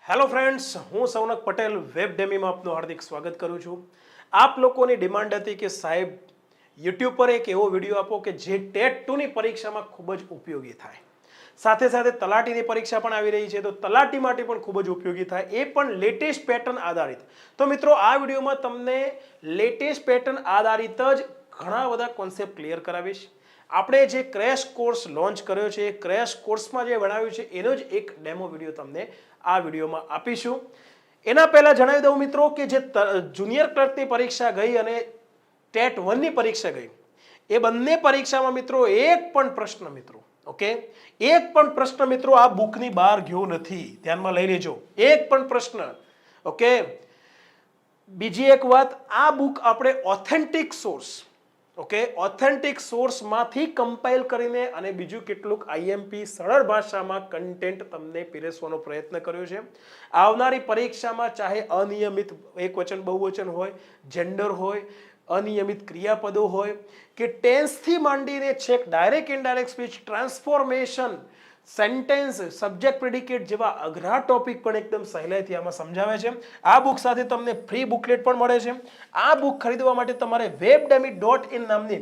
Hello friends, હું Saunak Patel web ડેમીમાં આપનું હાર્દિક સ્વાગત કરું છું. આપ લોકોની ડિમાન્ડ હતી કે સાહેબ યુટ્યુબ પર એક એવો વિડીયો આપો કે જે ટેટ 2ની પરીક્ષામાં ખૂબ જ ઉપયોગી થાય. સાથે સાથે તલાટીની પરીક્ષા પણ આવી રહી છે, તો તલાટી માટે પણ ખૂબ જ ઉપયોગી થાય, એ પણ લેટેસ્ટ પેટર્ન આધારિત. તો મિત્રો, આ વિડીયોમાં તમને લેટેસ્ટ પેટર્ન આધારિત જ ઘણા બધા કોન્સેપ્ટ ક્લિયર કરાવીશ. આપણે જે ક્રેશ કોર્સ લોન્ચ કર્યો છે, એ ક્રેશ કોર્સમાં જે ભણાવ્યું છે એનો જ એક ડેમો વિડીયો તમને આ વિડીયોમાં આપીશું. એના પહેલાં જણાવી દઉં મિત્રો કે જે જુનિયર ક્લર્કની પરીક્ષા ગઈ અને ટેટ 1ની પરીક્ષા ગઈ, એ બંને પરીક્ષામાં મિત્રો એક પણ પ્રશ્ન મિત્રો એક પણ પ્રશ્ન મિત્રો આ બુકની બહાર ગયો નથી. ધ્યાનમાં લઈ લેજો, એક પણ પ્રશ્ન. બીજી એક વાત, આ બુક આપણે ઓથેન્ટિક સોર્સમાંથી કમ્પાઇલ કરીને અને બીજું કેટલુંક આઈએમપી સરળ ભાષામાં કન્ટેન્ટ તમને પીરસવાનો પ્રયત્ન કર્યો છે. આવનારી પરીક્ષામાં ચાહે અનિયમિત એકવચન બહુવચન હોય, જેન્ડર હોય, અનિયમિત ક્રિયાપદો હોય કે ટેન્સથી માંડીને છેક direct indirect speech, transformation, sentence, subject predicate જેવા અઘરા ટોપિક પણ એકદમ સહેલાઈથી આમાં સમજાવે છે. આ બુક સાથે તમને ફ્રી બુકલેટ પણ મળે છે. આ બુક ખરીદવા માટે તમારે webdemy.in નામની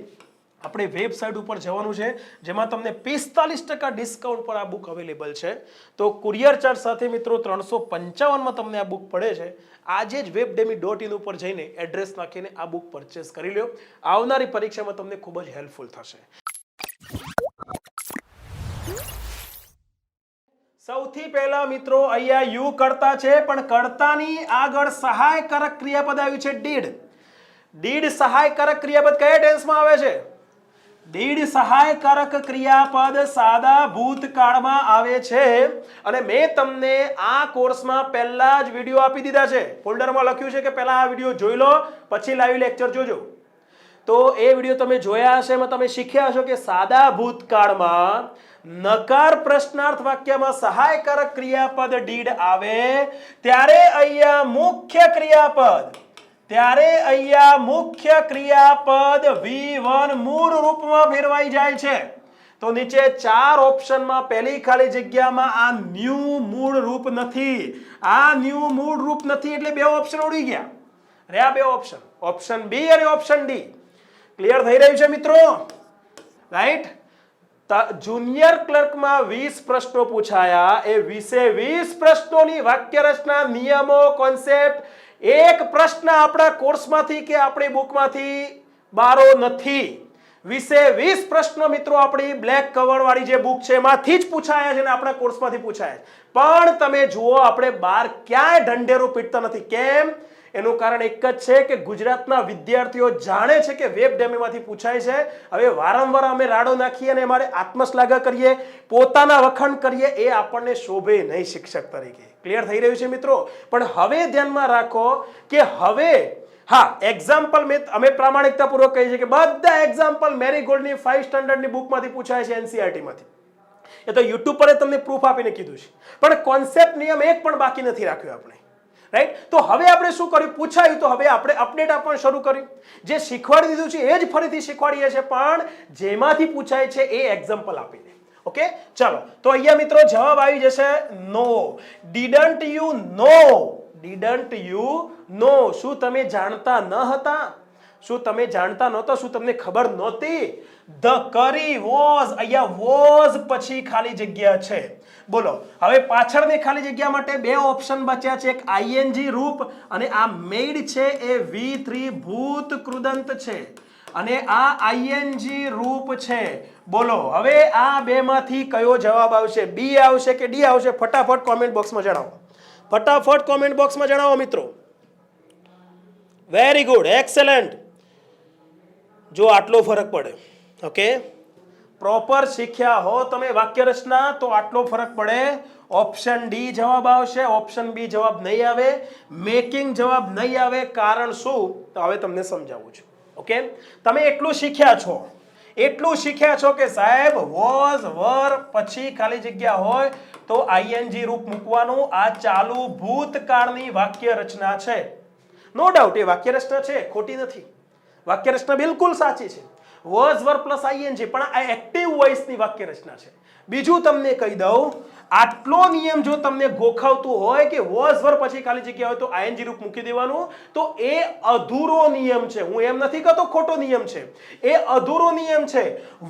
આપણે વેબસાઇટ ઉપર જવાનું છે, જેમાં તમને 45% ડિસ્કાઉન્ટ પર આ બુક અવેલેબલ છે. તો કુરિયર ચાર્જ સાથે મિત્રો 355માં તમને આ બુક પડે છે. આજે જ webdemy.in ઉપર જઈને એડ્રેસ નાખીને આ બુક પરચેસ કરી લો. આવનારી પરીક્ષામાં તમને ખૂબ જ હેલ્પફુલ થશે. સૌથી પહેલા મિત્રો અહીંયા યુ કર્તા છે, પણ કર્તાની આગળ સહાયકારક ક્રિયાપદ આવ્યું છે ડીડ. ડીડ સહાયકારક ક્રિયાપદ કયા ટેન્સમાં આવે છે? ડીડ સહાયકારક ક્રિયાપદ સાદા ભૂતકાળમાં આવે છે. અને મેં તમને આ કોર્સમાં પહેલા જ વિડીયો આપી દીધા છે. ફોલ્ડરમાં લખ્યું છે કે પહેલા આ વિડીયો જોઈ લો, પછી લાઈવ લેક્ચર જોજો. તો એ વિડીયો તમે જોયા હશે, એમાં તમે શીખ્યા હશો કે સાદા ભૂતકાળમાં નકાર પ્રશ્નાર્થ વાક્યમાં સહાયકારક ક્રિયાપદ ડીડ આવે ત્યારે અહીંયા મુખ્ય ક્રિયાપદ V1 મૂળ રૂપમાં ફેરવાઈ જાય છે. તો નીચે 4 ઓપ્શનમાં પહેલી ખાલી જગ્યામાં આ ન્યૂ મૂળ રૂપ નથી. આ ન્યૂ મૂળ રૂપ નથી એટલે બે ઓપ્શન ઉડી ગયા. રહ્યા બે ઓપ્શન, ઓપ્શન બી અને ઓપ્શન ડી. ક્લિયર થઈ રહ્યું છે મિત્રો? રાઈટ. જુનિયર ક્લર્કમાં 20 પ્રશ્નો પૂછાયા. એ 20 પ્રશ્નોની વાક્ય રચના, નિયમો, કોન્સેપ્ટ, એક પ્રશ્ન આપણા કોર્સમાંથી કે આપણી બુકમાંથી બારો નથી. 20 પ્રશ્નો મિત્રો આપણી બ્લેક કવર વાળી જે બુક છે એમાંથી જ પૂછાયા છે અને આપણા કોર્સમાંથી પૂછાયા છે. પણ તમે જુઓ, આપણે બહાર ક્યાંય ઢંઢેરો પીટતા નથી. કેમ? એનું કારણ એક જ છે કે ગુજરાતના વિદ્યાર્થીઓ જાણે છે કે વેબ ડેમીમાંથી પૂછાય છે. હવે વારંવાર અમે રાડો નાખીએ અને અમારે આત્મશ્લાઘા કરીએ, પોતાના વખાણ કરીએ, એ આપણને શોભે નહીં શિક્ષક તરીકે. ક્લિયર થઈ રહ્યું છે મિત્રો? પણ હવે ધ્યાનમાં રાખો કે હવે એક્ઝામ્પલ અમે પ્રામાણિકતાપૂર્વક કહીએ છીએ કે બધા એક્ઝામ્પલ મેરીગોલ્ડની 5 સ્ટાન્ડર્ડની બુકમાંથી પૂછાય છે, એનસીઈઆરટીમાંથી. એ તો યુટ્યુબ પર તમને પ્રૂફ આપીને કીધું છે. પણ કોન્સેપ્ટ નિયમ એક પણ બાકી નથી રાખ્યો આપણે. રાઈટ. તો હવે આપણે શું કર્યું? પૂછાયું તો હવે આપણે અપડેટ આપવાનું શરૂ કર્યું. જે શીખવાડી દીધું છે એ જ ફરીથી શીખવાડીએ છીએ, પણ જેમાંથી પૂછાય છે એ એક્ઝામ્પલ આપીને. ઓકે, ચાલો. તો અહીંયા મિત્રો જવાબ આવી જશે નો. Didn't you know. શું તમે જાણતા ન હતા? શું તમે જાણતા નહોતા? શું તમને ખબર નહોતી? ધ કરી વોઝ, અહીંયા વોઝ પછી ખાલી જગ્યા છે. બોલો, હવે પાછળની ખાલી જગ્યા માટે બે ઓપ્શન બચ્યા છે. એક આઈએનજી રૂપ અને આ મેડ છે એ V3 ભૂત કૃદંત છે અને આ આઈએનજી રૂપ છે. બોલો, હવે આ બેમાંથી કયો જવાબ આવશે? બી આવશે કે ડી આવશે? ફટાફટ કોમેન્ટ બોક્સમાં જણાવો. મિત્રો, વેરી ગુડ, એક્સેલન્ટ. જો આટલો ફરક પડે, ઓકે, પ્રોપર શીખ્યા હો તમે વાક્ય રચના, તો આટલો ફરક પડે. ઓપ્શન ડી જવાબ આવશે, ઓપ્શન બી જવાબ નહીં આવે, મેકિંગ જવાબ નહીં આવે. કારણ શું? તો હવે તમને સમજાવું છું. ઓકે, તમે એટલું શીખ્યા છો કે સાહેબ વોઝ, વર પછી ખાલી જગ્યા હોય તો આઈએનજી રૂપ મૂકવાનું. આ ચાલુ ભૂતકાળની વાક્ય રચના છે. નો ડાઉટ એ વાક્ય રચના છે, ખોટી નથી. વાક્ય રચના બિલકુલ સાચી છે. વોઝ વર પ્લસ આઈએનજી, પણ આ એક્ટિવ વોઇસની વાક્ય રચના છે. બીજું તમને કહી દઉં, આટલો નિયમ જો તમને ગોખાવતું હોય કે વોઝ વર પછી ખાલી જગ્યા હોય તો આઈએનજી રૂપ મૂકી દેવાનું, તો એ અધૂરો નિયમ છે. હું એમ નથી કહેતો ખોટો નિયમ છે, એ અધૂરો નિયમ છે.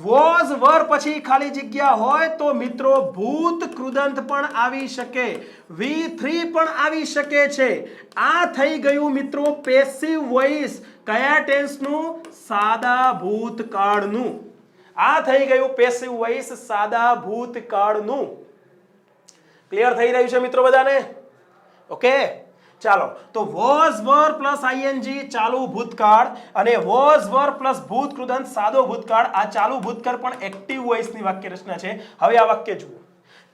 વોઝ વર પછી ખાલી જગ્યા હોય તો મિત્રો ભૂત કૃદંત પણ આવી શકે, V3 પણ આવી શકે છે. આ થઈ ગયું મિત્રો પેસિવ વોઇસ. કયા ટેન્સનું? સાદા ભૂતકાળનું. આ થઈ ગયું પેસિવ વોઇસ સાદા ભૂતકાળનું. ક્લિયર થઈ રહ્યું છે મિત્રો બધાને? ઓકે, ચાલો. તો વોઝ વર પ્લસ આઈએનજી ચાલુ ભૂતકાળ અને વોઝ વર પ્લસ ભૂત કૃદંત સાદો ભૂતકાળ. આ ચાલુ ભૂતકાળ પણ એક્ટિવ વોઇસની વાક્ય રચના છે. હવે આ વાક્ય જુઓ.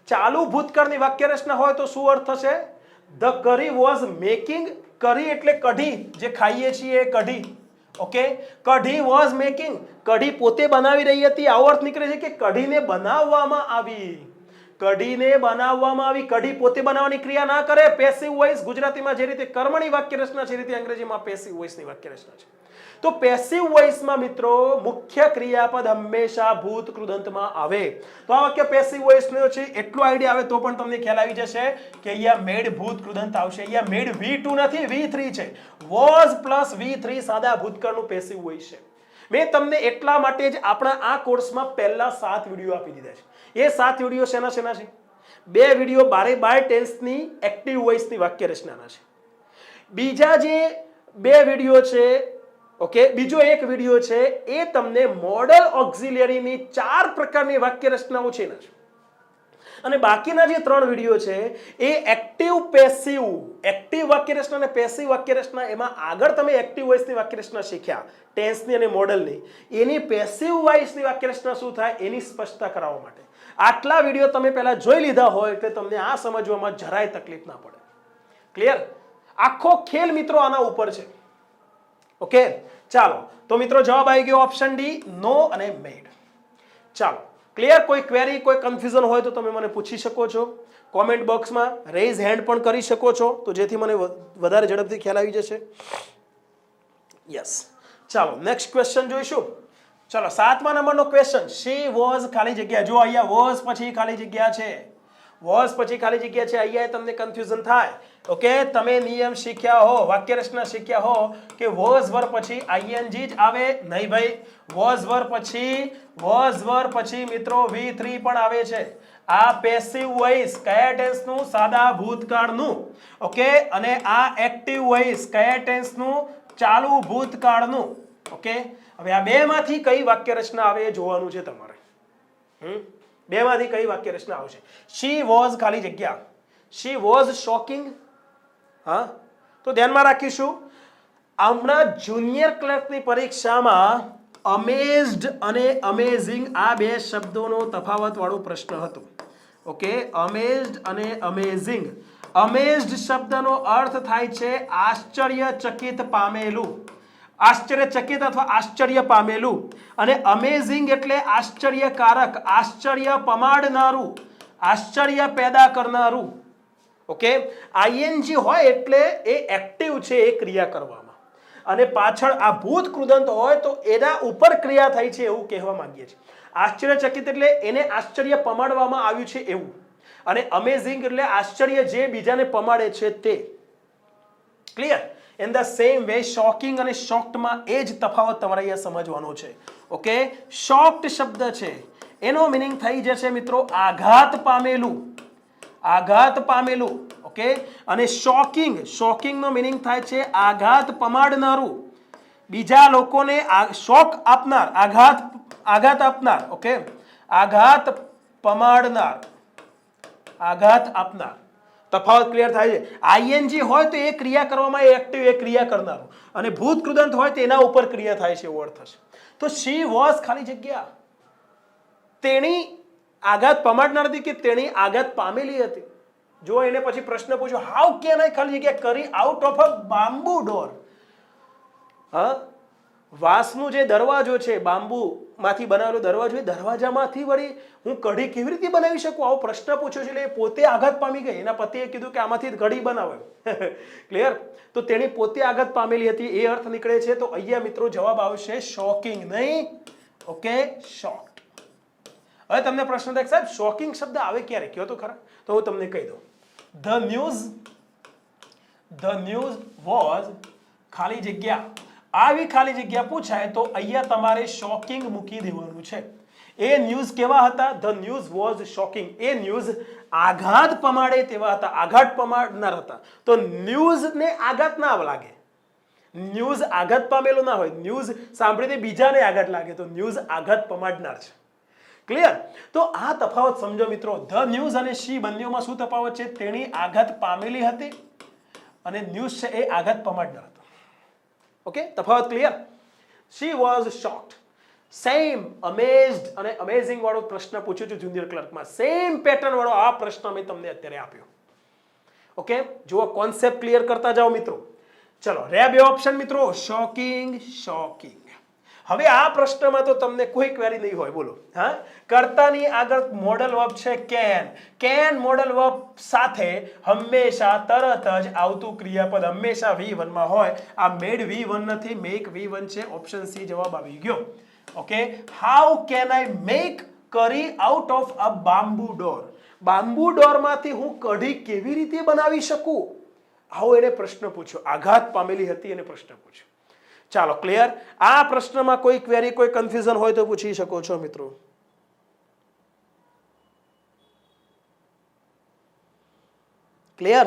ચાલુ ભૂતકાળની વાક્ય રચના હોય તો શું અર્થ થશે? ધ કરી વોઝ મેકિંગ. કરી એટલે કઢી, જે ખાઈએ છીએ એ કઢી. ઓકે, કઢી વોઝ મેકિંગ, કઢી પોતે બનાવી રહી હતી. આવો અર્થ નીકળે છે કે કઢીને બનાવવામાં આવી. કઢીને બનાવવામાં આવી. કઢી પોતે બનાવવાની ક્રિયા ના કરે. Passive voice. ગુજરાતીમાં જે રીતે કર્મણી વાક્ય રચના છે એ રીતે અંગ્રેજીમાં પેસિવ વોઇસની વાક્ય રચના છે. તો પેસિવ વોઇસમાં મિત્રો મુખ્ય ક્રિયાપદ હંમેશા ભૂત કૃદંતમાં આવે. તો આ વાક્ય પેસિવ વોઇસનો છે. એટલો આઈડિયા આવે તો પણ તમને ખ્યાલ આવી જશે કે અહીંયા મેડ ભૂત કૃદંત આવશે. અહીંયા મેડ V2 નથી, V3 છે. વોઝ પ્લસ V3 સાદા ભૂતકાળનું પેસિવ વોઇસ છે. મેં તમને એટલા માટે જ આપણા આ કોર્સમાં પહેલા 7 વિડીયો આપી દીધા છે. એ 7 વિડીયો શેના છે? 2 વિડીયો બાય ટેન્સની એક્ટિવ વોઇસની વાક્ય રચનાના છે. બીજા જે 2 વિડીયો છે, ઓકે, બીજો એક વિડીયો છે એ તમને મોડલ ઓક્ઝિલિયરીની 4 પ્રકારની વાક્ય રચનાઓ છે એના છે. અને બાકીના જે 3 વિડીયો છે એ એક્ટિવ પેસિવ, એક્ટિવ વાક્ય રચના અને પેસિવ વાક્ય રચના. એમાં આગળ તમે એક્ટિવ વોઇસની વાક્ય રચના શીખ્યા ટેન્સની અને મોડલની, એની પેસિવ વોઇસની વાક્ય રચના શું થાય એની સ્પષ્ટતા કરાવવા માટે આટલા વિડીયો તમે પહેલા જોઈ લીધા હોય એટલે તમને આ સમજવામાં જરાય તકલીફ ના પડે. ક્લિયર? આખો ખેલ મિત્રો આના ઉપર છે. ઓકે, ચાલો. તો મિત્રો જવાબ આવી ગયો ઓપ્શન ડી, નો અને મેડ. ચાલો, ક્લિયર? કોઈ ક્વેરી, કોઈ કન્ફ્યુઝન હોય તો તમે મને પૂછી શકો છો. કોમેન્ટ બોક્સમાં રેઝ હેન્ડ પણ કરી શકો છો, તો જેથી મને વધારે ઝડપથી ખ્યાલ આવી જશે. યસ, ચાલો નેક્સ્ટ ક્વેશ્ચન જોઈશું. ચાલો, 7મા નંબરનો ક્વેશ્ચન. શી વોઝ ખાલી જગ્યા. જો અહીંયા વોઝ પછી ખાલી જગ્યા છે, વોઝ પછી ખાલી જગ્યા છે. અહીંયા તમને કન્ફ્યુઝન થાય. ઓકે, તમે નિયમ શીખ્યા હો, વાક્ય રચના શીખ્યા હો કે વોઝ વર પછી આઈએનજી જ આવે. નહીં ભાઈ, વોઝ વર પછી મિત્રો V3 પણ આવે છે. આ પેસિવ વોઇસ કયા ટેન્સનું? સાદા ભૂતકાળનું. ઓકે, અને આ એક્ટિવ વોઇસ કયા ટેન્સનું? ચાલુ ભૂતકાળનું. ઓકે, હવે આ બેમાંથી કઈ વાક્ય રચના આવે એ જોવાનું છે તમારે. બેમાંથી કઈ વાક્ય રચના આવશે? શી વોઝ ખાલી જગ્યા. She was shocking. હા, તો ધ્યાનમાં રાખીશું. હમણાં જુનિયર ક્લર્કની પરીક્ષામાં અમેઝડ અને અમેઝિંગ આ 2 શબ્દોનો તફાવત વાળો પ્રશ્ન હતો. ઓકે, અમેઝડ અને અમેઝિંગ. અમેઝડ શબ્દનો અર્થ થાય છે આશ્ચર્યચકિત પામેલું, આશ્ચર્યચકિત અથવા આશ્ચર્ય પામેલું. અને અમેઝિંગ એટલે આશ્ચર્યકારક, આશ્ચર્ય પમાડનારું, આશ્ચર્ય પેદા કરનારું. ઓકે, આઈએનજી હોય એટલે એ એક્ટિવ છે, એ ક્રિયા કરવામાં. અને પાછળ આ ભૂત કૃદંત હોય તો એના ઉપર ક્રિયા થઈ છે એવું કહેવા માંગીએ છીએ. આશ્ચર્યચકિત એટલે એને આશ્ચર્ય પમાડવામાં આવ્યું છે એવું. અને અમેઝિંગ એટલે આશ્ચર્ય જે બીજાને પમાડે છે તે. Clear? In the same way shocking અને શોક્ડમાં એ જ તફાવત તમારે અહીંયા સમજવાનો છે. ઓકે, શોક્ડ શબ્દ છે એનો મિનિંગ થઈ જશે મિત્રો આઘાત પામેલું, આઘાત પામેલું. ઓકે, અને શોકિંગ નો મિનિંગ થાય છે આઘાત પમાડનારું, બીજા લોકોને શોક આપનાર, આઘાત આપનાર. ઓકે, આઘાત પમાડનાર, આઘાત આપનાર. તફાવત ક્લિયર થાય છે? આઈએનજી હોય તો એ ક્રિયા કરવામાં એક્ટિવ, એ ક્રિયા કરનારું. અને ભૂત કૃદંત હોય તો એના ઉપર ક્રિયા થાય છે એવો અર્થ થશે. તો શી વોઝ ખાલી જગ્યા. તેણી આઘાત પમાડનાર હતી કે તેણી આઘાત પામેલી હતી. જો એને પછી પ્રશ્ન પૂછ્યો હાઉ કેન આઈ ખાલી જગ્યા કરી out of a bamboo door. હા, વાંસનું જે દરવાજો છે, બામ્બુ માંથી બનાવેલો દરવાજો, એ દરવાજામાંથી વળી હું કઢી કેવી રીતે બનાવી શકું? આવો પ્રશ્ન પૂછ્યો છે એટલે એ પોતે આઘાત પામી ગઈ. એના પતિએ કીધું કે આમાંથી કઢી બનાવે. ક્લિયર? તો તેણી પોતે આઘાત પામેલી હતી એ અર્થ નીકળે છે. તો અહીંયા મિત્રો જવાબ આવશે શોકિંગ, નહીં ઓકે, શોક્ડ. હવે તમને પ્રશ્ન થાય સાહેબ શોકિંગ શબ્દ આવે ક્યારે, કયો તો ખરા. તો હું તમને કહી દઉં. ધ ન્યૂઝ વોઝ ખાલી જગ્યા. આવી ખાલી જગ્યા પૂછાય તો અહીંયા તમારે શોકિંગ મૂકી દેવાનું છે. એ ન્યૂઝ કેવા હતા? The news was shocking. A news આઘાત પમાડે તેવા હતા, આઘાત પમાડનાર હતા. તો ન્યૂઝને આઘાત ના લાગે, ન્યૂઝ આઘાત પામેલો ના હોય, ન્યૂઝ સાંભળીને બીજાને આઘાત લાગે, તો ન્યૂઝ આઘાત પમાડનાર છે. ક્લિયર? તો આ તફાવત સમજો મિત્રો. ધ ન્યૂઝ અને શી બંનેમાં શું તફાવત છે? તેણી આઘાત પામેલી હતી અને ન્યૂઝ છે એ આઘાત પમાડનાર હતો. ઓકે, તફાવત clear? She was shocked. Same amazed અને અમેઝિંગ વાળો પ્રશ્ન પૂછ્યો છે જુનિયર ક્લર્કમાં. સેમ પેટર્ન વાળો આ પ્રશ્ન મેં તમને અત્યારે આપ્યો. ઓકે, જુઓ કોન્સેપ્ટ ક્લિયર કરતા જાઓ મિત્રો. ચલો, રહ્યા બે ઓપ્શન મિત્રો, શોકિંગ, શોકિંગ. હવે આ પ્રશ્નમાં તો તમને કોઈ ક્વેરી નહીં હોય, બોલો. હા, કર્તાની આગળ મોડલ વર્બ છે કેન. કેન મોડલ વર્બ સાથે હંમેશા તરત જ આવતું ક્રિયાપદ હંમેશા V1 માં હોય. આ મેડ V1 નથી, મેક V1 છે. ઓપ્શન સી જવાબ આવી ગયો. Okay, how can I make કરી out of a bamboo door. Bamboo ડોરમાંથી હું કઢી કેવી રીતે બનાવી શકું? આવો એને પ્રશ્ન પૂછ્યો. આઘાત પામેલી હતી એને પ્રશ્ન પૂછ્યો. ચાલો, ક્લિયર? આ પ્રશ્નમાં કોઈ ક્વેરી, કોઈ કન્ફ્યુઝન હોય તો પૂછી શકો છો મિત્રો. ક્લિયર?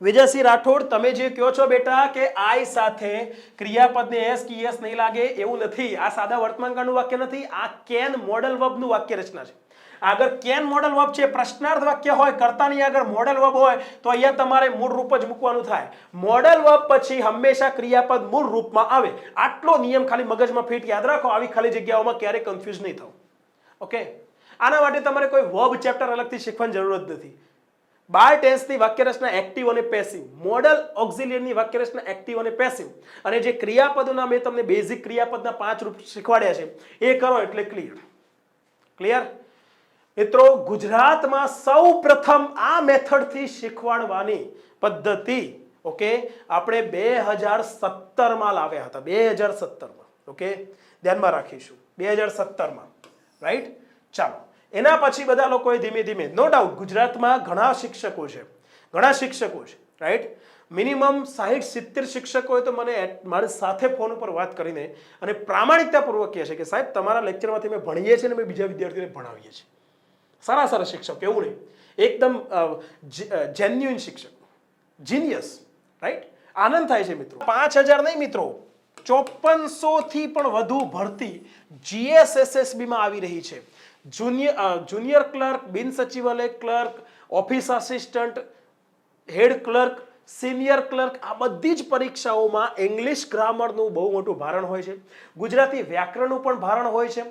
વિજયસિંહ રાઠોડ, તમે જે કહો છો બેટા કે આઈ સાથે ક્રિયાપદને એસ કી એસ નહીં લાગે, એવું નથી. આ સાદા વર્તમાનકાળનું વાક્ય નથી, આ કેન મોડલ વર્બનું વાક્ય રચના છે. આગળ કેન મોડલ વર્બ છે, પ્રશ્નાર્થ વાક્ય હોય, કર્તાની આગળ મોડલ વર્બ હોય તો અહીંયા તમારે મૂળ રૂપ જ મૂકવાનું થાય. મોડલ વર્બ પછી હંમેશા ક્રિયાપદ મૂળ રૂપમાં આવે. આટલો નિયમ ખાલી મગજમાં ફિટ યાદ રાખો. આવી ખાલી જગ્યાઓમાં ક્યારેય કન્ફ્યુઝ નહીં થાવ. ઓકે, આના માટે તમારે કોઈ વર્બ ચેપ્ટર અલગથી શીખવાની જરૂર જ નથી. બાય ટેન્સની વાક્ય રચના એક્ટિવ અને પેસિવ, મોડલ ઓક્ઝિલિયરીની વાક્ય રચના એક્ટિવ અને પેસિવ, અને જે ક્રિયાપદોના મેં તમને બેઝિક ક્રિયાપદના 5 રૂપ શીખવાડ્યા છે એ કરો એટલે ક્લિયર. ક્લિયર મિત્રો? ગુજરાતમાં સૌ પ્રથમ આ મેથડથી શીખવાડવાની પદ્ધતિ ઓકે આપણે 2017માં લાવ્યા હતા. 2017માં. ઓકે, ધ્યાનમાં રાખીશું 2017માં. રાઈટ? ચાલો, એના પછી બધા લોકોએ ધીમે ધીમે, નો ડાઉટ ગુજરાતમાં ઘણા શિક્ષકો છે, રાઈટ? મિનિમમ 60-70 શિક્ષકોએ તો મને મારી સાથે ફોન ઉપર વાત કરીને અને પ્રામાણિકતાપૂર્વક કહે છે કે સાહેબ તમારા લેક્ચરમાંથી અમે ભણીએ છીએ અને અમે બીજા વિદ્યાર્થીઓને ભણાવીએ છીએ. સારા સારા શિક્ષક, એવું નહીં, એકદમ જેન્યુઇન શિક્ષક, જીનિયસ. રાઈટ? આનંદ થાય છે મિત્રો. 5000 નહીં મિત્રો, 5400 થી પણ વધુ ભરતી GSSSBમાં આવી રહી છે. જુનિયર ક્લર્ક, બિન સચિવાલય clerk, office assistant, head clerk, senior clerk, આ બધી જ પરીક્ષાઓમાં ઇંગ્લિશ ગ્રામરનું બહુ મોટું ભારણ હોય છે, ગુજરાતી વ્યાકરણનું પણ ભારણ હોય છે,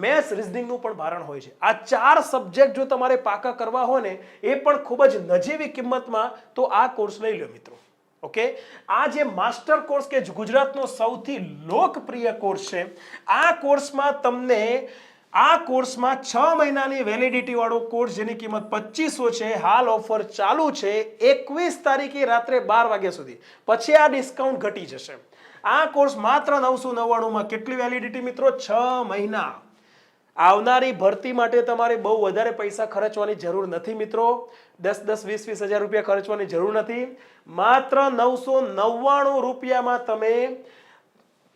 મેથ્સ રિઝનિંગનું પણ ભારણ હોય છે. આ 4 સબ્જેક્ટ જો તમારે પાકા કરવા હોય ને એ પણ ખૂબ જ નજીવી કિંમતમાં, તો આ કોર્સ લઈ લો મિત્રો. ઓકે, આ જે માસ્ટર કોર્સ કે ગુજરાતનો સૌથી લોકપ્રિય કોર્સ છે, આ કોર્સમાં તમને 6 મહિનાની વેલિડિટી વાળો કોર્સ જેની કિંમત 2500 છે, હાલ ઓફર ચાલુ છે 21 તારીખે રાત્રે 12 વાગ્યા સુધી. પછી આ ડિસ્કાઉન્ટ ઘટી જશે. આ કોર્સ માત્ર 999માં. કેટલી વેલિડિટી મિત્રો? 6 મહિના. આવનારી ભરતી માટે તમારે બહુ વધારે પૈસા ખર્ચવાની જરૂર નથી મિત્રો. 10-20 હજાર રૂપિયા ખર્ચવાની જરૂર નથી. માત્ર 999 રૂપિયામાં તમે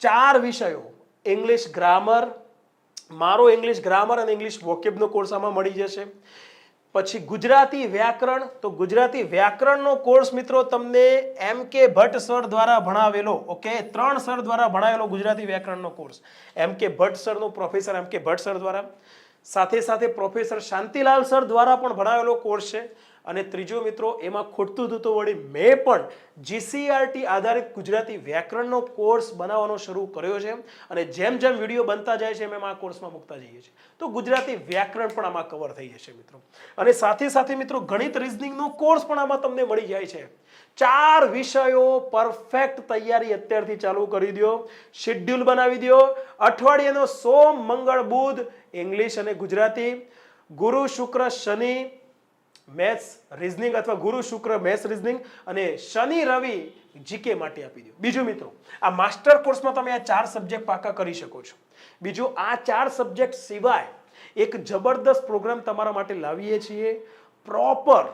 4 વિષયો, ઇંગ્લિશ ગ્રામર, મારો ઇંગ્લિશ ગ્રામર અને ઇંગ્લિશ વોકેબનો કોર્સ આમાં મળી જશે. પછી ગુજરાતી વ્યાકરણ, તો ગુજરાતી વ્યાકરણનો કોર્સ મિત્રો તમને MK ભટ્ટ સર દ્વારા ભણાવેલો, ઓકે, 3 સર દ્વારા ભણાવેલો ગુજરાતી વ્યાકરણનો કોર્સ, MK ભટ્ટ સરનો, પ્રોફેસર MK ભટ્ટ સર દ્વારા, સાથે સાથે પ્રોફેસર શાંતિલાલ સર દ્વારા પણ ભણાવેલો કોર્સ છે. અને ત્રીજો મિત્રો, એમાં ખૂટતું હતું તો વળી મેં પણ GCRT આધારિત ગુજરાતી વ્યાકરણનો કોર્સ બનાવવાનો શરૂ કર્યો છે. અને જેમ જેમ વિડીયો બનતા જાય છે એમ આ કોર્સમાં મૂકતા જઈએ છીએ, તો ગુજરાતી વ્યાકરણ પણ આમાં કવર થઈ જશે મિત્રો. અને સાથે સાથે મિત્રો ગણિત રિઝનિંગનો કોર્સ પણ આમાં તમને મળી જાય છે. 4 વિષયો પરફેક્ટ તૈયારી અત્યારથી ચાલુ કરી દો, શેડ્યુલ બનાવી દો. અઠવાડિયાનો સોમ, મંગળ, બુધ ઇંગ્લિશ અને ગુજરાતી, ગુરુ, શુક્ર, શનિ મેથ્સ રીઝનિંગ અથવા ગુરુ શુક્ર મેથ્સ રીઝનિંગ અને શનિ રવિ જીકે માટે આપી દો. બીજું મિત્રો, આ માસ્ટર કોર્સમાં તમે આ 4 સબ્જેક્ટ પાકા કરી શકો છો. બીજું, આ 4 સબ્જેક્ટ સિવાય એક જબરદસ્ત પ્રોગ્રામ તમારા માટે લાવીએ છીએ પ્રોપર.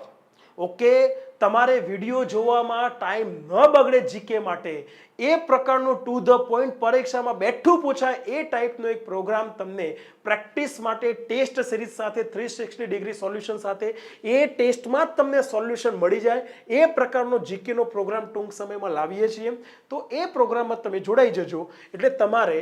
ઓકે, તમારે વિડીયો જોવામાં ટાઈમ ન બગડે જીકે માટે એ પ્રકારનું ટુ ધ પોઈન્ટ પરીક્ષામાં બેઠું પૂછાય એ ટાઈપનો એક પ્રોગ્રામ તમને પ્રેક્ટિસ માટે ટેસ્ટ સિરીઝ સાથે 360 ડિગ્રી સોલ્યુશન સાથે એ ટેસ્ટમાં જ તમને સોલ્યુશન મળી જાય એ પ્રકારનો જીકેનો પ્રોગ્રામ ટૂંક સમયમાં લાવીએ છીએ. તો એ પ્રોગ્રામમાં તમે જોડાઈ જજો એટલે તમારે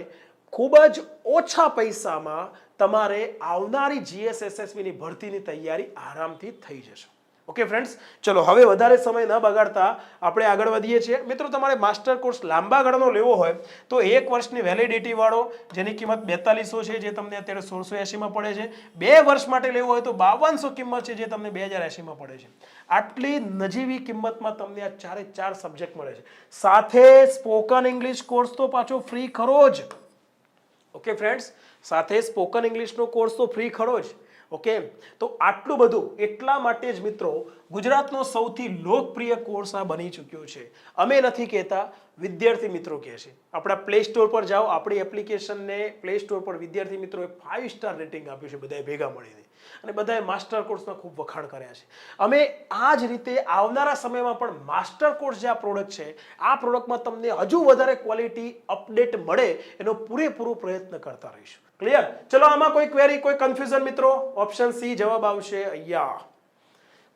ખૂબ જ ઓછા પૈસામાં તમારે આવનારી GSSSBની ભરતીની તૈયારી આરામથી થઈ જશે. ઓકે ફ્રેન્ડ્સ, ચલો હવે વધારે સમય ન બગાડતા આપણે આગળ વધીએ છીએ. મિત્રો, તમારે માસ્ટર કોર્સ લાંબા ગાળાનો લેવો હોય તો 1 વર્ષની વેલિડિટી વાળો જેની કિંમત 4200 છે જે તમને અત્યારે 1680માં પડે છે. 2 વર્ષ માટે લેવો હોય તો 5200 કિંમત છે જે તમને 2080માં પડે છે. આટલી નજીવી કિંમતમાં તમને આ 4 સબ્જેક્ટ મળે છે. સાથે સ્પોકન ઇંગ્લિશ કોર્સ તો પાછો ફ્રી ખરો જ. ઓકે ફ્રેન્ડ્સ, સાથે સ્પોકન ઇંગ્લિશનો કોર્સ તો ફ્રી ખરો જ. ઓકે, તો આટલું બધું એટલા માટે જ મિત્રો ગુજરાતનો સૌથી લોકપ્રિય કોર્સ આ બની ચૂક્યો છે. અમે નથી કહેતા, વિદ્યાર્થી મિત્રો કહે છે. આપણા પ્લે સ્ટોર પર જાઓ, આપણી એપ્લિકેશનને પ્લે સ્ટોર પર વિદ્યાર્થી મિત્રોએ 5 સ્ટાર રેટિંગ આપ્યું છે બધાએ ભેગા મળીને, અને બધાએ માસ્ટર કોર્સના ખૂબ વખાણ કર્યા છે. અમે આ જ રીતે આવનારા સમયમાં પણ માસ્ટર કોર્સ જે આ પ્રોડક્ટ છે આ પ્રોડક્ટમાં તમને હજુ વધારે ક્વોલિટી અપડેટ મળે એનો પૂરેપૂરો પ્રયત્ન કરતા રહીશું. ક્લિયર? ચલો, આમાં કોઈ ક્વેરી, કોઈ કન્ફ્યુઝન મિત્રો? ઓપ્શન સી જવાબ આવશે અહીંયા.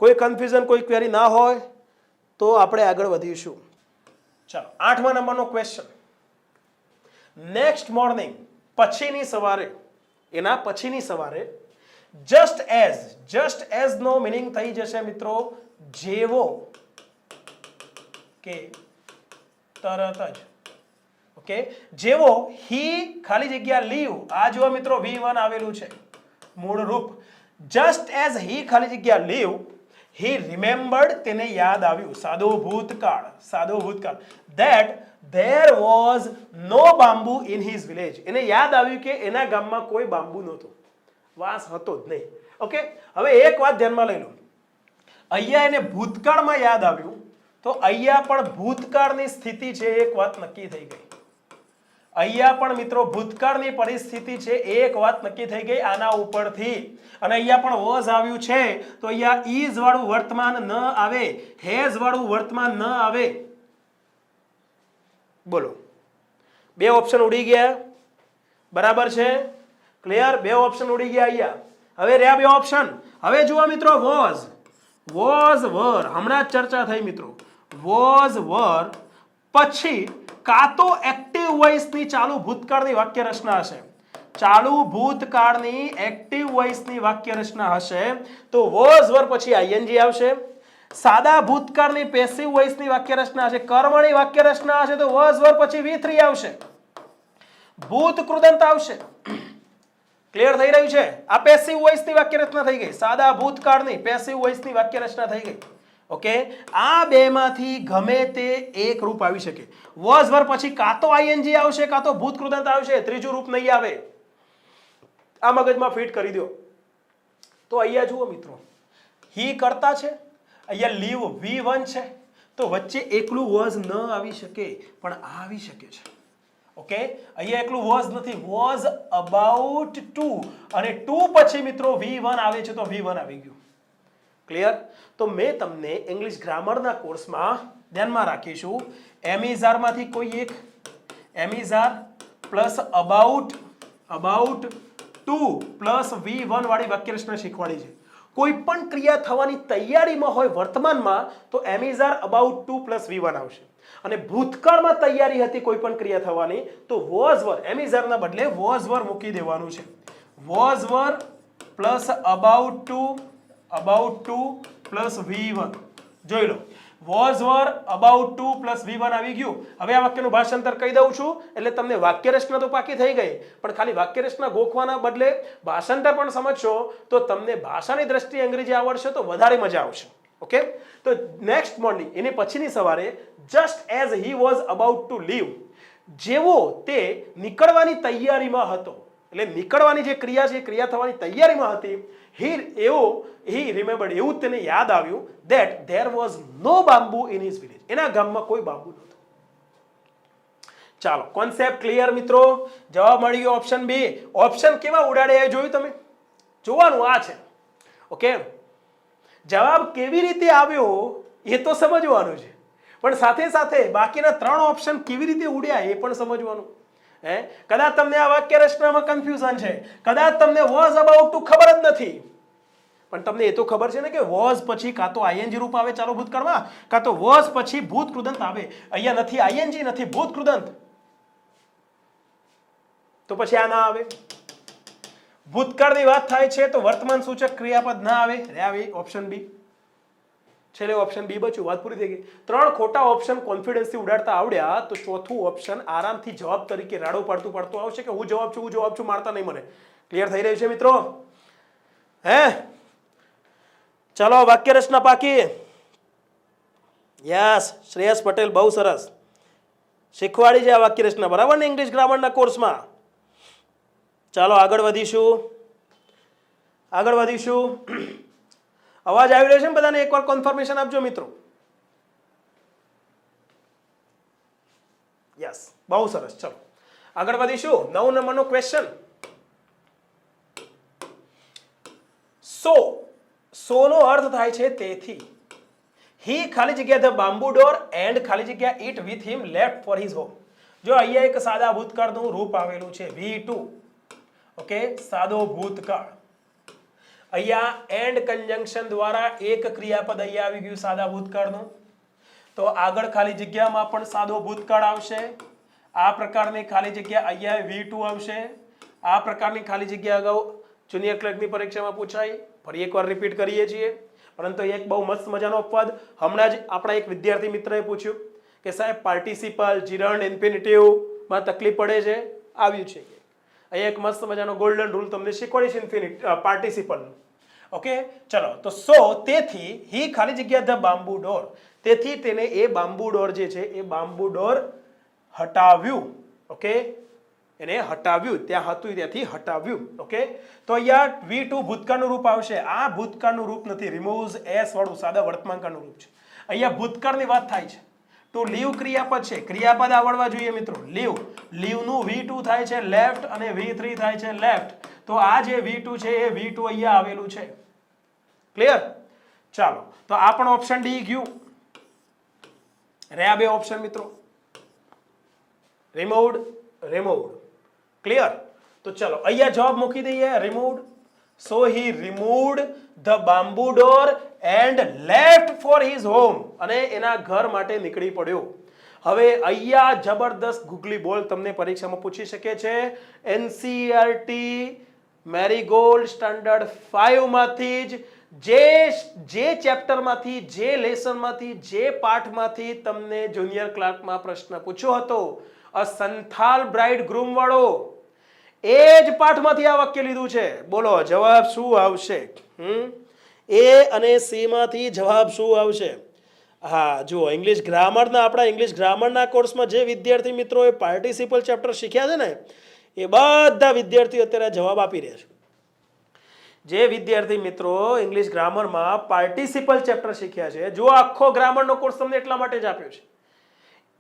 કોઈ કન્ફ્યુઝન, કોઈ ક્વેરી ના હોય તો આપણે આગળ વધીશું. ચાલો, 8મા નંબરનો ક્વેશ્ચન. નેક્સ્ટ મોર્નિંગ, પછીની સવારે, એના પછીની સવારે, જસ્ટ એઝ નો મીનિંગ થઈ જશે મિત્રો જેવો કે તરત જ. ઓકે, જેવો હી ખાલી જગ્યા લીવ, આ જુઓ મિત્રો V1 આવેલું છે મૂળ રૂપ. જસ્ટ એઝ હી ખાલી જગ્યા લીવ, હી રિમેમ્બર્ડ, તેને યાદ આવ્યું, સાદો ભૂતકાળ, that there was no bamboo in his village, એને યાદ આવ્યું કે એના ગામમાં કોઈ બાંબુ નહોતું, વાંસ હતો જ નહીં. ઓકે, હવે એક વાત ધ્યાનમાં લઈ લો. અહીંયા એને ભૂતકાળમાં યાદ આવ્યું તો અહીંયા પણ ભૂતકાળની સ્થિતિ છે એક વાત નક્કી થઈ ગઈ. અહીંયા પણ મિત્રો ભૂતકાળની પરિસ્થિતિ છે એક વાત નક્કી થઈ ગઈ આના ઉપરથી. અને અહીંયા પણ વોઝ આવ્યું છે તો અહીંયા ઇઝ વાળું વર્તમાન ન આવે, હેઝ વાળું વર્તમાન ન આવે. બોલો, 2 ઓપ્શન ઉડી ગયા. બરાબર છે? ક્લિયર? 2 ઓપ્શન ઉડી ગયા અહીંયા. હવે રહ્યા 2 ઓપ્શન. હવે જુઓ મિત્રો, વોઝ વર, હમણાં જ ચર્ચા થઈ મિત્રો. વોઝ વર પછી કાં તો એક્ટિવ વોઇસની ચાલુ ભૂતકાળની વાક્ય રચના હશે, ચાલુ ભૂતકાળની એક્ટિવ વોઇસની વાક્ય રચના હશે તો વોઝ વર પછી આઈએનજી આવશે. સાદા ભૂતકાળની પેસિવ વોઇસની વાક્ય રચના હશે, કર્મણી વાક્ય રચના હશે તો વોઝ વર પછી V3 આવશે, ભૂત કૃદંત આવશે. ક્લિયર થઈ રહ્યું છે? આ પેસિવ વોઇસની વાક્ય રચના થઈ ગઈ, સાદા ભૂતકાળની પેસિવ વોઇસની વાક્ય રચના થઈ ગઈ. ઓકે, આ બેમાંથી ગમે તે એક રૂપ આવી શકે. વોઝ વર પછી કાં તો આઈએનજી આવશે કાં તો ભૂત કૃદંત આવશે, ત્રીજું રૂપ નહીં આવે. આ મગજમાં ફિટ કરી દો. તો અહીંયા જુઓ મિત્રો, હી કરતા છે, અહીંયા લીવ V1 છે, તો વચ્ચે એકલું વોઝ ન આવી શકે પણ આ આવી શકે છે. ઓકે, અહીંયા એકલું વોઝ નથી, વોઝ અબાઉટ ટુ, અને ટુ પછી મિત્રો V1 આવે છે તો V1 આવી ગયું. ક્લિયર? તો મેં તમને ઇંગ્લિશ ગ્રામરના કોર્સમાં ધ્યાનમાં રાખીશું એમિઝારમાંથી કોઈ એક, am is are plus about to plus V1 વાળી વાક્ય રચના શીખવાડી છે. કોઈ પણ ક્રિયા થવાની તૈયારીમાં હોય વર્તમાનમાં તો એમિઝાર અબાઉટ ટુ પ્લસ V1 આવશે. અને ભૂતકાળમાં તૈયારી હતી કોઈ પણ ક્રિયા થવાની તો વોઝ વર, એમિઝારના બદલે વોઝ વર મૂકી દેવાનું છે. Was were plus about to plus V1. જોઈ લો, was were about to plus V1 આવી ગયું. હવે આ વાક્યનું ભાષાંતર કહી દઉં છું એટલે તમને વાક્ય રચના તો પાકી થઈ ગઈ, પણ ખાલી વાક્ય રચના ગોખવાના બદલે ભાષાંતર પણ સમજશો તો તમને ભાષાની દ્રષ્ટિએ અંગ્રેજી આવડશે તો વધારે મજા આવશે. ઓકે, તો નેક્સ્ટ મોર્નિંગ, એની પછીની સવારે, just as he was about to leave, જેવો તે નીકળવાની તૈયારીમાં હતો. એટલે નીકળવાની જે ક્રિયા છે એ ક્રિયા થવાની તૈયારીમાં હતી. હી રિમેમ્બર્ડ, એવું જ તેને યાદ આવ્યું that there was no bamboo in his village. એના ગામમાં કોઈ બાંબુ નહોતું. ચાલો, કોન્સેપ્ટ ક્લિયર મિત્રો? જવાબ મળી ગયો ઓપ્શન બી. ઓપ્શન કેવા ઉડાડે એ જોયું તમે? જોવાનું આ છે. ઓકે, જવાબ કેવી રીતે આવ્યો એ તો સમજવાનું છે, પણ સાથે સાથે બાકીના 3 ઓપ્શન કેવી રીતે ઉડ્યા એ પણ સમજવાનું. કદાચ તમને આ વાક્ય રચનામાં કન્ફ્યુઝન છે, કદાચ તમને વોઝ અબાઉટ ટુ ખબર જ નથી, પણ તમને એ તો ખબર છે ને કે વોઝ પછી કાં તો આઈએનજી રૂપ આવે ચાલુ ભૂતકાળમાં, કાં તો વોઝ પછી ભૂત કૃદંત આવે. અહીંયા નથી આઈએનજી, નથી ભૂત કૃદંત, તો પછી આ ના આવે. ભૂતકાળની વાત થાય છે તો વર્તમાન સૂચક ક્રિયાપદ ના આવે. આવે ઓપ્શન બી. છેલ્લે ઓપ્શન બી બચ્યું, વાત પૂરી થઈ ગઈ. 3 ખોટા ઓપ્શન કોન્ફિડન્સથી ઉડાડતા આવડ્યા તો ચોથું ઓપ્શન આરામથી જવાબ તરીકે રાડો પાડતું આવશે કે હું જવાબ છું, મારતા નહીં મને. ક્લિયર થઈ રહ્યું છે મિત્રો? ચલો, વાક્ય રચના પાકી. યસ, શ્રેયસ પટેલ, બહુ સરસ શીખવાડી છે આ વાક્ય રચના, બરાબર ને, ઇંગ્લિશ ગ્રામરના કોર્સમાં. ચાલો આગળ વધીશું. અવાજ આવી રહ્યો છે ને બધાને? એકવાર કન્ફર્મેશન આપજો મિત્રો. યસ, બહુ સરસ. ચલો આગળ વધીશું. 9 નંબરનો ક્વેશ્ચન. સો નો અર્થ થાય છે તેથી. હી ખાલી જગ્યા ધ બામ્બુ ડોર એન્ડ ખાલી જગ્યા it with him left for his home. જો અહીંયા એક સાદા ભૂતકાળનું રૂપ આવેલું છે V2. ઓકે, સાદો ભૂતકાળ. અહીંયા એન્ડ કન્જંક્શન દ્વારા એક ક્રિયાપદ અહીંયા આવી ગયું સાદા ભૂતકાળનું, તો આગળ ખાલી જગ્યામાં પણ સાદો ભૂતકાળ આવશે. આ પ્રકારની ખાલી જગ્યા અહીંયા V2 આવશે. આ પ્રકારની ખાલી જગ્યા અગાઉ જુનિયર ક્લર્કની પરીક્ષામાં પૂછાઈ, ફરી એકવાર રિપીટ કરીએ છીએ. પરંતુ એક બહુ મસ્ત મજાનો પદ હમણાં જ આપણા એક વિદ્યાર્થી મિત્રએ પૂછ્યું કે સાહેબ પાર્ટિસિપલ, જીરંડ, ઇન્ફિનિટિવમાં તકલીફ પડે છે, આવ્યું છે. અહીંયા એક મસ્ત મજાનો ગોલ્ડન રૂલ તમને શીખવાડીશ પાર્ટિસિપલનું. ઓકે, ચલો. તો તેથી હી ખાલી જગ્યા ધ બામ્બુ ડોર, તેથી તેને એ બામ્બુ ડોર જે છે એ બામ્બુ ડોર હટાવ્યું. ઓકે, એને હટાવ્યું, ત્યાં હતું ત્યાંથી હટાવ્યું. ઓકે, તો અહીંયા V2 ભૂતકાળનું રૂપ આવશે. આ ભૂતકાળનું રૂપ નથી, રિમૂવ્સ એસ વાળું સાદા વર્તમાનકાળનું રૂપ છે. અહીંયા ભૂતકાળની વાત થાય છે. ટુ લીવ ક્રિયાપદ છે, ક્રિયાપદ આવડવા જોઈએ મિત્રો. લીવનું V2 થાય છે લેફ્ટ અને V3 થાય છે લેફ્ટ. તો આ જે V2 છે એ V2 અહીંયા આવેલું છે. ક્લિયર? ચાલો, તો આ પણ ઓપ્શન ડી ગયું. રહ્યા 2 ઓપ્શન મિત્રો, રિમૂવ્ડ. ક્લિયર? તો ચલો અહીંયા જવાબ મૂકી દઈએ, removed. So he removed the bamboo door and left for his home, અને એના ઘર માટે નીકળી પડ્યો. હવે અહીંયા જબરદસ્ત ગુગલી બોલ તમને પરીક્ષામાં પૂછી શકે છે. NCERT મેરીગોલ્ડ સ્ટાન્ડર્ડ 5 માંથી જે ચેપ્ટરમાંથી, જે લેસનમાંથી, જે પાઠમાંથી તમને જુનિયર ક્લાર્કમાં પ્રશ્ન પૂછ્યો હતો, અ સંથાલ બ્રાઇડ ગ્રૂમ વાળો, એ જ પાઠમાંથી આ વાક્ય લીધું છે. બોલો જવાબ શું આવશે? A અને C માંથી જવાબ શું આવશે? હા, જુઓ, ઇંગ્લિશ ગ્રામરના, આપણા ઇંગ્લિશ ગ્રામરના કોર્સમાં જે વિદ્યાર્થી મિત્રોએ પાર્ટિસિપલ ચેપ્ટર શીખ્યા છે ને, એ બધા વિદ્યાર્થીઓ અત્યારે જવાબ આપી રહ્યા છે. જે વિદ્યાર્થી મિત્રો ઇંગ્લિશ ગ્રામરમાં પાર્ટિસિપલ ચેપ્ટર શીખ્યા છે, જો આખો ગ્રામરનો કોર્સ તમને એટલા માટે જ આપ્યો છે.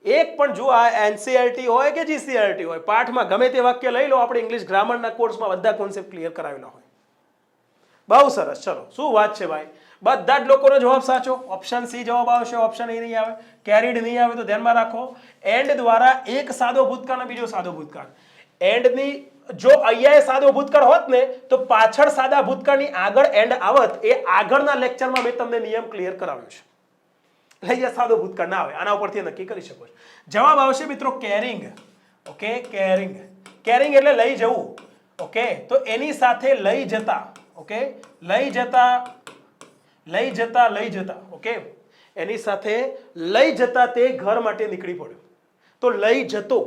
એક પણ જો આ NCERT હોય કે GCERT હોય, પાઠમાં ગમે તે વાક્ય લઈ લો, આપણે ઇંગ્લિશ ગ્રામરના કોર્સમાં બધા કોન્સેપ્ટ ક્લિયર કરાવેલા હોય. બહુ સરસ. ચલો, શું વાત છે ભાઈ, બધા જ લોકોનો જવાબ સાચો. ઓપ્શન સી જવાબ આવશે, ઓપ્શન એ નહીં આવે. કેરીડ નહીં આવે તો ધ્યાનમાં રાખો. એન્ડ દ્વારા એક સાદો ભૂતકાળ અને બીજો સાદો ભૂતકાળ. એન્ડની જો અહીંયા સાદો ભૂતકાળ હોત ને તો પાછળ સાદા ભૂતકાળની આગળ એન્ડ આવત. એ આગળના લેક્ચરમાં મેં તમને નિયમ ક્લિયર કરાવ્યો છે. એટલે અહીંયા સાદો ભૂતકાળ ના આવે, આના ઉપરથી નક્કી કરી શકો છો. જવાબ આવશે મિત્રો કેરિંગ. ઓકે, કેરિંગ એટલે લઈ જવું. ઓકે, તો એની સાથે લઈ જતા. ઓકે, લઈ જતા. ઓકે, એની સાથે લઈ જતા તે ઘર માટે નીકળી પડ્યો. તો લઈ જતો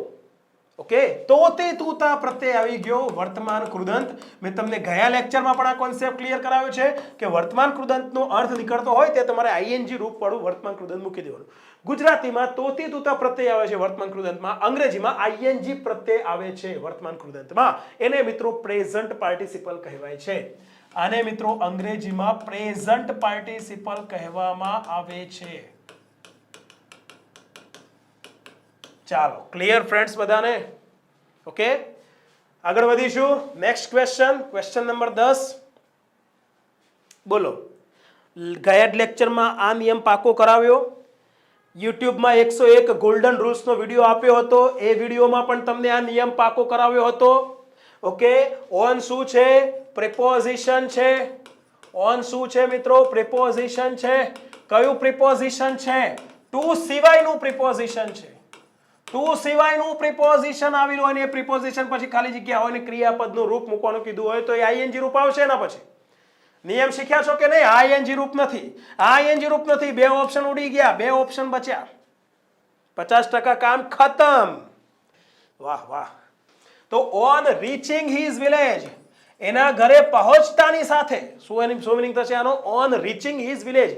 ઓકે, તોતે તૂતા પ્રત્યય આવી ગયો વર્તમાન કૃદંત. મેં તમને ગયા લેક્ચરમાં પણ આ કોન્સેપ્ટ ક્લિયર કરાવ્યો છે કે વર્તમાન કૃદંતનો અર્થ નીકળતો હોય તે તમારે આઈએનજી રૂપ વાળું વર્તમાન કૃદંત મૂકી દેવાનું. ગુજરાતીમાં તોતે તૂતા પ્રત્યય આવે છે વર્તમાન કૃદંતમાં, અંગ્રેજીમાં આઈએનજી પ્રત્યય આવે છે વર્તમાન કૃદંતમાં. એને મિત્રો પ્રેઝન્ટ પાર્ટિસિપલ કહેવાય છે. આને મિત્રો અંગ્રેજીમાં પ્રેઝન્ટ પાર્ટિસિપલ કહેવામાં આવે છે. ચાલો, ક્લિયર ફ્રેન્ડ્સ બધાને? ઓકે, આગળ વધીશું. Next question number 10. બોલો, ગયા જ લેક્ચરમાં આ નિયમ પાકો કરાવ્યો. યુટ્યુબમાં 101 ગોલ્ડન રૂલ્સનો વિડીયો આપ્યો હતો. એ વિડીયોમાં પણ તમને આ નિયમ પાકો કરાવ્યો હતો. ઓકે, ઓન શું છે? પ્રિપોઝિશન છે. ઓન શું છે મિત્રો? પ્રિપોઝિશન છે. કયું પ્રિપોઝિશન છે? ટુ સિવાયનું પ્રિપોઝિશન છે. ટુ સિવાયનું પ્રિપોઝિશન આવેલું હોય ને એ પ્રિપોઝિશન પછી ખાલી જગ્યા હોય ને ક્રિયાપદનું રૂપ મૂકવાનું કીધું હોય તો એ આઈએનજી રૂપ આવશે. એના પછી નિયમ શીખ્યા છો કે નહીં? આઈએનજી રૂપ નથી, આઈએનજી રૂપ નથી. બે ઓપ્શન ઉડી ગયા, બે ઓપ્શન બચ્યા. 50% કામ ખતમ. વાહ વાહ. તો ઓન રીચિંગ હિઝ વિલેજ, એના ઘરે પહોંચતાની સાથે શું મિનિંગ થશે આનો? ઓન રીચિંગ હિઝ વિલેજ,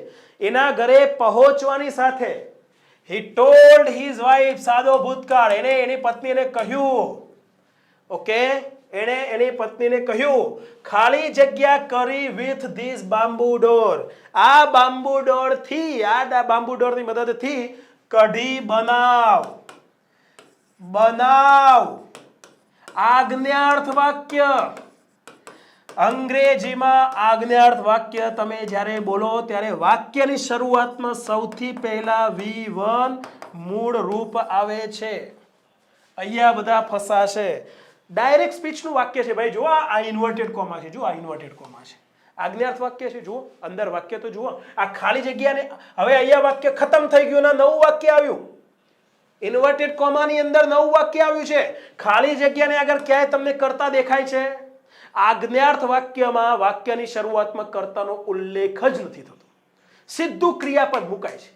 એના ઘરે પહોંચવાની સાથે. He told his wife, સાદો ભૂતકાળ, એને એની પત્નીને કહ્યું. ઓકે, એણે એની પત્નીને કહ્યું ખાલી જગ્યા કરી with this bamboo door. આ બાંબુ ડોર થી, આ બાંબુ ડોર ની મદદથી કઢી બનાવ. બનાવ. આજ્ઞાર્થ વાક્ય. અંગ્રેજીમાં આજ્ઞાર્થ વાક્ય તમે જ્યારે બોલો ત્યારે વાક્યની શરૂઆતમાં સૌથી પહેલા V1 મૂળ રૂપ આવે છે. અહીંયા બધા ફસાશે. ડાયરેક્ટ સ્પીચનું વાક્ય છે ભાઈ. જો આ ઇન્વર્ટેડ કોમા છે. જો આ ઇન્વર્ટેડ કોમા છે. આજ્ઞાર્થ વાક્ય છે. જુઓ અંદર વાક્ય તો જુઓ. આ ખાલી જગ્યાને હવે અહીંયા વાક્ય ખતમ થઈ ગયું ને નવું વાક્ય આવ્યું. ઇન્વર્ટેડ કોમાની અંદર નવું વાક્ય આવ્યું છે. ખાલી જગ્યાને આગળ ક્યાંય તમને કરતા દેખાય છે? આજ્ઞાર્થ વાક્યમાં વાક્યની શરૂઆતમાં કર્તાનો ઉલ્લેખ જ નથી થતો. સીધું ક્રિયાપદ મુકાય છે.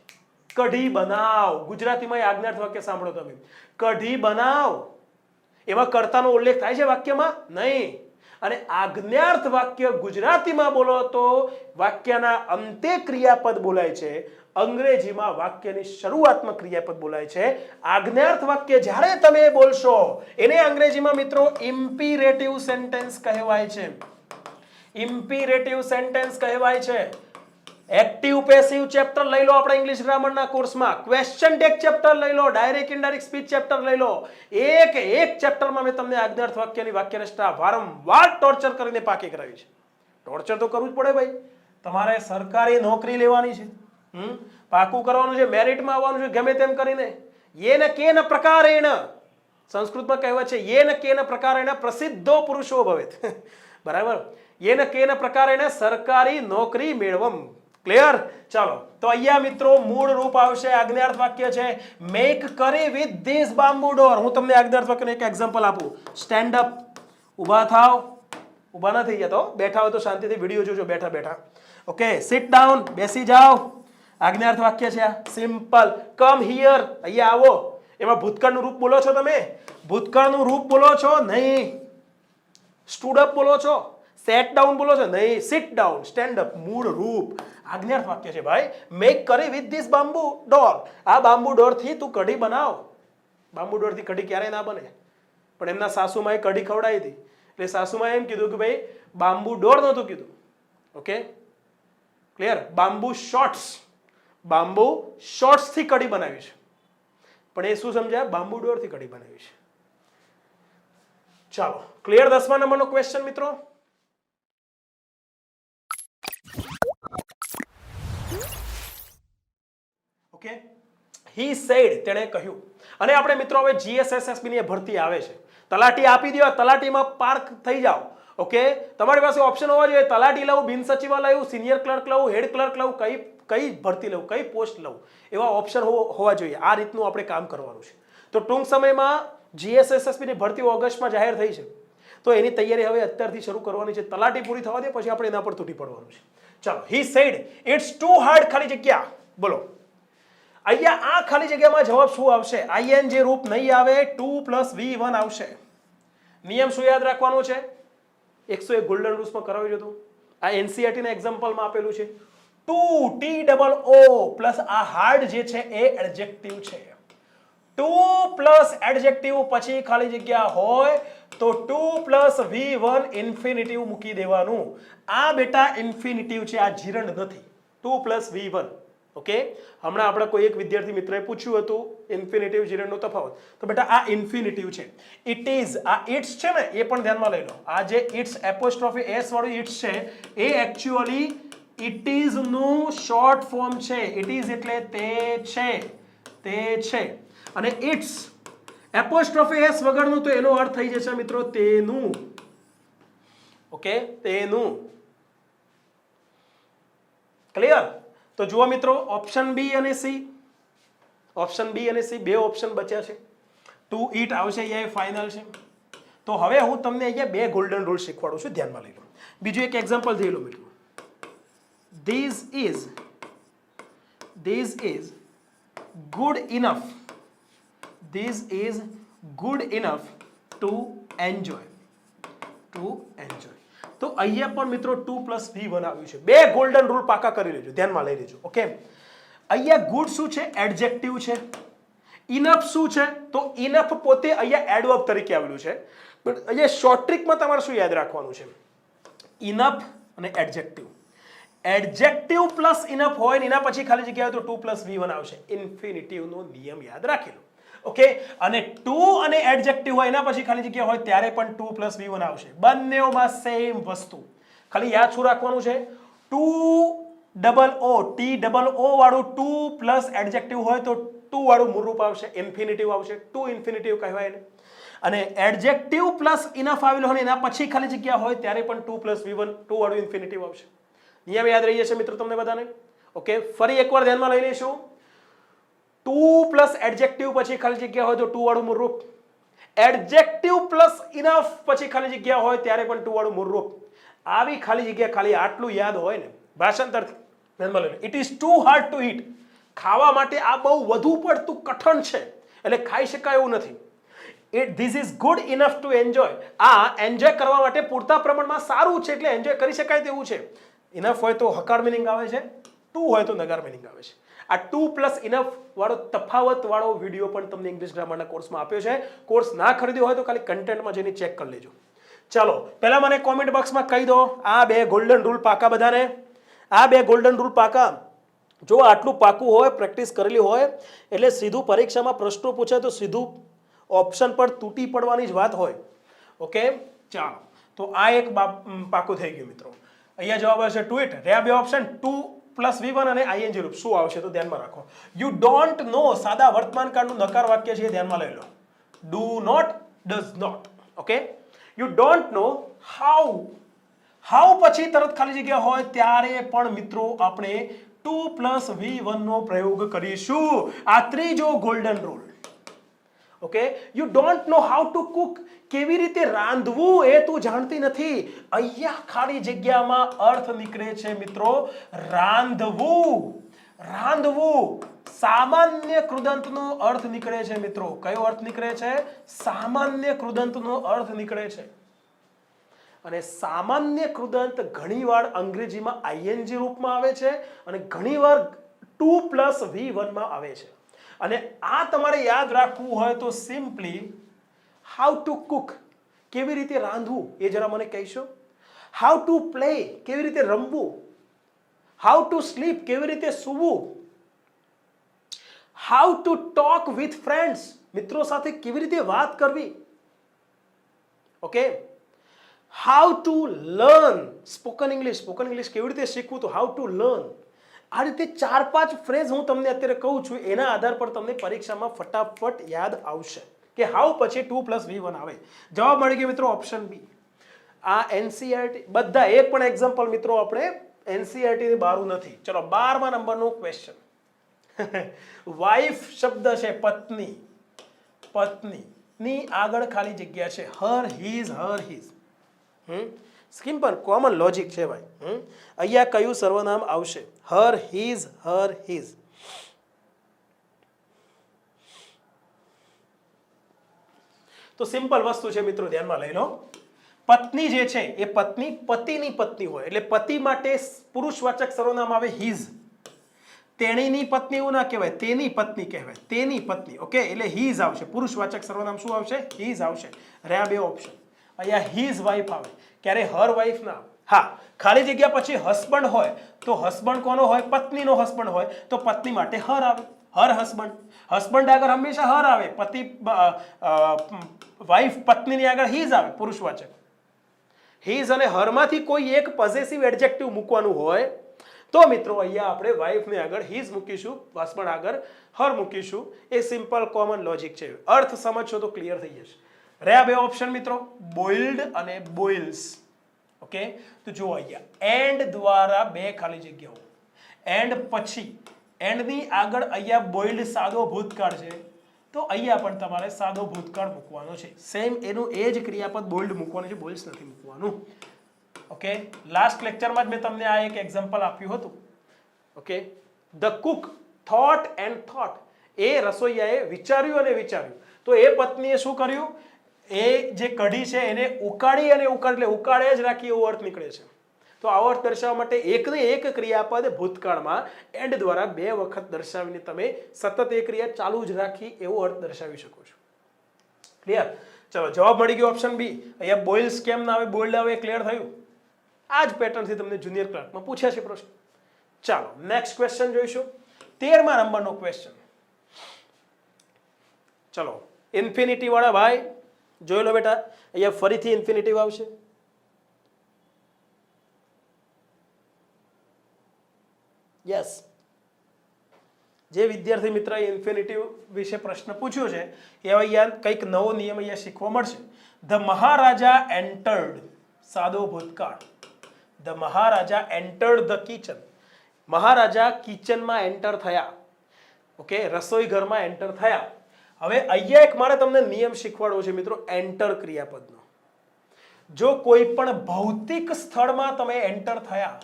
કઢી બનાવ. ગુજરાતીમાં આજ્ઞાર્થ વાક્ય સાંભળો તમે. કઢી બનાવ. એમાં કર્તાનો ઉલ્લેખ થાય છે વાક્યમાં? નહીં. અને આજ્ઞાર્થ વાક્ય ગુજરાતીમાં બોલો તો વાક્યના અંતે ક્રિયાપદ બોલાય છે. અંગ્રેજીમાં વાક્યની શરૂઆતમાં ક્રિયાપદ બોલાય છે. આજ્ઞાર્થ વાક્ય જ્યારે તમે બોલશો એને અંગ્રેજીમાં મિત્રો ઇમ્પેરેટિવ સેન્ટેન્સ કહેવાય છે. ઇમ્પેરેટિવ સેન્ટેન્સ કહેવાય છે. એક્ટિવ પેસિવ ચેપ્ટર લઈ લો આપણે ઇંગ્લિશ ગ્રામરના કોર્સમાં. ક્વેશ્ચન ટેક ચેપ્ટર લઈ લો. ડાયરેક્ટ ઇનડાયરેક્ટ સ્પીચ ચેપ્ટર લઈ લો. એક ચેપ્ટરમાં મેં તમને આજ્ઞાર્થ વાક્યની વાક્યરચના વારંવાર ટોર્ચર કરીને પાકી કરાવી છે. ટોર્ચર તો કરવું જ પડે ભાઈ. તમારે સરકારી નોકરી લેવાની છે, પાકું કરવાનું છે, મેરિટમાં આવવાનું છે ગમે તેમ કરીને. યેન કેન પ્રકારેણ, સંસ્કૃતમાં કહેવત છે યેન કેન પ્રકારેણ પ્રસિદ્ધો પુરુષો ભવેત. બરાબર? યેન કેન પ્રકારેણ સરકારી નોકરી મેળવમ. ક્લિયર? ચાલો, તો અહીંયા મિત્રો મૂળ રૂપ આવશે. આજ્ઞાર્થ વાક્ય છે મેક કરી વિથ ધીસ બામ્બુ ડોર. હું તમને આજ્ઞાર્થ વાક્યનું એક એક્ઝામ્પલ આપું. Stand up. ઊભા થાવ. ઊભા ના થઈ ગયા તો બેઠા હોય તો શાંતિથી વિડીયો જોજો બેઠા બેઠા. Okay, sit down. બેસી જાઓ. આજ્ઞાર્થ વાક્ય છે આ. સિમ્પલ. Come here. અહીંયા આવો. એમાં ભૂતકાળનું રૂપ બોલો છો તમે? ભૂતકાળનું રૂપ બોલો છો? નહીં. સ્ટૂડ અપ બોલો છો? સેટ ડાઉન બોલો છો? નહીં. Sit down, stand up. મૂળ રૂપ આજ્ઞાર્થ વાક્ય છે ભાઈ. મેક કરી વિથ ધીસ બામ્બુ ડોર. આ બામ્બુ ડોર થી તું કઢી બનાવ. બામ્બુ ડોર થી કઢી ક્યારેય ના બને. પણ એમના સાસુમાએ કઢી ખવડાવી હતી એટલે સાસુમાએ એમ કીધું કે ભાઈ બામ્બુ ડોર નહોતું કીધું. Okay, clear? Bamboo shorts. Bamboo shorts થી કઢી બનાવી છે. પણ એ શું સમજ્યા? બામ્બુ ડોર થી કઢી બનાવી છે. ચાલો, ક્લિયર? 10મા નંબરનો ક્વેશ્ચન મિત્રો. ઓકે, હી સેડ, તેણે કહ્યું. અને આપણે મિત્રો હવે જીએસએસએસબી ની ભરતી આવે છે. તલાટી આપી દો. તલાટીમાં પાર્ક થઈ જાઓ. ઓકે, તમારી પાસે ઓપ્શન હોવા જોઈએ. તલાટી લઉં, બિન સચિવાલય લઉં, સિનિયર ક્લર્ક લઉં, હેડ ક્લર્ક લઉં, કઈ ભરતી લઉં, કઈ પોસ્ટ લઉં, એવા ઓપ્શન હોવા જોઈએ. આ રીતનું આપણે કામ કરવાનું છે. તો ટૂંક સમયમાં જીએસએસએસબી ની ભરતી ઓગસ્ટમાં જાહેર થઈ છે. તો એની તૈયારી હવે અત્યારથી શરૂ કરવાની છે. તલાટી પૂરી થવા દે પછી આપણે એના પર તૂટી પડવાનું છે. ચાલો, he said it's too hard. ખાલી જગ્યા બોલો. અહીંયા આ ખાલી જગ્યામાં જવાબ શું આવશે? ing રૂપ નહીં આવે, 2 + v1 આવશે. નિયમ શું યાદ રાખવાનો છે? 101 ગોલ્ડન રૂલ્સમાં કરાવી જો તું. આ NCERT ના એક્ઝામ્પલમાં આપેલું છે. 2 TOO પ્લસ આ હાર્ડ જે છે એ એડજેક્ટિવ છે. 2 પ્લસ એડજેક્ટિવ પછી ખાલી જગ્યા હોય તો 2 + v1 ઇન્ફિનિટિવ મૂકી દેવાનું. આ બેટા ઇન્ફિનિટિવ છે, આ જીરંડ નથી. 2 + v1. ઓકે, હમણાં આપણે કોઈ એક વિદ્યાર્થી મિત્રએ પૂછ્યું હતું ઇન્ફિનિટિવ જીરંડનો તફાવત, તો બેટા આ ઇન્ફિનિટિવ છે. ઇટ ઇઝ, આ ઇટ્સ છે ને એ પણ ધ્યાનમાં લઈ લો. આ જે ઇટ્સ એપોસ્ટ્રોફી એસ વાળું ઇટ્સ છે એ એકચ્યુઅલી ઇટ ઇઝ નું શોર્ટ ફોર્મ છે. ઇટ ઇઝ એટલે તે છે. અને ઇટ્સ એપોસ્ટ્રોફી એસ વગરનું તો એનો અર્થ થઈ જશે મિત્રો તેનું. ઓકે, તેનું. ક્લિયર? તો જુઓ મિત્રો, ઓપ્શન બી અને સી, બે ઓપ્શન બચ્યા છે. ટુ ઇટ આવશે, અહીંયા ફાઇનલ છે. તો હવે હું તમને અહીંયા બે ગોલ્ડન રૂલ શીખવાડું છું, ધ્યાનમાં લઈ લો. બીજું એક એક્ઝામ્પલ જોઈ લો મિત્રો. This is good enough. This is good enough to enjoy. તો અહીંયા પણ મિત્રો 2 + v1 આવ્યું છે. બે ગોલ્ડન રૂલ પાકા કરી લેજો, ધ્યાનમાં લઈ લેજો. ઓકે, અહીંયા ગુડ શું છે? એડજેક્ટિવ છે. ઇનફ શું છે? તો ઇનફ પોતે અહીંયા એડવર્બ તરીકે આવેલું છે. પણ અહીંયા શોર્ટ ટ્રિકમાં તમારે શું યાદ રાખવાનું છે? ઇનફ અને એડજેક્ટિવ. એડજેક્ટિવ પ્લસ ઇનફ હોય ને એના પછી ખાલી જગ્યા હોય તો 2 + v1 આવશે. ઇન્ફિનિટિવનો નિયમ યાદ રાખેલો. ઓકે, અને 2 અને એડજેક્ટિવ હોય એના પછી ખાલી જગ્યા હોય ત્યારે પણ 2 + v1 આવશે. બંનેમાં સેમ વસ્તુ. ખાલી યાદ શું રાખવાનું છે? 2 TOO વાળું 2 + એડજેક્ટિવ હોય તો 2 વાળું મૂળ રૂપ આવશે, ઇન્ફિનિટિવ આવશે. 2 ઇન્ફિનિટિવ કહેવાય એને. અને એડજેક્ટિવ પ્લસ ઇનફ આવેલું હોય એના પછી ખાલી જગ્યા હોય ત્યારે પણ 2 + v1, 2 વાળું ઇન્ફિનિટિવ આવશે. નિયમ યાદ રહી જશે મિત્રો તમને બધાને. ઓકે, ફરી એકવાર ધ્યાનમાં લઈ લઈશું. 2 + એડજેક્ટિવ પછી ખાલી જગ્યા હોય તો 2 વાળું મૂળ રૂપ. એડજેક્ટિવ પ્લસ ઇનફ પછી ખાલી જગ્યા હોય ત્યારે પણ 2 વાળું મૂળ રૂપ. આવી ખાલી જગ્યા ખાલી આટલું યાદ હોય ને ભાષાંતરથી ધ્યાનમાં લઈ લો. It is too hard to eat. ખાવા માટે આ બહુ વધુ પડતું કઠણ છે, એટલે ખાઈ શકાય એવું નથી. This is good enough to enjoy. આ એન્જોય કરવા માટે પૂરતા પ્રમાણમાં સારું છે, એટલે એન્જોય કરી શકાય તેવું છે. ઇનફ હોય તો હકાર મિનિંગ આવે છે, 2 હોય તો નગાર મિનિંગ આવે છે. આ 2 + ઇનફ વાળો તફાવત વાળો વિડીયો પણ તમને ઇંગ્લિશ ગ્રામરના કોર્સમાં આપ્યો છે. કોર્સ ના ખરીદ્યો હોય તો ખાલી કન્ટેન્ટમાં જઈને ચેક કરી લેજો. ચાલો, પહેલા મને કોમેન્ટ બોક્સમાં કહી દો આ બે ગોલ્ડન રૂલ પાકા બધાને. આ બે ગોલ્ડન રૂલ પાકા. જો આટલું પાકું હોય, પ્રેક્ટિસ કરેલી હોય, એટલે સીધું પરીક્ષામાં પ્રશ્નો પૂછે તો સીધું ઓપ્શન પર તૂટી પડવાની જ વાત હોય. ઓકે, ચાલો, તો આ એક પાકું થઈ ગયું મિત્રો. અહીંયા જવાબ આવશે ટુ ઇટ. રહ્યા બે ઓપ્શન 2 + v1 અને ing રૂપ. શું આવશે તો ધ્યાનમાં રાખો. યુ ડોન્ટ નો સાદા વર્તમાન કાળનું નકાર વાક્ય છે, ધ્યાનમાં લઈ લો. Do not, does not. Okay, you don't know how પછી તરત ખાલી જગ્યા હોય ત્યારે પણ મિત્રો આપણે 2 + v1 નો પ્રયોગ કરીશું. આ ત્રીજો golden rule. Okay, you don't know how to cook. કેવી રીતે રાંધવું એ તું જાણતી નથી. અહીંયા ખાલી જગ્યામાં અર્થ નીકળે છે મિત્રો રાંધવું. સામાન્ય કૃદંતનો અર્થ નીકળે છે મિત્રો. કયો અર્થ નીકળે છે? સામાન્ય કૃદંતનો અર્થ નીકળે છે. અને સામાન્ય કૃદંત ઘણીવાર અંગ્રેજીમાં ing રૂપમાં આવે છે અને ઘણીવાર 2 + v1 માં આવે છે. અને આ તમારે યાદ રાખવું હોય તો સિમ્પલી હાઉ ટુ કુક, કેવી રીતે રાંધવું એ જરા મને કહીશો. હાઉ ટુ પ્લે, કેવી રીતે રમવું. હાઉ ટુ સ્લીપ, કેવી રીતે સૂવું. How to talk with friends, મિત્રો સાથે કેવી રીતે વાત કરવી. Okay, how to learn spoken English કેવી રીતે શીખવું, તો હાઉ ટુ લર્ન. આ રીતે 4-5 ફ્રેઝ હું તમને અત્યારે કહું છું, એના આધાર પર તમને પરીક્ષામાં ફટાફટ યાદ આવશે કે હાઉ પછી 2 + v1 આવે. જવાબ મળી ગયો મિત્રો ઓપ્શન બી. આ NCERT બધા એક પણ એક્ઝામ્પલ મિત્રો આપણે NCERT ની બહાર નથી. ચલો 12મા નંબરનો ક્વેશ્ચન. વાઇફ શબ્દ છે પત્ની ની આગળ ખાલી જગ્યા છે હર હિઝ. સિમ્પલ કોમન લોજિક છે ભાઈ. અહીંયા કયું સર્વનામ આવશે? હર હિઝ. તો સિમ્પલ વસ્તુ છે મિત્રો, ધ્યાનમાં લઈ લો. પત્ની જે છે એ પત્ની પતિની પત્ની હોય એટલે પતિ માટે પુરુષવાચક સર્વનામ આવે હિઝ. તેણીની પત્ની એવું ના કહેવાય, તેની પત્ની કહેવાય, તેની પત્ની. ઓકે, એટલે હિઝ આવશે. પુરુષવાચક સર્વનામ શું આવશે? હિઝ આવશે. રહ્યા બે ઓપ્શન. અહીંયા હિઝ વાઇફ આવે, ક્યારે હર વાઇફ ના આવે. હા, ખાલી જગ્યા પછી હસબન્ડ હોય તો હસબન્ડ કોનો હોય? પત્નીનો હસબન્ડ હોય તો પત્ની માટે હર આવે, હર હસબન્ડ. હસબન્ડ આગળ હંમેશા હર આવે, પતિ વાઇફ પત્નીની આગળ હિઝ આવે, પુરુષવાચક. હિઝ અને હરમાંથી કોઈ એક પોઝેસિવ એડજેક્ટિવ મૂકવાનું હોય તો મિત્રો અહીંયા આપણે વાઇફને આગળ હિઝ મૂકીશું, હસબન્ડ આગળ હર મૂકીશું. એ સિમ્પલ કોમન લોજિક છે. અર્થ સમજશો તો ક્લિયર થઈ જશે. રહ્યા બે ઓપ્શન મિત્રો, બોઇલ્ડ અને બોઇલ્સ. ઓકે, તો જો અહીંયા એન્ડ દ્વારા બે ખાલી જગ્યાઓ, એન્ડ પછી એન્ડની આગળ અહીંયા બોઇલ્ડ સાદો ભૂતકાળ છે તો અહીંયા પણ તમારે સાદો ભૂતકાળ મૂકવાનો છે. સેમ એનું એ જ ક્રિયાપદ બોઇલ્ડ મૂકવાનું છે, બોઇલ્સ નથી મૂકવાનું. ઓકે, લાસ્ટ લેક્ચરમાં જ મેં તમને આ એક એક્ઝામ્પલ આપ્યું હતું. Okay, the cook thought and thought. એ રસોઈયાએ વિચાર્યું અને વિચાર્યું તો એ પત્નીએ શું કર્યું? એ જે કઢી છે એને ઉકાળી અને એટલે ઉકાળે જ રાખી એવો અર્થ નીકળે છે. તો આવો અર્થ દર્શાવવા માટે એકને એક ક્રિયાપદ ભૂતકાળમાં એન્ડ દ્વારા બે વખત દર્શાવીને તમે સતત એ ક્રિયા ચાલુ જ રાખી એવો અર્થ દર્શાવી શકો છો. ક્લિયર? ચલો, જવાબ મળી ગયો ઓપ્શન બી. અહીંયા બોઇલ્સ કેમ ના આવે, બોઇલ્ડ આવે, ક્લિયર થયું? આ જ પેટર્નથી તમને જુનિયર ક્લાર્કમાં પૂછ્યા છે પ્રશ્ન. ચાલો નેક્સ્ટ ક્વેશ્ચન જોઈશું. 13મા નંબરનો ક્વેશ્ચન. ચલો, ઇન્ફિનિટી વાળા ભાઈ જોઈ લો બેટા, અહીંયા ફરીથી ઇન્ફિનિટિવ આવશે. યસ, જે વિદ્યાર્થી મિત્ર ઇન્ફિનિટિવ વિશે પ્રશ્ન પૂછ્યો છે એ અહીંયા કંઈક નવો નિયમ અહીંયા શીખવા મળશે. ધ મહારાજા એન્ટર્ડ, સાદો ભૂતકાળ. The maharaja entered the kitchen. Maharaja કિચનમાં એન્ટર થયા. ઓકે, રસોઈ ઘરમાં એન્ટર થયા. હવે અહીંયા એક મારે તમને નિયમ શીખવાડવો છે મિત્રો, એન્ટર ક્રિયાપદનો. જો કોઈ પણ ભૌતિક સ્થળમાં તમે એન્ટર થયા,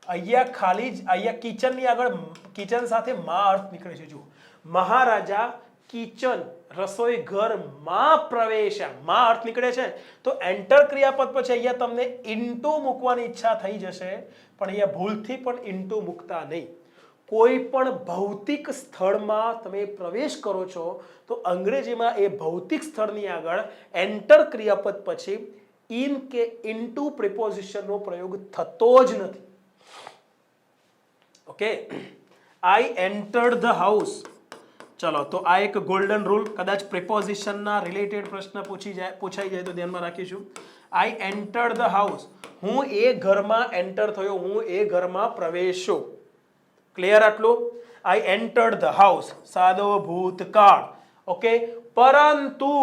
અહીંયા ખાલી જ અહીંયા કિચનની આગળ કિચન સાથે માં અર્થ નીકળે છે. જો મહારાજા કિચન રસોઈ ઘરમાં પ્રવેશ્યા, માં અર્થ નીકળે છે તો એન્ટર ક્રિયાપદ પછી અહીંયા તમને ઇન્ટુ મૂકવાની ઈચ્છા થઈ જશે, પણ અહીંયા ભૂલથી પણ ઇન્ટુ મૂકતા નહીં. કોઈ પણ ભૌતિક સ્થળમાં તમે પ્રવેશ કરો છો તો અંગ્રેજીમાં એ ભૌતિક સ્થળની આગળ એન્ટર ક્રિયાપદ પછી ઇન કે ઇન્ટુ પ્રિપોઝિશનનો પ્રયોગ થતો જ નથી. Okay, I entered the house. ચલો, તો આ એક ગોલ્ડન રૂલ, કદાચ પ્રિપોઝિશનના રિલેટેડ પ્રશ્ન પૂછાઈ જાય તો ધ્યાનમાં રાખીશું. આઈ એન્ટર્ડ ધ હાઉસ, હું એ ઘરમાં એન્ટર થયો, હું એ ઘરમાં પ્રવેશ્યો. ક્લિયર આટલું? આઈ એન્ટર્ડ ધ હાઉસ, સાદો ભૂતકાળ. ઓકે, પરંતુ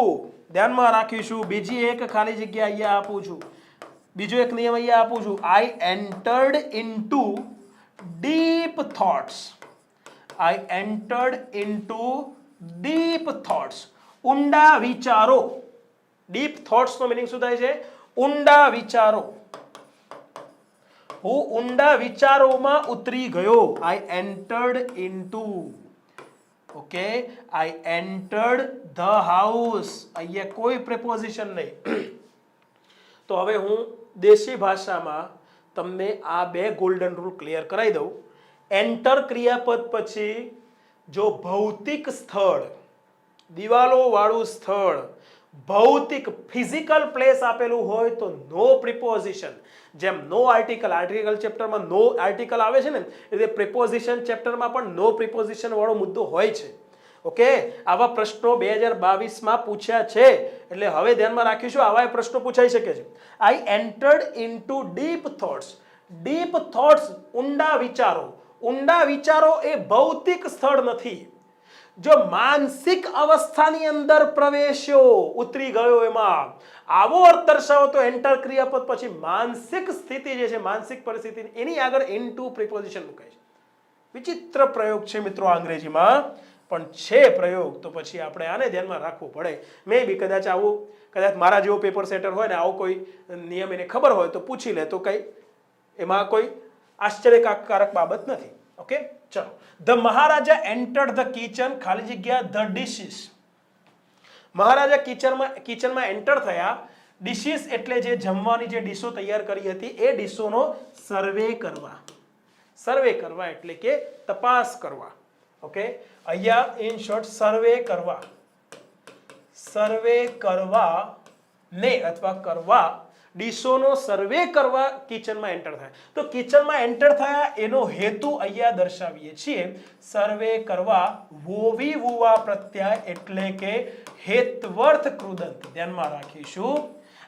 ધ્યાનમાં રાખીશું બીજી એક ખાલી જગ્યા અહીંયા આપું છું, બીજો એક નિયમ અહીંયા આપું છું. આઈ એન્ટર્ડ ઇનટુ ડીપ થોટ્સ. આઈ એન્ટર્ડ ઇનટુ ડીપ થોટ્સ, ઊંડા વિચારો. ડીપ થોટ્સ નો મીનિંગ શું થાય છે? ઊંડા વિચારો. હું ઊંડા વિચારોમાં ઉતરી ગયો. I entered into. Okay, I entered the house. અહીંયા કોઈ પ્રિપોઝિશન નહીં. તો હવે હું દેશી ભાષામાં તમને આ બે ગોલ્ડન રૂલ ક્લિયર કરાવી દઉં. એન્ટર ક્રિયાપદ પછી જો ભૌતિક સ્થળ, દિવાલો વાળું સ્થળ, ભૌતિક ફિઝિકલ પ્લેસ આપેલું હોય તો નો પ્રિપોઝિશન. જેમ નો આર્ટિકલ, આર્ટિકલ ચેપ્ટરમાં નો આર્ટિકલ આવે છે ને, એટલે પ્રિપોઝિશન ચેપ્ટરમાં પણ નો પ્રિપોઝિશન વાળો મુદ્દો હોય છે. ઓકે, આવા પ્રશ્નો 2022માં પૂછ્યા છે એટલે હવે ધ્યાનમાં રાખીશું, આવા પ્રશ્નો પૂછાઈ શકે છે. I entered into deep thoughts. Deep thoughts, ઊંડા વિચારો. ઊંડા વિચારો એ ભૌતિક સ્થળ નથી. જો માનસિક અવસ્થાની અંદર પ્રવેશ્યો, ઉતરી ગયો, એમાં આવો અર્થ દર્શાવો તો એન્ટર ક્રિયાપદ પછી માનસિક સ્થિતિ જે છે, માનસિક પરિસ્થિતિ, એની આગળ ઇનટુ પ્રિપોઝિશન મુકાય છે. વિચિત્ર પ્રયોગ છે મિત્રો અંગ્રેજીમાં, પણ છે પ્રયોગ, તો પછી આપણે આને ધ્યાનમાં રાખવું પડે. મે બી કદાચ આવું, કદાચ મારા જેવો પેપર સેટર હોય ને આવો કોઈ નિયમ એને ખબર હોય તો પૂછી લે તો કઈ એમાં કોઈ આશ્ચર્યકારક બાબત નથી. ઓકે, ચલો. The maharaja entered the kitchen, ખાલી જગ્યા ધ ડિશિસ. મહારાજા કિચનમાં એન્ટર થયા. ડિશિસ એટલે જે જમવાની જે ડીશો તૈયાર કરી હતી એ ડીશોનો સર્વે કરવા. સર્વે કરવા એટલે કે તપાસ કરવા. ઓકે, અહીંયા ઇન શોર્ટ સર્વે કરવા. સર્વે કરવા ને અથવા કરવા ડીશોનો સર્વે કરવા કિચનમાં એન્ટર થાય. તો કિચનમાં એન્ટર થયા એનો હેતુ અહીંયા દર્શાવીએ છીએ. સર્વે કરવા વોવી વુવા પ્રત્યય એટલે કે હેત્વર્થ કૃદંત ધ્યાનમાં રાખીશું.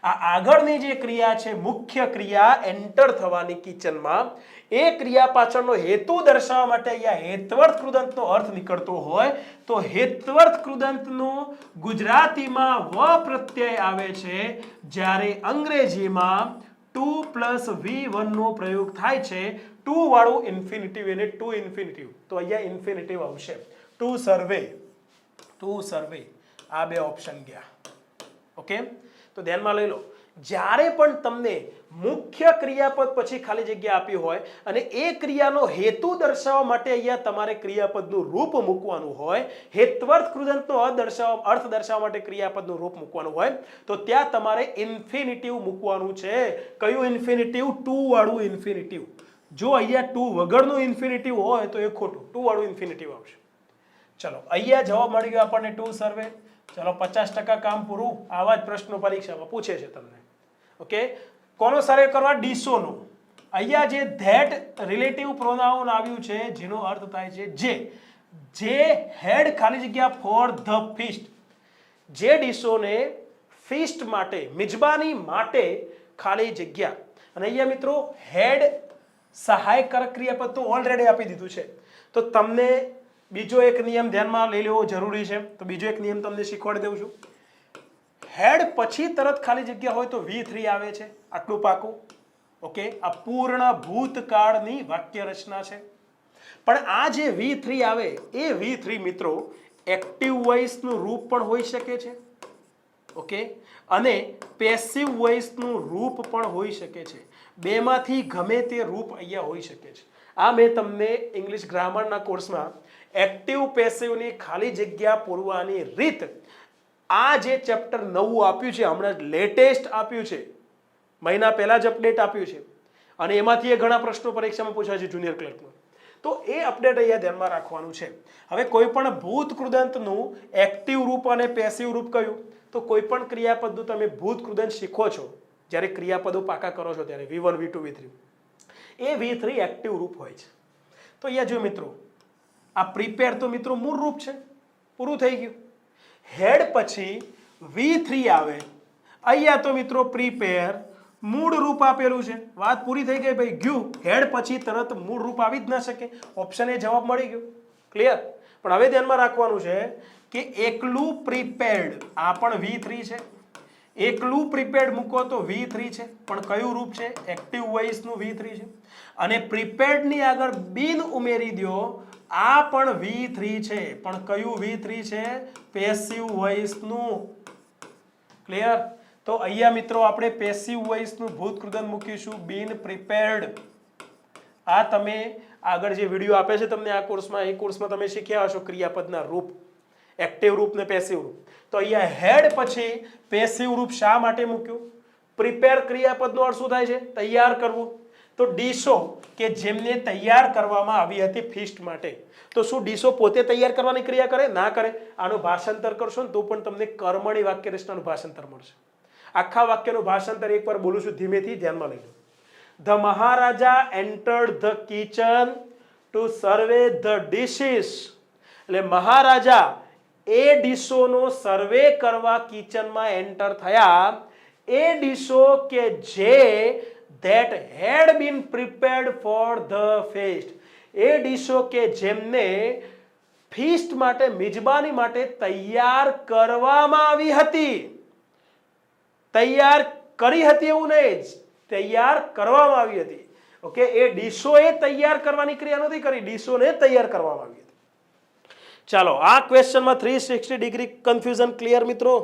આ આગળની જે ક્રિયા છે મુખ્ય ક્રિયા એન્ટર થવાની કિચનમાં, એ ક્રિયા પાછળનો હેતુ દર્શાવવા માટે અહીંયા હેત્વર્થ કૃદંતનો અર્થ નીકળતો હોય તો હેત્વર્થ કૃદંતનો ગુજરાતીમાં વ પ્રત્યય આવે છે, જ્યારે અંગ્રેજીમાં ટુ પ્લસ V1 નો પ્રયોગ થાય છે. ટુ વાળું ઇન્ફિનિટિવ એટલે ટુ ઇન્ફિનિટિવ, તો અહીંયા ઇન્ફિનિટિવ આવશે. ટુ સર્વે, ટુ સર્વે, આ બે ઓપ્શન ગયા. ઓકે, તો ધ્યાનમાં લઈ લો. જ્યારે પણ તમને મુખ્ય ક્રિયાપદ પછી ખાલી જગ્યા આપી હોય અને એ ક્રિયાનો હેતુ દર્શાવવા માટે અહીંયા તમારે ક્રિયાપદનું રૂપ મૂકવાનું હોય, હેત્વર્થ કૃદંતનો અર્થ દર્શાવવા માટે ક્રિયાપદનું રૂપ મૂકવાનું હોય, તો ત્યાં તમારે ઇન્ફિનિટિવ મૂકવાનું છે. કયું ઇન્ફિનિટિવ? ટુ વાળું ઇન્ફિનિટિવ. જો અહીંયા ટુ વગરનું ઇન્ફિનિટિવ હોય તો એ ખોટું, ટુ વાળું ઇન્ફિનિટિવ આવશે. ચલો, અહીંયા જવાબ મળી ગયો આપણને ટુ સર્વે. ચલો, 50% કામ પૂરું. આવા જ પ્રશ્નો પરીક્ષામાં પૂછે છે તમને. ઓકે, કોનો સર્વે કરવા? ડીશોનો. અહીંયા જે ધેટ રિલેટિવ પ્રોનાઉન આવ્યું છે જેનો અર્થ થાય છે જે હેડ ખાલી જગ્યા ફોર ધ ફીસ્ટ, જે ડીશોને ફીસ્ટ માટે મિજબાની માટે ખાલી જગ્યા. અને અહીંયા મિત્રો હેડ સહાયકારક ક્રિયાપદ તો ઓલરેડી આપી દીધું છે. તો તમને બીજો એક નિયમ ધ્યાનમાં લઈ લેવો જરૂરી છે. તો બીજો એક નિયમ તમને શીખવાડી દઉં છું. હેડ પછી તરત ખાલી જગ્યા હોય તો V3 આવે છે, આટલું પાકું. ઓકે, આ પૂર્ણ ભૂતકાળની વાક્ય રચના છે. પણ આ જે V3 આવે એ V3 મિત્રો એક્ટિવ વોઇસનું રૂપ પણ હોઈ શકે છે. ઓકે, અને પેસિવ વોઇસનું રૂપ પણ હોઈ શકે છે. બેમાંથી ગમે તે રૂપ અહીંયા હોઈ શકે છે. આ મેં તમને ઇંગ્લિશ ગ્રામરના કોર્સમાં એક્ટિવ પેસિવની ખાલી જગ્યા પૂરવાની રીત, આ જે ચેપ્ટર નવું આપ્યું છે, હમણાં લેટેસ્ટ આપ્યું છે, મહિના પહેલા જ અપડેટ આપ્યું છે, અને એમાંથી એ ઘણા પ્રશ્નો પરીક્ષામાં પૂછાય છે જુનિયર ક્લર્કમાં. તો એ અપડેટ અહીંયા ધ્યાનમાં રાખવાનું છે. હવે કોઈ પણ ભૂત કૃદંતનું એક્ટિવ રૂપ અને પેસિવ રૂપ કયું? તો કોઈ પણ ક્રિયાપદનું તમે ભૂત કૃદંત શીખો છો, જ્યારે ક્રિયાપદો પાકા કરો છો ત્યારે V1, V2, V3, એ V3 એક્ટિવ રૂપ હોય છે. તો અહીંયા જો મિત્રો આ પ્રિપેર તો મિત્રો મૂળ રૂપ છે, પૂરું થઈ ગયું. હેડ પછી V3 આવે. અહીંયા તો મિત્રો પ્રિપેર મૂળ રૂપ આપેલું છે, વાત પૂરી થઈ ગઈ ભાઈ. ગયું હેડ પછી તરત મૂળ રૂપ આવી જ ન શકે, ઓપ્શન એ જવાબ મળી ગયો. ક્લિયર? પણ હવે ધ્યાનમાં રાખવાનું છે કે એકલું પ્રિપેર્ડ, આ પણ V3 છે. એકલું પ્રિપેર્ડ મૂકો તો V3 છે, પણ કયું રૂપ છે? એક્ટિવ વોઇસનું V3 છે. અને પ્રિપેર્ડની આગળ બિન ઉમેરી દો, આ પણ V3 છે, પણ કયું V3 છે? પેસિવ વોઇસનું. ક્લિયર? તો અહીંયા મિત્રો આપણે પેસિવ વોઇસનું ભૂત કૃદંત મૂકીશું, બિન પ્રિપેર્ડ. આ તમે આગળ જે વિડીયો આપે છે તમને આ કોર્સમાં, એ કોર્સમાં તમે શીખ્યા હશો ક્રિયાપદના રૂપ, એક્ટિવ રૂપ ને પેસિવ રૂપ. તો અહીંયા હેડ પછી પેસિવ રૂપ શા માટે મૂક્યું? પ્રિપેર ક્રિયાપદનો અર્થ શું થાય છે? તૈયાર કરવું. તો ડીશો કે જેમને તૈયાર કરવામાં આવી હતી ફીસ્ટ માટે, તો શું ડીશો પોતે તૈયાર કરવાની ક્રિયા કરે? ના કરે. આનું ભાષાંતર કરશો ને તો પણ તમને કર્મણી વાક્ય રચનાનું ભાષાંતર મળશે. આખા વાક્યનું ભાષાંતર એકવાર બોલું છું ધીમેથી, ધ્યાનમાં લઈ લો. The maharaja entered the kitchen to serve the dishes. એટલે મહારાજા એ ડીશોનો સર્વે કરવા કિચનમાં એન્ટર થયા. એ ડીશો કે જે that had been prepared for the feast, એ ડીશો કે જેમને ફીસ્ટ માટે મિજબાની માટે તૈયાર કરવામાં આવી હતી. તૈયાર કરી હતી એવું નહીં, તૈયાર કરવામાં આવી હતી. ઓકે, એ ડીશોએ તૈયાર કરવાની ક્રિયા નથી કરી, ડીશોને તૈયાર કરવામાં આવી હતી. ચાલો, આ ક્વેશ્ચનમાં 360 ડિગ્રી કન્ફ્યુઝન ક્લિયર મિત્રો?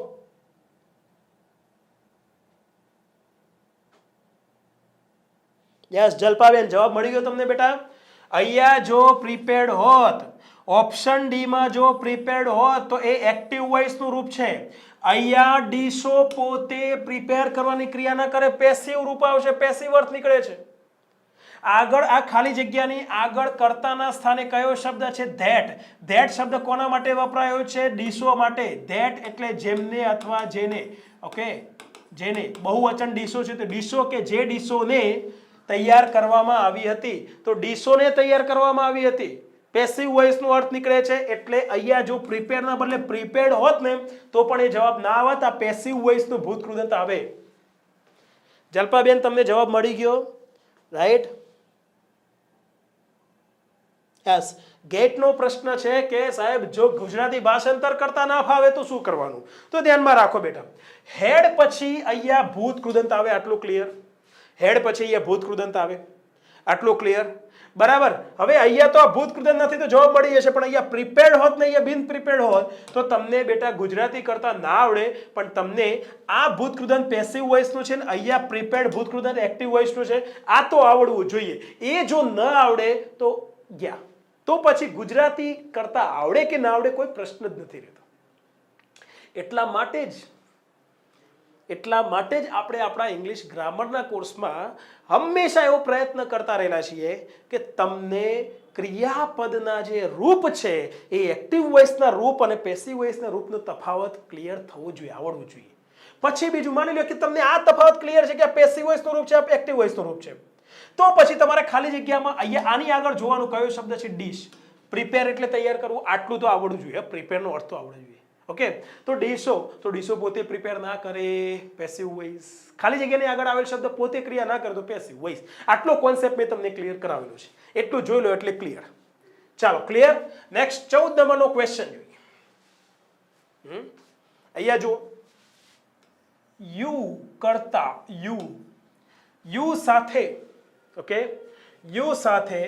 યસ જલપાબેન, જવાબ મળી ગયો તમને બેટા? અહીંયા જો પ્રિપેર્ડ હોત, ઓપ્શન ડી માં જો પ્રિપેર્ડ હોત તો એ એક્ટિવ વોઇસનું રૂપ છે. અહીંયા ડીશો પોતે પ્રિપેર કરવાની ક્રિયા ના કરે, પેસિવ રૂપ આવશે, પેસિવ અર્થ નીકળે છે. આગળ આ ખાલી જગ્યાની આગળ કર્તાના સ્થાને કયો શબ્દ છે? ધેટ. ધેટ શબ્દ કોના માટે વપરાયો છે? ડીશો માટે. ધેટ એટલે જેમને અથવા જેને. ઓકે, જેને બહુવચન ડીશો છે તો ડીશો કે જે ડીશોને તૈયાર કરવામાં આવી હતી, તો ડીશોને તૈયાર કરવામાં આવી હતી. પેસિવ વોઇસ નો અર્થ નીકળે છે. એટલે અહીંયા જો પ્રિપેર ના બદલે પ્રિપેર્ડ હોત ને તો પણ એ જવાબ ના આવત. આ પેસિવ વોઇસ નું ભૂત કૃદંત આવે. જલ્પાબેન તમને જવાબ મળી ગયો? રાઈટ. યસ. ગેટનો પ્રશ્ન છે કે સાહેબ જો ગુજરાતી ભાષાંતર કરતા ના ફાવે તો શું કરવાનું? તો ધ્યાનમાં રાખો બેટા, હેડ પછી અહીંયા ભૂત કૃદંત આવે. આટલું ક્લિયર? હેડ પછી અહીંયા ભૂત કૃદંત આવે. આટલું ક્લિયર? બરાબર. હવે અહીંયા તો આ ભૂત કૃદંત નથી તો જવાબ મળી જશે, પણ અહીંયા પ્રિપેર્ડ હોત ને અહીંયા બિન પ્રિપેર્ડ હોત તો તમને બેટા ગુજરાતી કરતા ના આવડે, પણ તમને આ ભૂત કૃદંત પેસિવ વોઇસ નું છે ને અહીંયા પ્રિપેર્ડ ભૂત કૃદંત એક્ટિવ વોઇસ નું છે, આ તો આવડવું જોઈએ. એ જો ન આવડે તો ગયા, તો પછી ગુજરાતી કરતા આવડે કે ના આવડે કોઈ પ્રશ્ન જ નથી રહેતો. એટલા માટે જ આપણે આપણા ઇંગ્લિશ ગ્રામરના કોર્સમાં હંમેશા એવો પ્રયત્ન કરતા રહેલા છીએ કે તમને ક્રિયાપદના જે રૂપ છે એ એક્ટિવ વોઇસના રૂપ અને પેસિવ વોઇસના રૂપનો તફાવત ક્લિયર થવો જોઈએ, આવડવું જોઈએ. પછી બીજું માની લો કે તમને આ તફાવત ક્લિયર છે કે આ પેસિવ વોઇસનું રૂપ છે, આ એક્ટિવ વોઇસનું રૂપ છે, તો પછી તમારે ખાલી જગ્યામાં અહીંયા આની આગળ જોવાનું કયો શબ્દ છે? ડીશ. પ્રિપેર એટલે તૈયાર કરવું, આટલું તો આવડવું જોઈએ. પ્રિપેરનો અર્થ તો આવડવો જોઈએ. ઓકે, તો ડીશો પોતે પ્રિપેર ના કરે, પેસિવ વોઇસ. ખાલી જગ્યાની આગળ આવેલ શબ્દ પોતે ક્રિયા ના કરે તો પેસિવ વોઇસ. આટલો કોન્સેપ્ટ મેં તમને ક્લિયર કરાવેલો છે. એટલું જોઈ લો એટલે ક્લિયર. ચાલો ક્લિયર. નેક્સ્ટ 14 નંબરનો ક્વેશ્ચન જોઈએ. અહીંયા જો યુ કરતા યુ સાથે, ઓકે, યુ સાથે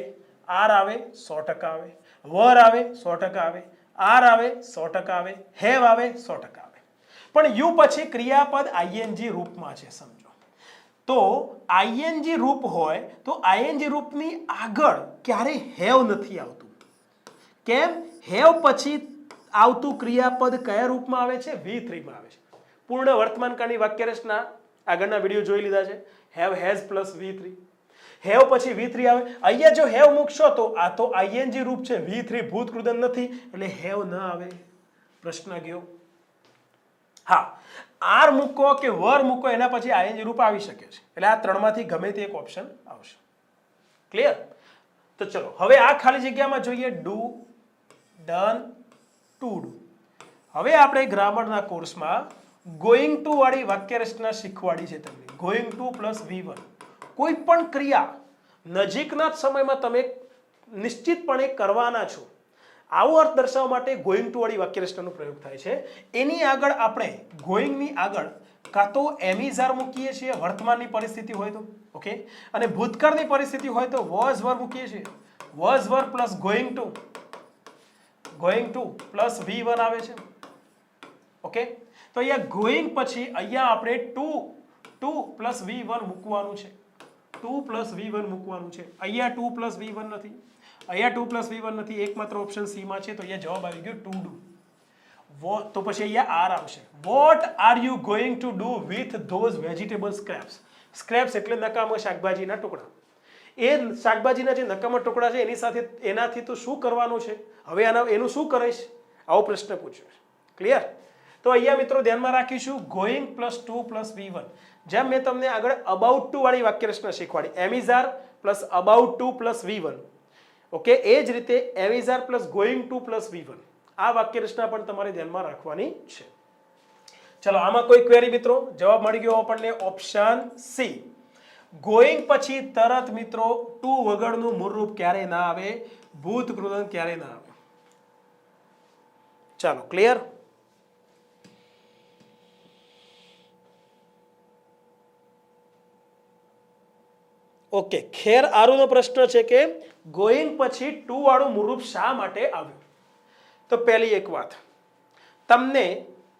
આર આવે 100% આવે, વર આવે 100% આવે, આર આવે 100% આવે, હેવ આવે 100% આવે. પણ યુ પછી ક્રિયાપદ આઈએનજી રૂપમાં છે. સમજો તો આઈએનજી રૂપ હોય તો આઈએનજી રૂપની આગળ ક્યારે હેવ નથી આવતું. કેમ? હેવ પછી આવતું ક્રિયાપદ કયા રૂપમાં આવે છે? V3 માં આવે છે. પૂર્ણ વર્તમાનકાળની વાક્યરચના આગળના વિડીયો જોઈ લીધા છે. Have, has plus V3. Have પછી V3 આવે. અહીંયા જો હેવ મૂકશો તો આ તો આઈએનજી રૂપ છે, V3 ભૂત કૃદંત નથી એટલે હેવ ન આવે. પ્રશ્ન ગયો. હા, આર મૂકો કે વર મૂકો એના પછી આઈએનજી રૂપ આવી શકે છે. એટલે આ ત્રણમાંથી ગમે તે એક ઓપ્શન આવશે. ક્લિયર? તો ચલો હવે આ ખાલી જગ્યામાં જોઈએ ડુ, ડન, ટુ ડુ. હવે આપણે ગ્રામરના કોર્સમાં ગોઈંગ ટુ વાળી વાક્યરચના શીખવાડી છે તમને. Going to plus V1. કોઈ પણ ક્રિયા નજીકના જ સમયમાં તમે નિશ્ચિતપણે કરવાના છો, આવો અર્થ દર્શાવવા માટે ગોઈંગ ટુ વાળી વાક્યરચનાનો પ્રયોગ થાય છે. એની આગળ આપણે ગોઈંગની આગળ કાં તો એમિઝ મૂકીએ છીએ વર્તમાનની પરિસ્થિતિ હોય તો, ઓકે, અને ભૂતકાળની પરિસ્થિતિ હોય તો વોઝ વર મૂકીએ છીએ. Was were plus going to plus V1 આવે છે. ઓકે, તો અહીંયા ગોઈંગ પછી અહીંયા આપણે ટુ પ્લસ V1 મૂકવાનું છે. 2 પ્લસ V1 મૂકવાનું છે. અહીંયા 2 પ્લસ V1 નથી, અહીંયા 2 પ્લસ V1 નથી, એકમાત્ર ઓપ્શન સી માં છે. તો અહીંયા જવાબ આવી ગયો ટુ ડુ. તો પછી અહીંયા આર આવશે. What are you going to do with those vegetable scraps? Scraps એટલે નકામા શાકભાજીના ટુકડા. એ શાકભાજીના જે નકામા ટુકડા છે એની સાથે એનાથી તો શું કરવાનું છે? હવે એનું શું કરીશ? આવો પ્રશ્ન પૂછ્યો છે. ક્લિયર? તો અહીંયા મિત્રો ધ્યાનમાં રાખીશું ગોઈંગ પ્લસ 2 પ્લસ V1. જેમ મેં તમને આગળ અબાઉટ ટુ વાળી વાક્યરચના શીખવાડી, am is are plus about to plus V1. Okay, એ જ રીતે am is are plus going to plus V1. આ વાક્યરચના પણ તમારે ધ્યાનમાં રાખવાની છે. ચલો આમાં કોઈ ક્વેરી મિત્રો? જવાબ મળી ગયો આપણને ઓપ્શન સી. ગોઈંગ પછી તરત મિત્રો ટુ વગરનું મૂળરૂપ ક્યારે ના આવે? ભૂત કૃદંત ક્યારે ના આવે? ચાલો ક્લિયર? ઓકે, ખેર આરુનો પ્રશ્ન છે કે ગોઈંગ પછી ટુ વાળું મૂળરૂપ શા માટે આવ્યું? તો પહેલી એક વાત, તમને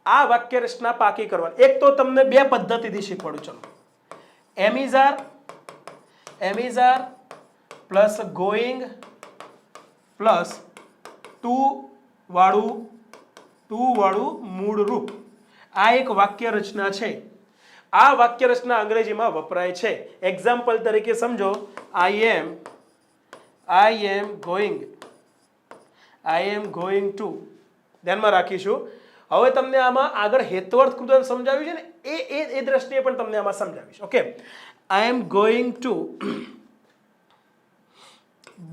આ વાક્યરચના પાકી કરવાની. એક તો તમને બે પદ્ધતિથી શીખવાડું. ચલો, એમિઝાર પ્લસ ગોઈંગ પ્લસ ટુ વાળું મૂળરૂપ. આ એક વાક્ય રચના છે. આ વાક્ય રચના અંગ્રેજીમાં વપરાય છે. એક્ઝામ્પલ તરીકે સમજો, આઈ એમ ગોઈંગ ટુ. ધ્યાનમાં રાખીશું. હવે તમને આમાં આગળ હેતવર્થ કૃદંત સમજાવ્યું છે ને, એ દ્રષ્ટિએ પણ તમને આમાં સમજાવીશ. Okay, I am going to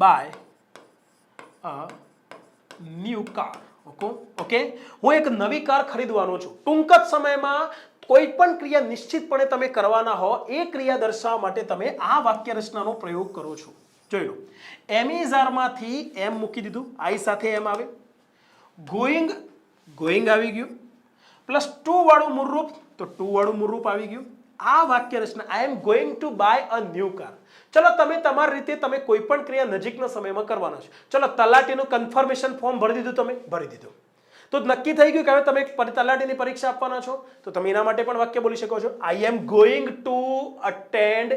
buy a new car. Okay, હું એક નવી કાર ખરીદવાનો છું. ટૂંક જ સમયમાં કોઈ પણ ક્રિયા નિશ્ચિતપણે તમે કરવાના હો, એ ક્રિયા દર્શાવવા માટે તમે આ વાક્ય રચનાનો પ્રયોગ કરો છો. જોઈ લો, એમિઝારમાંથી એમ મૂકી દીધું, આઈ સાથે એમ આવે, ગોઈંગ આવી ગયું, પ્લસ ટુ વાળું મૂળરૂપ, તો ટુ વાળું મૂળરૂપ આવી ગયું. આ વાક્ય રચના I am going to buy a new car. ચલો, તમે તમારી રીતે તમે કોઈ પણ ક્રિયા નજીકના સમયમાં કરવાના છો. ચલો, તલાટીનું કન્ફર્મેશન ફોર્મ ભરી દીધું, તમે ભરી દીધું, તો નક્કી થઈ ગયું કે હવે તમે તલાટીની પરીક્ષા આપવાના છો. તો તમે એના માટે પણ વાક્ય બોલી શકો છો, I am going to attend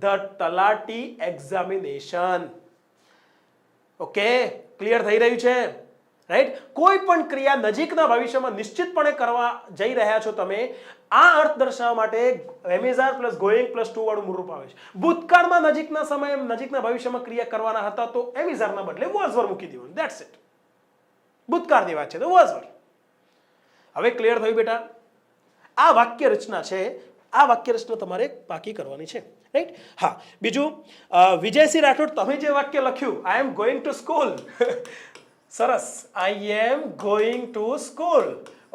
the Talati examination. Okay, clear થઈ રહ્યું છે, રાઈટ? કોઈ પણ ક્રિયા નજીકના ભવિષ્યમાં નિશ્ચિતપણે કરવા જઈ રહ્યા છો તમે, આ અર્થ દર્શાવવા માટે એમિઝાર પ્લસ ગોઈંગ પ્લસ ટુ વાળું મૂળરૂપ આવે છે. ભૂતકાળમાં નજીકના સમયે નજીકના ભવિષ્યમાં ક્રિયા કરવાના હતા, તો એમિઝારના બદલે વોઝ વર મૂકી દેવાનું. That's it. ભૂતકાળની વાત છે તો વોઝ વર. હવે ક્લિયર થયું બેટા? આ વાક્ય રચના છે, આ વાક્ય રચના તમારે પાકી કરવાની છે, રાઈટ? હા, બીજું, વિજયસિંહ રાઠોડ, તમે જે વાક્ય લખ્યું, I am going to school, સરસ, I am going to school.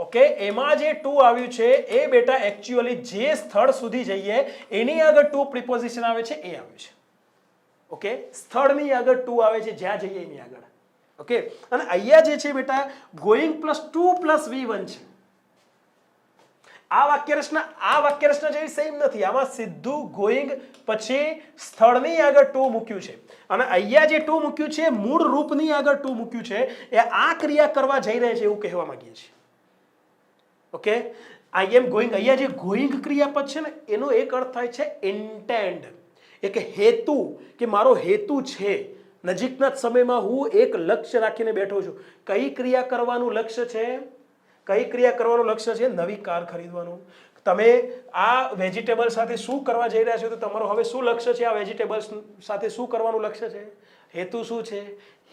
Okay, એમાં જે ટુ આવ્યું છે એ બેટા એકચ્યુઅલી જે સ્થળ સુધી જઈએ એની આગળ ટુ પ્રિપોઝિશન આવે છે, એ આવ્યું છે. ઓકે, સ્થળની આગળ ટુ આવે છે, જ્યાં જઈએ એની આગળ. ઓકે, અને અહીંયા જે છે બેટા going plus two plus V1 છે. આ વાક્ય રચના જેવી સેમ નથી. આમાં સીધું ગોઈંગ પછી સ્થળની આગળ ટુ મૂક્યું છે, અને અહીંયા જે ટુ મૂક્યું છે મૂળ રૂપની આગળ ટુ મૂક્યું છે, એ આ ક્રિયા કરવા જઈ રહે છે એવું કહેવા માંગીએ છીએ. ઓકે, આઈ એમ ગોઈંગ, અહીંયા જે ગોઈંગ ક્રિયાપદ છે ને, એનો એક અર્થ થાય છે ઇન્ટેન્ડ, એક હેતુ, કે મારો હેતુ છે. નજીકના જ સમયમાં હું એક લક્ષ્ય રાખીને બેઠો છું. કઈ ક્રિયા કરવાનું લક્ષ્ય છે? નવી કાર ખરીદવાનું. તમે આ વેજીટેબલ સાથે શું કરવા જઈ રહ્યા છો, તો તમારો હવે શું લક્ષ્ય છે? આ વેજીટેબલ્સ સાથે શું કરવાનું લક્ષ્ય છે? હેતુ શું છે?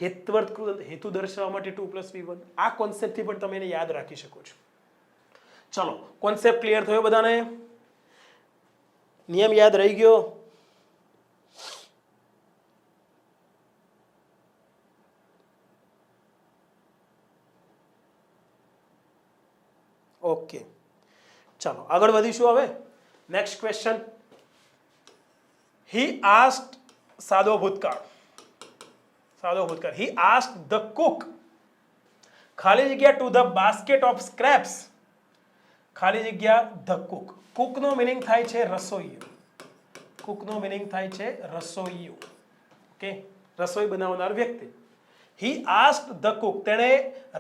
હેતવર્થ કૃદંત, હેતુ દર્શાવવા માટે 2 + V1. આ કોન્સેપ્ટથી પણ તમે એને યાદ રાખી શકો છો. ચલો, કોન્સેપ્ટ ક્લિયર થયો બધાને? નિયમ યાદ રહી ગયો? ઓકે, ચાલો આગળ વધીશું. હવે નેક્સ્ટ ક્વેશ્ચન. હી આસ્ક્ડ, સાદો ભૂતકાળ, હી આસ્ક્ડ ધ કુક, ખાલી જગ્યા to the basket of scraps, ખાલી જગ્યા ધ કુક. કુકનો મિનિંગ થાય છે રસોઈયો. ઓકે, રસોઈ બનાવનાર વ્યક્તિ. હી આસ્ક્ડ ધ કુક, તેણે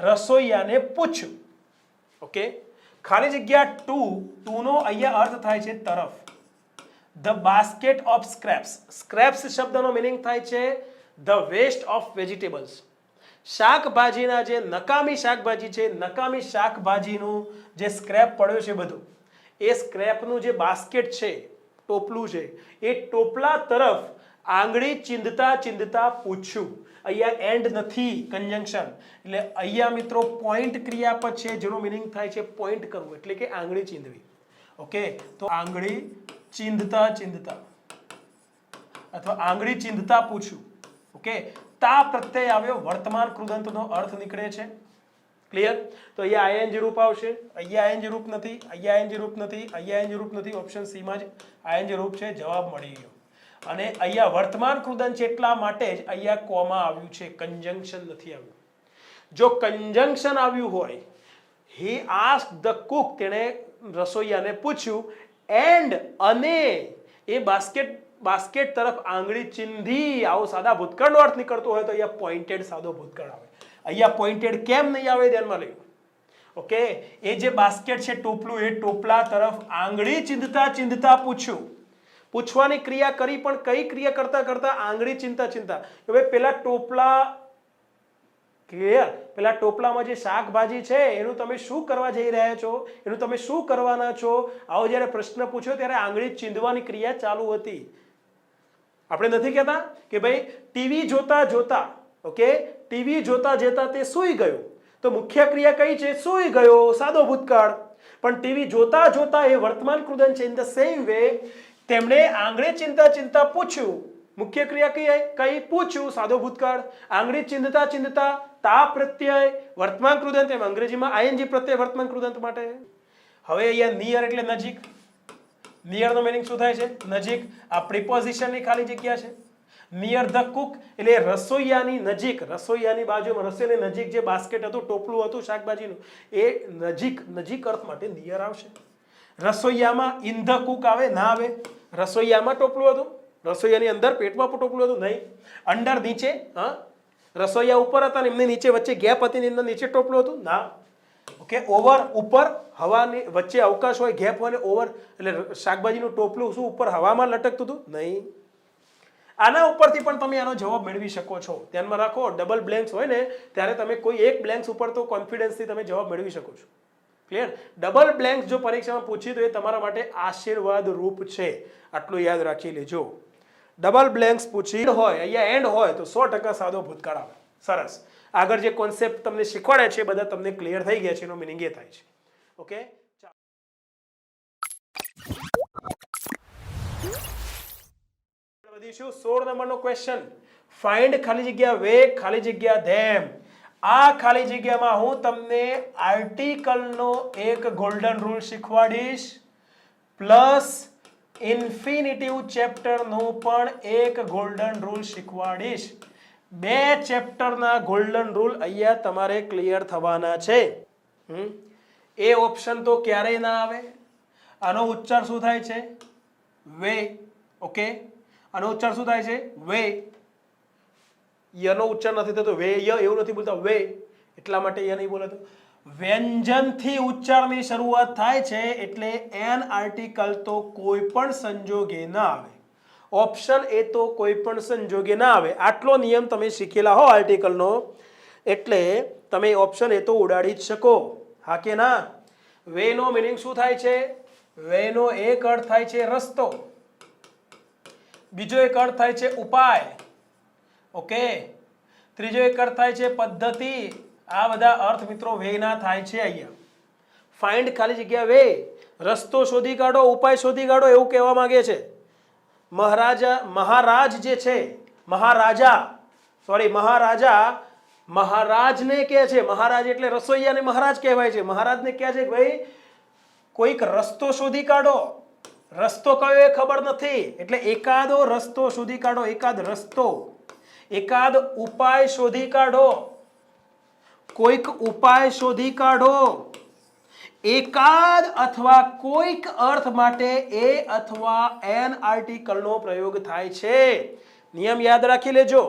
રસોઈયાને પૂછ્યું. ઓકે, ખાલી જગ્યા ટુ નો અહીંયા અર્થ થાય છે તરફ. The basket of scraps, scraps શબ્દનો મિનિંગ થાય છે ધ વેસ્ટ ઓફ વેજીટેબલ્સ. શાકભાજીના જે નકામી શાકભાજી છે, નકામી શાકભાજીનું જે સ્ક્રેપ પડ્યો છે બધું, એ સ્ક્રેપનું જે બાસ્કેટ છે, ટોપલું છે, એ ટોપલા તરફ આંગળી ચીંધતા પૂછ્યું. અહીંયા એન્ડ નથી, કંજંક્શન. એટલે અહીંયા મિત્રો પોઈન્ટ ક્રિયાપદ છે, જેનો મિનિંગ થાય છે પોઈન્ટ કરવું, એટલે કે આંગળી ચીંધવી. ઓકે, તો આંગળી ચીંધતા અથવા આંગળી ચીંધતા પૂછ્યું. ઓકે, તા પ્રત્યય આવ્યો, વર્તમાન કૃદંતનો અર્થ નીકળે છે. ક્લિયર? તો અહીંયા આઈએનજી રૂપ આવશે, અહીંયા આઈએનજી રૂપ નથી, અહીંયા આઈએનજી રૂપ નથી, અહીંયા આઈએનજી રૂપ નથી. ઓપ્શન સી માં જ આઈએનજી રૂપ છે. જવાબ મળી ગયો. અને અહીંયા વર્તમાન કૃદંત છે એટલા માટે જ અહીંયા કોમા આવ્યું છે, કંજંક્શન નથી આવ્યું. જો કંજંક્શન આવ્યું હોય, હી આસ્ક્ડ ધ કુક, તેણે રસોઈયાને પૂછ્યું, એન્ડ અને એ બાસ્કેટ તરફ આંગળી ચીંધી, આવો સાદા ભૂતકાળનો અર્થ નીકળતો હોય, તો અહીંયા પોઇન્ટેડ સાદો ભૂતકાળ આવે. અહીંયા પોઇન્ટેડ કેમ નહીં આવે, ધ્યાનમાં લેવું. ઓકે, એ જે બાસ્કેટ છે, ટોપલું, એ ટોપલા તરફ આંગળી ચીંધતા પૂછ્યું. પૂછવાની ક્રિયા કરી, પણ કઈ ક્રિયા કરતા આંગળી ચિંતા. હવે પેલા ટોપલા ક્લિયર? પેલા ટોપલામાં જે શાકભાજી છે એનું તમે શું કરવા જઈ રહ્યા છો, એનું તમે શું કરવાના છો, આવો જ્યારે પ્રશ્ન પૂછ્યો ત્યારે આંગળી ચીંધવાની ક્રિયા ચાલુ હતી. આપણે નથી કહેતા કે ભાઈ ટીવી જોતા જોતા, ઓકે, ટીવી જોતા જોતા તે સૂઈ ગયો, તો મુખ્ય ક્રિયા કઈ છે? સૂઈ ગયો, સાદો ભૂતકાળ. પણ ટીવી જોતા જોતા એ વર્તમાન કૃદંત છે. ઇન ધ સેમ વે તેમણે આંગળી ચિંતા ચિંતા પૂછ્યું, મુખ્ય ક્રિયા કઈ? પૂછ્યું, સાદો ભૂતકાળ. આંગળી ચિંધતા ચિંધતા તા પ્રત્યય વર્તમાન કૃદંત, એમ અંગ્રેજીમાં આઈએનજી પ્રત્યય વર્તમાન કૃદંત માટે. હવે અહીંયા નિયર એટલે નજીક. નિયર નો મીનિંગ શું થાય છે? નજીક. આ પ્રિપોઝિશનની ખાલી જગ્યા છે. નિયર ધ કુક એટલે રસોઈયાની નજીક, રસોઈયાની બાજુમાં, રસોઈયાની નજીક જે બાસ્કેટ હતું, ટોપલું હતું શાકભાજીનું, એ નજીક, નજીક અર્થ માટે નિયર આવશે. રસોઈયામાં ઇન ધ કુક આવે? ના આવે. રસોઈયામાં ટોપલું હતું, રસોઈયાની અંદર પેટમાં ટોપલું હતું? નહીં. અંડર નીચે, હા, રસોઈયા ઉપર હતા ને એમની નીચે વચ્ચે ગેપ હતી ને એમના નીચે ટોપલું હતું? ના. ઓકે, ઓવર ઉપર, હવાની વચ્ચે અવકાશ હોય, ગેપ હોય, ઓવર એટલે શાકભાજીનું ટોપલું શું ઉપર હવામાં લટકતું હતું? નહીં. આના ઉપરથી પણ તમે આનો જવાબ મેળવી શકો છો. ધ્યાનમાં રાખો, ડબલ બ્લેન્ક્સ હોય ને ત્યારે તમે કોઈ એક બ્લેન્ક્સ ઉપર તો કોન્ફિડન્સથી તમે જવાબ મેળવી શકો છો. ક્લિયર? ડબલ બ્લેન્ક્સ જો પરીક્ષામાં પૂછી તો એ તમારા માટે આશીર્વાદ રૂપ છે. આટલું યાદ રાખી લેજો. ડબલ બ્લેન્ક્સ પૂછી હોય, અહીંયા એન્ડ હોય તો 100% સાદો ભૂતકાળ આવે. સરસ. આગળ જે કોન્સેપ્ટ તમને શીખવાડે છે બધા તમને ક્લિયર થઈ ગયા છે, એનો મિનિંગ એ થાય છે. ઓકે, વધીશું. 16 નંબરનો ક્વેશ્ચન. ફાઇન્ડ ખાલી જગ્યા વે ખાલી જગ્યા ધેમ. આ ખાલી જગ્યામાં હું તમને આર્ટિકલનો એક ગોલ્ડન રૂલ શીખવાડીશ, પ્લસ ઇન્ફિનિટિવ ચેપ્ટરનો પણ એક ગોલ્ડન રૂલ શીખવાડીશ. બે ચેપ્ટરના ગોલ્ડન રૂલ અહીંયા તમારે ક્લિયર થવાના છે. એ ઓપ્શન તો ક્યારેય ના આવે. આનો ઉચ્ચાર શું થાય છે? વે. ઓકે, આનો ઉચ્ચાર શું થાય છે? વે. યનો ઉચ્ચાર નથી થતો, વે ય એવું નથી બોલતા, વે. એટલા માટે ય નહીં બોલાતું. વ્યંજનથી ઉચ્ચારની શરૂઆત થાય છે એટલે એન આર્ટિકલ તો કોઈ પણ સંજોગે ના આવે. ઓપ્શન એ તો કોઈ પણ સંજોગે ના આવે. આટલો નિયમ તમે શીખેલા હો આર્ટિકલનો એટલે તમે ઓપ્શન એ તો ઉડાડી જ શકો. હા કે ના? વે નો મીનિંગ શું થાય છે? વે નો એક અર્થ થાય છે રસ્તો, બીજો એક અર્થ થાય છે ઉપાય, ઓકે, ત્રીજો એક અર્થ થાય છે પદ્ધતિ. આ બધા અર્થ મિત્રો વેના થાય છે. અહીંયા ફાઇન્ડ ખાલી જગ્યા વે, રસ્તો શોધી કાઢો, ઉપાય શોધી કાઢો એવું કહેવા માંગે છે. મહારાજ જે છે, મહારાજને કહે છે. મહારાજ એટલે રસોઈયાને મહારાજ કહેવાય છે. મહારાજને કહે છે કે ભાઈ કોઈક રસ્તો શોધી કાઢો. રસ્તો કયો એ ખબર નથી એટલે એકાદો રસ્તો શોધી કાઢો, એકાદ રસ્તો, એકાદ ઉપાય શોધી કાઢો, કોઈક ઉપાય શોધી કાઢો. એકાદ અથવા કોઈક અર્થ માટે એ અથવા એન આર્ટિકલનો પ્રયોગ થાય છે. નિયમ યાદ રાખી લેજો.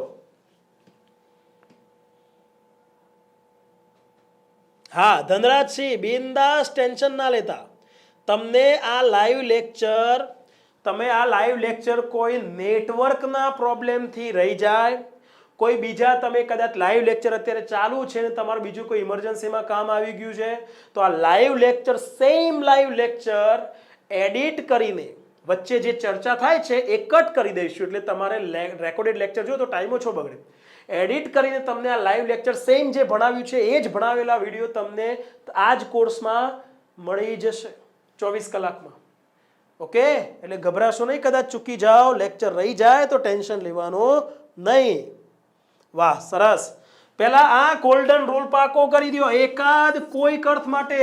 હા, ધનરાજસિંહ બિંદાસ, ટેન્શન ના લેતા. તમને આ લાઈવ લેક્ચર કોઈ નેટવર્કના પ્રોબ્લેમથી રહી જાય, કોઈ બીજા તમે કદાચ લાઈવ લેક્ચર અત્યારે ચાલુ છે ને તમારું બીજું કોઈ ઇમરજન્સીમાં કામ આવી ગયું છે તો આ live lecture, same live lecture edit કરીને વચ્ચે જે ચર્ચા થાય છે એ કટ કરી દઈશું એટલે તમારે રેકોર્ડેડ લેક્ચર જો તો ટાઈમ ઓછો બગડે. એડિટ કરીને તમને આ લાઈવ લેક્ચર સેમ જે ભણાવ્યું છે એ જ ભણાવેલા વિડીયો તમને આ જ કોર્સમાં મળી જશે 24 કલાકમાં. ઓકે, એટલે ગભરાશો નહીં, કદાચ ચૂકી જાઓ, લેક્ચર રહી જાય તો ટેન્શન લેવાનું નહીં. વાહ, સરસ. પહેલા આ ગોલ્ડન રૂલ પાકો કરી દો. એકાદ કોઈક અર્થ માટે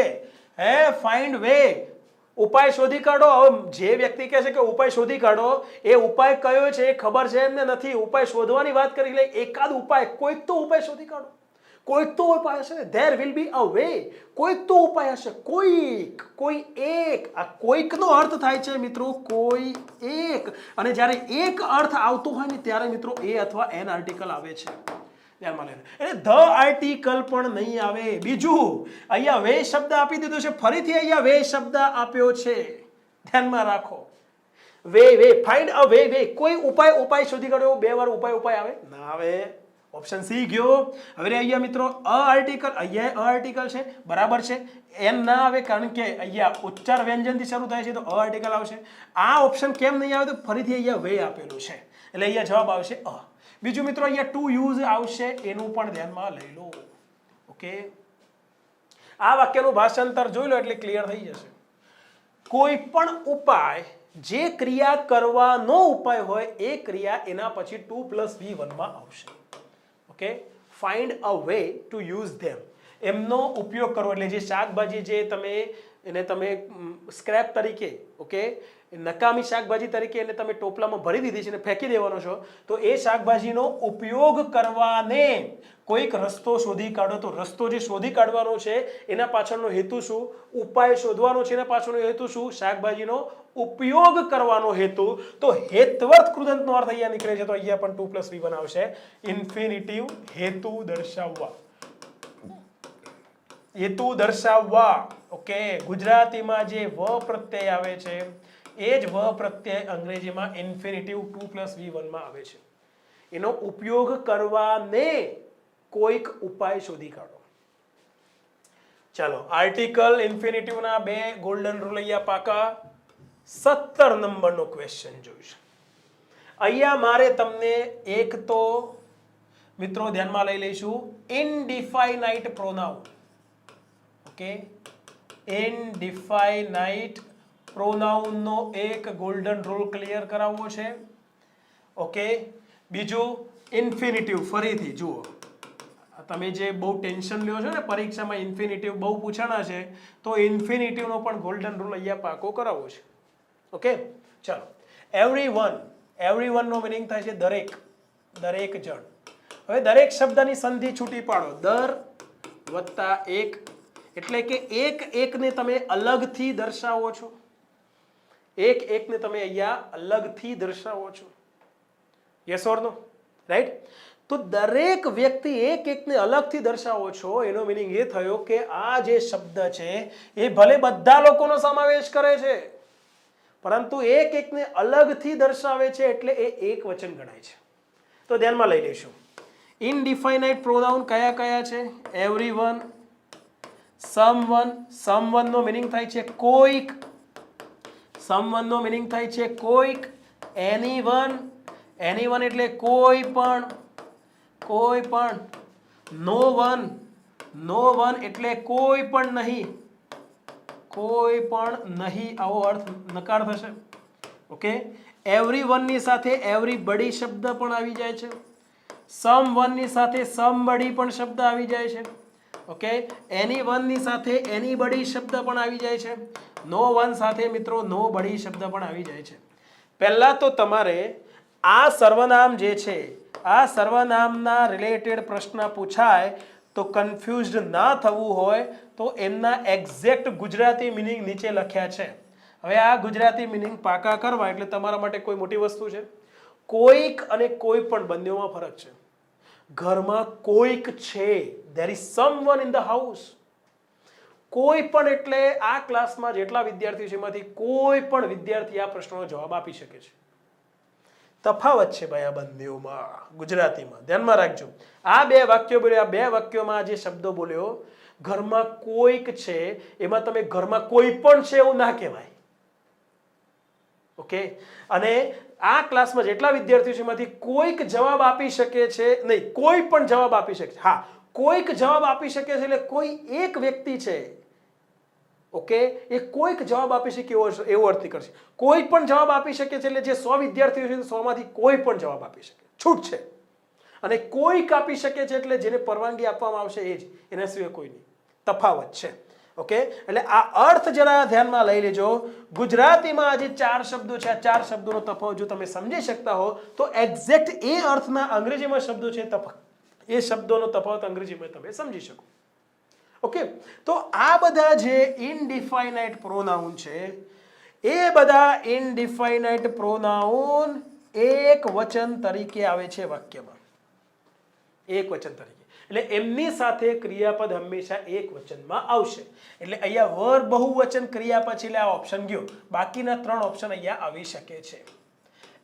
ફાઇન્ડ વે, ઉપાય શોધી કાઢો. હવે જે વ્યક્તિ કહે છે કે ઉપાય શોધી કાઢો, એ ઉપાય કયો છે એ ખબર છે એમને નથી. ઉપાય શોધવાની વાત કરી લે. એકાદ ઉપાય, કોઈક તો ઉપાય શોધી કાઢો. કોઈક તો ઉપાય હશે. There will be a way. કોઈક તો ઉપાય હશે. કોઈક, કોઈ એક. આ કોઈકનો અર્થ થાય છે મિત્રો કોઈ એક. અને જ્યારે એક અર્થ આવતો હોય ને ત્યારે મિત્રો એ અથવા એન આર્ટિકલ આવે છે. ધ્યાનમાં લેજો. એટલે ધ આર્ટિકલ પણ નહીં આવે. બીજું અહીંયા વે શબ્દ આપી દીધો છે, ફરીથી અહીંયા વે શબ્દ આપ્યો છે. ધ્યાનમાં રાખો. Way, find a way. કોઈ ઉપાય શોધી કાઢો, બે વાર ઉપાય આવે ના આવે. ઓપ્શન સી ગયો. હવે અહીંયા મિત્રો અ આર્ટિકલ, અહીંયા અ આર્ટિકલ છે, બરાબર છે. એમ ના આવે કારણ કે અહીંયા ઉચ્ચાર વ્યંજનથી શરૂ થાય છે તો અ આર્ટિકલ આવશે. આ ઓપ્શન કેમ નહીં આવે તો ફરીથી અહીંયા વે આપેલું છે એટલે અહીંયા જવાબ આવશે અ. બીજું મિત્રો અહીંયા ટુ યુઝ આવશે, એનું પણ ધ્યાનમાં લઈ લો. ઓકે, આ વાક્યનું ભાષાંતર જોઈ લો એટલે ક્લિયર થઈ જશે. કોઈ પણ ઉપાય જે ક્રિયા કરવાનો ઉપાય હોય એ ક્રિયા એના પછી 2+v1 માં આવશે. Okay, find a way to use them. એમનો ઉપયોગ કરો એટલે જે શાકભાજી જે તમે સ્ક્રેપ તરીકે, ઓકે, નકામી શાકભાજી તરીકે એને તમે ટોપલામાં ભરી દીધી છે અને ફેંકી દેવાનો છો, તો એ શાકભાજીનો ઉપયોગ કરવાને કોઈક રસ્તો શોધી કાઢો. તો રસ્તો જે શોધી કાઢવાનો છે એના પાછળનો હેતુ શું? ઉપાય શોધવાનો છે એના પાછળનો હેતુ શું? શાકભાજીનો ઉપયોગ કરવાનો હેતુ. તો હેતવર્થ કૃદંતનો અર્થ અહીંયા નીકળે છે તો અહીંયા પણ 2+v1 આવશે. ઇન્ફિનિટિવ, હેતુ દર્શાવવા, હેતુ દર્શાવવા. ઓકે, ગુજરાતીમાં જે વ પ્રત્યય આવે છે એ જ વ પ્રત્યય અંગ્રેજીમાં ઇન્ફિનિટિવ 2+v1 માં આવે છે. એનો ઉપયોગ કરવાને કોઈક ઉપાય શોધી કાઢો. ચાલો, આર્ટિકલ ઇન્ફિનિટિવના 2 ગોલ્ડન રૂલ અહીંયા પાકા. 17 નંબરનો ક્વેશ્ચન જોઈશું. અહીંયા મારે તમને એક તો મિત્રો ધ્યાનમાં લઈ લઈશું ઇનડિફાઇનાઇટ પ્રોનાઉન. ઓકે, ઇનડિફાઇનાઇટ પ્રોનાઉનનો એક ગોલ્ડન રૂલ ક્લિયર કરાવવો છે. ઓકે, બીજું ઇન્ફિનિટિવ. ફરીથી જુઓ, તમે જે બહુ ટેન્શન લ્યો છો ને પરીક્ષામાં, ઇન્ફિનિટિવ બહુ પૂછાણા છે તો ઇન્ફિનિટિવનો પણ ગોલ્ડન રૂલ અહીંયા પાકો કરાવવો છે. ઓકે, ચાલો. એવરીવનનો મિનિંગ થાય છે દરેક, દરેક જણ. હવે દરેક શબ્દની સંધિ છૂટી પાડો. દર વત્તા એક એટલે કે એક એકને તમે અલગથી દર્શાવો છો. એક એકને તમે અહીંયા અલગથી દર્શાવો છો. Yes or no? રાઈટ. તો દરેક વ્યક્તિ એક એકને અલગથી દર્શાવો છો એનો મિનિંગ એ થયો કે આ જે શબ્દ છે એ ભલે બધા લોકોનો સમાવેશ કરે છે પરંતુ એક એકને અલગથી દર્શાવે છે એટલે એ એક વચન ગણાય છે. તો ધ્યાનમાં લઈ લઈશું. ઇનડિફાઇનાઇટ પ્રોનાઉન કયા કયા છે? Everyone, someone. સમવનનો મિનિંગ થાય છે કોઈક. સમવનનો મિનિંગ થાય છે કોઈક. એનીવન, એનીવન એટલે કોઈ પણ, કોઈ પણ. નો વન, નો વન એટલે કોઈ પણ નહીં, કોઈ પણ નહીં. આવો અર્થ નકાર થશે. ઓકે, એવરીવનની સાથે એવરીબડી શબ્દ પણ આવી જાય છે. સમવનની સાથે સમબડી પણ શબ્દ આવી જાય છે. ઓકે, એનીવનની સાથે એનીબડી શબ્દ પણ આવી જાય છે. નો વન સાથે મિત્રો નો બડી શબ્દ પણ આવી જાય છે. પહેલા તો તમારે આ સર્વનામ જે છે, આ સર્વનામના રિલેટેડ પ્રશ્ન પૂછાય તો કન્ફ્યુઝડ ના થવું હોય તો એમના એક્ઝેક્ટ ગુજરાતી મિનિંગ નીચે લખ્યા છે. હવે આ ગુજરાતી મિનિંગ પાકા કરવા એટલે તમારા માટે કોઈ મોટી વસ્તુ છે? કોઈક અને કોઈ પણ બંનેમાં ફરક છે. ઘરમાં કોઈક છે, there is someone in the house. કોઈ પણ એટલે આ ક્લાસમાં જેટલા વિદ્યાર્થીઓ છે એમાંથી કોઈ પણ વિદ્યાર્થી આ પ્રશ્નનો જવાબ આપી શકે છે. તફાવત છે ભાઈ આ બંનેઓમાં ગુજરાતીમાં. ધ્યાનમાં રાખજો. આ બે વાક્યો બોલ્યા, બે વાક્યોમાં જે શબ્દો બોલ્યો, ઘરમાં કોઈક છે એમાં તમે ઘરમાં કોઈ પણ છે એવું ના કહેવાય. ઓકે, અને આ ક્લાસમાં જેટલા વિદ્યાર્થીઓ છે એમાંથી કોઈક જવાબ આપી શકે છે નહીં, કોઈ પણ જવાબ આપી શકે છે. હા, કોઈક જવાબ આપી શકે છે એટલે કોઈ એક વ્યક્તિ છે, ઓકે, એ કોઈક જવાબ આપી શકે એવો અર્થ કરશે. કોઈ પણ જવાબ આપી શકે છે એટલે જે 100 વિદ્યાર્થીઓ છે 100 માંથી કોઈ પણ જવાબ આપી શકે, છૂટ છે. અને કોઈક આપી શકે છે એટલે જેને પરવાનગી આપવામાં આવશે એ જ, એના સિવાય કોઈ નહીં. તફાવત છે. ઓકે, એટલે આ અર્થ જરા ધ્યાનમાં લઈ લેજો. ગુજરાતીમાં આજે 4 શબ્દો છે, આ 4 શબ્દોનો તફાવત જો તમે સમજી શકતા હો તો એક્ઝેક્ટ એ અર્થના અંગ્રેજીમાં શબ્દો છે, એ શબ્દોનો તફાવત અંગ્રેજીમાં તમે સમજી શકો. ઓકે, તો આ બધા જે ઇનડિફાઇનાઇટ પ્રોનાઉન છે એ બધા ઇનડિફાઇનાઇટ પ્રોનાઉન એક વચન તરીકે આવે છે વાક્યમાં. એક વચન તરીકે એટલે એમની સાથે ક્રિયાપદ હંમેશા એક વચનમાં આવશે. એટલે અહીંયા વર બહુવચન ક્રિયાપદ છે એટલે આ ઓપ્શન ગયો. બાકીના 3 ઓપ્શન અહીંયા આવી શકે છે.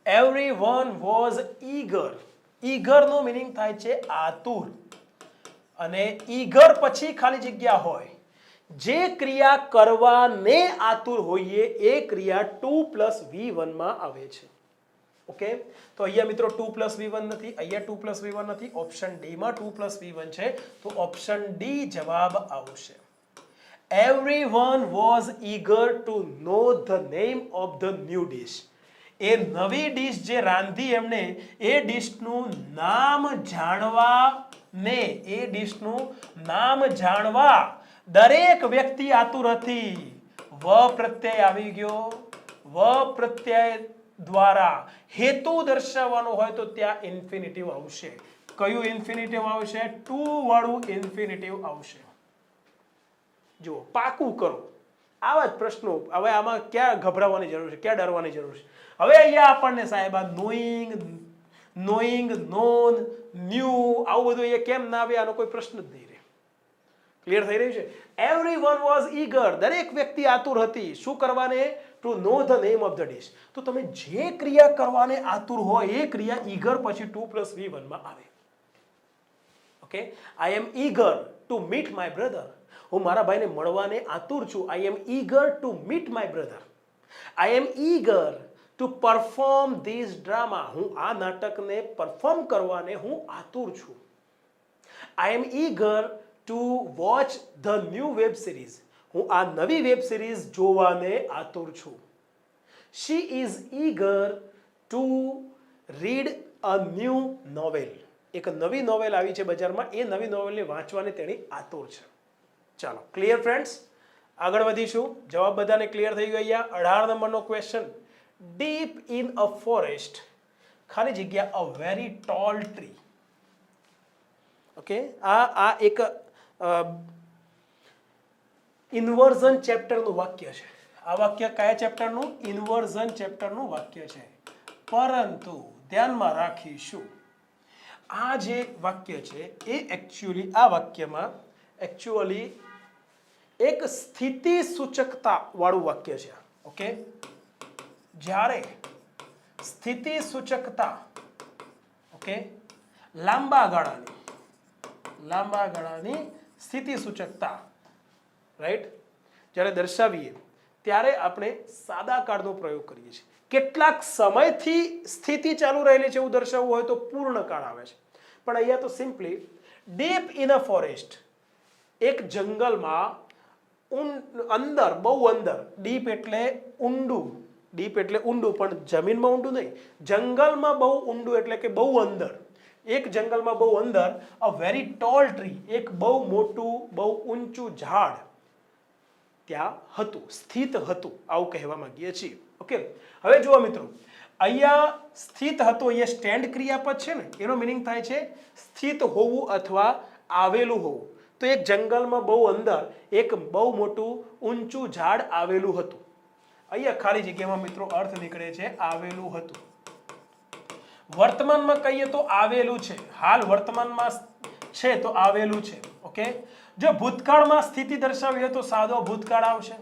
Everyone was eager. ઈગર નો મિનિંગ થાય છે આતુર, અને ઈગર પછી ખાલી જગ્યા હોય, જે ક્રિયા કરવાને આતુર હોઈએ એ ક્રિયા 2+v1 માં આવે છે. ઓકે, તો અહીંયા મિત્રો 2+v1 નથી, અહીંયા 2+v1 નથી, ઓપ્શન ડી માં 2+v1 છે, તો ઓપ્શન ડી જવાબ આવશે. Everyone was eager to know the name of the new dish. એ નવી ડીશ જે રાંધી એમને એ ડીશનું નામ જાણવા દરેક વ્યક્તિ આતુર હતી. વ પ્રત્યય આવી ગયો, વ પ્રત્યય દ્વારા હેતુ દર્શાવવાનો હોય તો ત્યાં ઇન્ફિનિટિવ આવશે. કયું ઇન્ફિનિટિવ આવશે? ટુ વાળું ઇન્ફિનિટિવ આવશે. જુઓ, પાકું કરો. આવા જ પ્રશ્નો. હવે આમાં ક્યાં ગભરાવાની જરૂર છે, ક્યાં ડરવાની જરૂર છે? હવે અહીંયા આપણને સાહેબ આ નોઈંગ, નોન, ન્યૂ આવું બધું અહીંયા કેમ ના આવે આનો કોઈ પ્રશ્ન જ નહીં રહે. ક્લિયર થઈ રહ્યું છે? એવરીવન વોઝ ઈગર, દરેક વ્યક્તિ આતુર હતી. શું કરવાને? To know the name of the dish. તો તમે જે ક્રિયા કરવાને આતુર હોય એ ક્રિયા ઈગર પછી 2+v1 માં આવે. Okay, I am eager to meet my brother. હું મારા ભાઈને મળવાને આતુર છું. I am eager to meet my brother. I am eager to perform this drama. હું આ નાટકને પરફોર્મ કરવાને હું આતુર છું. I am eager to watch the new web series. હું આ નવી વેબ સિરીઝ જોવાને આતુર છું. She is eager to read a new novel. એક નવી નોવેલ આવી છે બજારમાં, એ નવી નોવેલને વાંચવાને તેણી આતુર છે. ચાલો, ક્લિયર ફ્રેન્ડ્સ? આગળ વધીશું. જવાબ બધાને ક્લિયર થઈ ગયો. અહીંયા 18 નંબરનો question. Deep in a forest, ખાલી જગ્યા a very tall tree. Okay, આ એક ઇન્વર્ઝન ચેપ્ટરનું વાક્ય છે. આ વાક્ય કયા ચેપ્ટરનું? ઇન્વર્ઝન ચેપ્ટરનું વાક્ય છે. પરંતુ ધ્યાનમાં રાખીશું, આ જે વાક્ય છે એ એકચ્યુઅલી આ વાક્યમાં એક સ્થિતિ સૂચકતા વાળું વાક્ય છે. ઓકે, જ્યારે સ્થિતિ સૂચકતા, ઓકે, લાંબા ગાળાની સ્થિતિ સૂચકતા, રાઈટ, જ્યારે દર્શાવીએ ત્યારે આપણે સાદા કાળનો પ્રયોગ કરીએ છીએ. કેટલાક સમયથી સ્થિતિ ચાલુ રહેલી છે એવું દર્શાવવું હોય તો પૂર્ણ કાળ આવે છે. પણ અહીંયા તો simply deep in a forest, એક જંગલમાં અંદર, બહુ અંદર. ડીપ એટલે ઊંડું, પણ જમીનમાં ઊંડું નહીં, જંગલમાં બહુ ઊંડું એટલે કે બહુ અંદર. એક જંગલમાં બહુ અંદર અ વેરી ટોલ ટ્રી, એક બહુ મોટું, બહુ ઊંચું ઝાડ ત્યાં હતું, સ્થિત હતું, આવું કહેવા માંગીએ છીએ. ઓકે, હવે જુઓ મિત્રો, અહીંયા સ્થિત હતું, અહીંયા સ્ટેન્ડ ક્રિયાપદ છે ને, એનો મિનિંગ થાય છે સ્થિત હોવું અથવા આવેલું હોવું. તો એક જંગલમાં બહુ અંદર એક બહુ મોટું ઊંચું ઝાડ આવેલું હતું. અહીંયા ખાલી જગ્યામાં મિત્રો અર્થ નીકળે છે આવેલું હતું. વર્તમાનમાં કહીએ તો આવેલું છે, હાલ વર્તમાનમાં છે તો આવેલું છે. ઓકે, જો ભૂતકાળમાં સ્થિતિ દર્શાવી હોય તો સાદો ભૂતકાળ આવશે,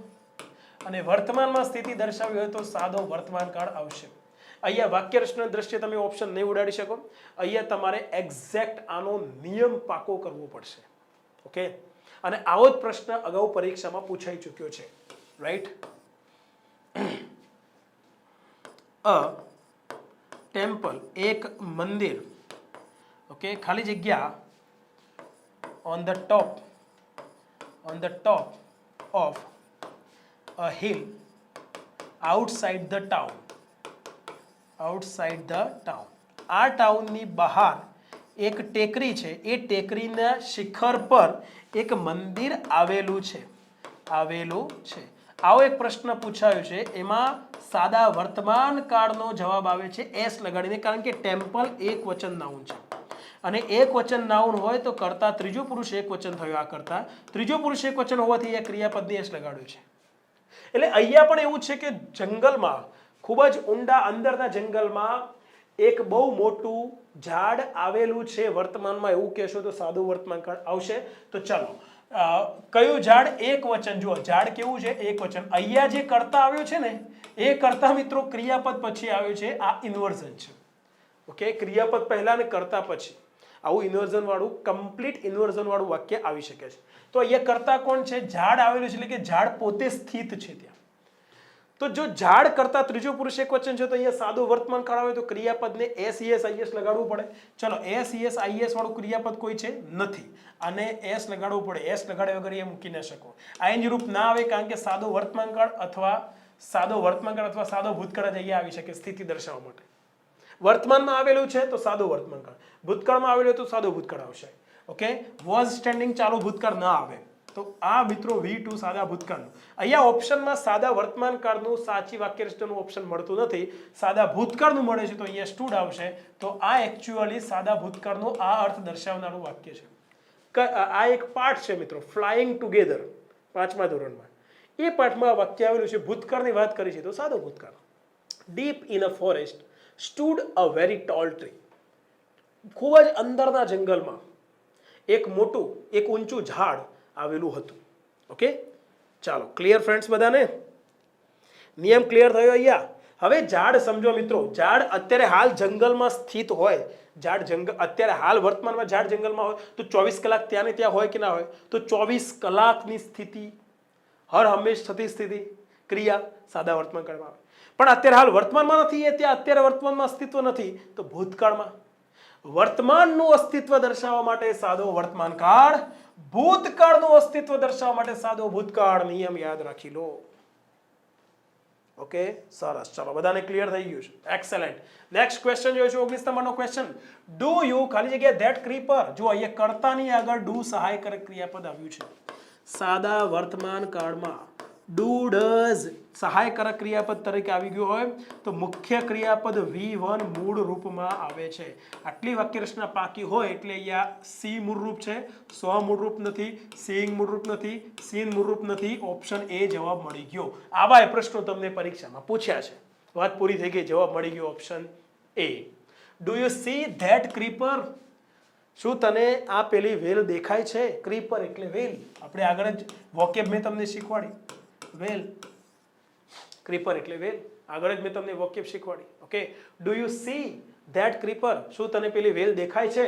અને વર્તમાનમાં સ્થિતિ દર્શાવી હોય તો સાદો વર્તમાન કાળ આવશે. અહીંયા વાક્ય રચના દ્રષ્ટિએ તમે ઓપ્શન નહીં ઉડાડી શકો. અહીંયા તમારે એક્ઝેક્ટ આનો નિયમ પાકો કરવો પડશે. ઓકે, અને આવો જ પ્રશ્ન અગાઉ પરીક્ષામાં પૂછાઈ ચૂક્યો છે. રાઈટ, અ ટેમ્પલ, એક મંદિર. ઓકે, ખાલી જગ્યા on the top of a hill outside the town. આ ટાઉનની બહાર એક ટેકરી છે, એ ટેકરીના શિખર પર એક મંદિર આવેલું છે. આવો એક પ્રશ્ન પૂછાયો છે, એમાં સાદા વર્તમાન કાળનો જવાબ આવે છે એસ લગાડીને, કારણ કે ટેમ્પલ એક વચન નાઉન છે, અને એક વચન નાઉન હોય તો કરતા ત્રીજું પુરુષ એક વચન થયું. આ કરતા ત્રીજું પુરુષ એક વચન હોવાથી એ ક્રિયાપદની એસ લગાડ્યું છે. એટલે અહીંયા પણ એવું છે કે જંગલમાં, ખૂબ જ ઊંડા અંદરના જંગલમાં એક બહુ મોટું ઝાડ આવેલું છે. વર્તમાનમાં એવું કહેશો તો સાદું વર્તમાન કાળ આવશે. તો ચાલો, કયું ઝાડ? એક વચન. જુઓ, ઝાડ કેવું છે? એક વચન. અહીંયા જે કર્તા આવ્યો છે ને, એ કર્તા મિત્રો ક્રિયાપદ પછી આવ્યો છે. આ ઇન્વર્ઝન છે. ઓકે, ક્રિયાપદ પહેલા અને કર્તા પછી આવું ઇન્વર્ઝન વાળું કમ્પ્લીટ ઇન્વર્ઝન વાળું વાક્ય આવી શકે છે. તો અહીંયા કર્તા કોણ છે? ઝાડ આવેલું છે, એટલે કે ઝાડ પોતે સ્થિત છે ત્યાં. તો જો ઝાડ કરતા ત્રીજો પુરુષ એકવચન છે તો અહીંયા સાદો વર્તમાન કાળ આવે તો ક્રિયાપદને એસ ઈએસ આઈએસ લગાડવું પડે. ચલો, એસ ઈએસ આઈએસ વાળું ક્રિયાપદ કોઈ છે નથી, અને એસ લગાડવું પડે. એસ લગાડ્યા વગર એ મૂકી ન શકો. આઈએનજી રૂપ ના આવે કારણ કે સાદો વર્તમાન કાળ અથવા સાદો ભૂતકાળ જ અહીંયા આવી શકે સ્થિતિ દર્શાવવા માટે. વર્તમાનમાં આવેલું છે તો સાદો વર્તમાન કાળ, ભૂતકાળમાં આવેલું તો સાદો ભૂતકાળ આવશે. ઓકે, વોઝ સ્ટેન્ડિંગ ચાલુ ભૂતકાળ ના આવે. તો આ મિત્રો V2 સાદા ભૂતકાળનું. અહીંયા ઓપ્શનમાં સાદા વર્તમાન કાળનું સાચી વાક્યરચનાનું ઓપ્શન મળતું નથી, સાદા ભૂતકાળનું મળે છે, તો અહીંયા સ્ટુડ આવશે. તો આ એકચ્યુઅલી સાદા ભૂતકાળનું આ અર્થ દર્શાવનારું વાક્ય છે. આ એક પાઠ છે મિત્રો, ફ્લાઇંગ ટુગેધર, 5મા ધોરણમાં. એ પાઠમાં આ વાક્ય આવેલું છે, ભૂતકાળની વાત કરી છે તો સાદો ભૂતકાળ. Deep in a forest stood a very tall tree. ખૂબ જ અંદરના જંગલમાં એક ઊંચું ઝાડ આવેલું હતું. ઓકે, ચાલો, ક્લિયર ફ્રેન્ડ્સ બધાને? નિયમ ક્લિયર થયો અહીંયા? હવે ઝાડ સમજો મિત્રો, ઝાડ અત્યારે હાલ જંગલમાં સ્થિત હોય, અત્યારે હાલ વર્તમાનમાં ઝાડ જંગલમાં હોય તો 24 કલાક ત્યાં ને ત્યાં હોય કે ના હોય? તો 24 કલાકની સ્થિતિ, હર હંમેશ થતી સ્થિતિ, ક્રિયા સાદા વર્તમાન કાળમાં આવે. પણ અત્યારે હાલ વર્તમાનમાં નથી, એ ત્યાં અત્યારે વર્તમાનમાં અસ્તિત્વ નથી, તો ભૂતકાળમાં. વર્તમાનનું અસ્તિત્વ દર્શાવવા માટે સાદો વર્તમાન કાળ, ભૂતકાળનું અસ્તિત્વ દર્શાવવા માટે સાદો ભૂતકાળ. નિયમ યાદ રાખી લો. ઓકે, સરસ. ચાલો, બધાને ક્લિયર થઈ ગયું છે? એક્સેલન્ટ. નેક્સ્ટ ક્વેશ્ચન જોઈશું, 19 નંબરનો ક્વેશ્ચન. ડુ યુ ખાલી જગ્યા ધેટ ક્રીપર. જો અહીંયા કર્તાની આગળ ડુ સહાયકારક ક્રિયાપદ આવ્યું છે સાદા વર્તમાન કાળમાં. ડુ ડઝ સહાયકારક ક્રિયાપદ તરીકે આવી ગયું હોય તો મુખ્ય ક્રિયાપદ V1 મૂળ રૂપમાં આવે છે. આટલી વાક્યરચના પાકી હોય એટલે અહીંયા સી મૂળરૂપ છે, સો મૂળરૂપ નથી, સિંગ મૂળરૂપ નથી, સીન મૂળરૂપ નથી. ઓપ્શન એ જવાબ મળી ગયો. આવા એ પ્રશ્નો તમને પરીક્ષામાં પૂછ્યા છે. વાત પૂરી થઈ ગઈ, જવાબ મળી ગયો option A. Do you see that creeper. શું તને આ પેલી વેલ દેખાય છે? ક્રીપર એટલે વેલ. આપણે આગળ જ વોકેબ મેં તમને શીખવાડી. વેલ, ક્રીપર એટલે વેલ. આગળ જ મેં તમને વોકેબ શીખવાડી. Okay, do you see that creeper. શું તને પેલી વેલ દેખાય છે?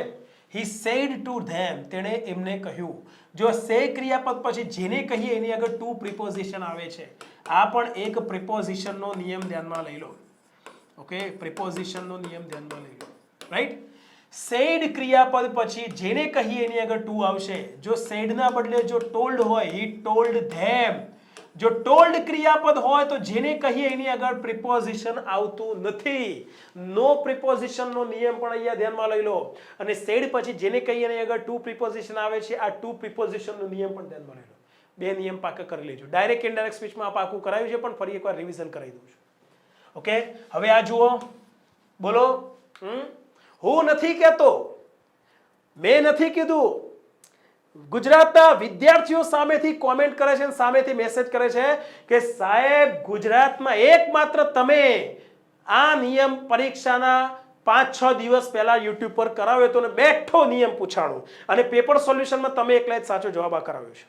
He said to them. તેણે એમને કહ્યું. જો સે ક્રિયાપદ પછી જેને કહીએ એની આગળ ટુ પ્રિપોઝિશન આવે છે. આ પણ એક પ્રિપોઝિશનનો નિયમ ધ્યાનમાં લઈ લો. ઓકે, પ્રિપોઝિશનનો નિયમ ધ્યાનમાં લઈ લો. રાઈટ? સેડ ક્રિયાપદ પછી જેને કહીએ એની આગળ ટુ આવશે. જો સેડના બદલે જો ટોલ્ડ હોય, હી ટોલ્ડ ધેમ. જો ટોલ્ડ ક્રિયાપદ હોય તો જેને કહીએ એની આગળ પ્રિપોઝિશન આવતું નથી. નો પ્રિપોઝિશનનો નિયમ પણ અહીંયા ધ્યાનમાં લઈ લો. અને સેડ પછી જેને કહીએ એની આગળ ટુ પ્રિપોઝિશન આવે છે, આ ટુ પ્રિપોઝિશનનો નિયમ પણ ધ્યાનમાં લઈ લો. બે નિયમ પાકા કરી લેજો. ડાયરેક્ટ ઇનડાયરેક્ટ સ્પીચમાં આ પાકું કરાવ્યું છે, પણ ફરી એકવાર રિવિઝન કરાવી દઉં છું. ઓકે, હવે આ જુઓ, બોલો. હું નથી કહેતો, મેં નથી કીધું. ગુજરાતના વિદ્યાર્થીઓ સામેથી કોમેન્ટ કરે છે, સામેથી મેસેજ કરે છે કે સાહેબ ગુજરાતમાં એકમાત્ર તમે આ નિયમ પરીક્ષાના 5-6 દિવસ પહેલા યુટ્યુબ પર કરાવ્યો હતો ને બેઠો નિયમ પૂછાણો અને પેપર સોલ્યુશનમાં તમે એકલા જ સાચો જવાબ આ કરાવ્યો છે.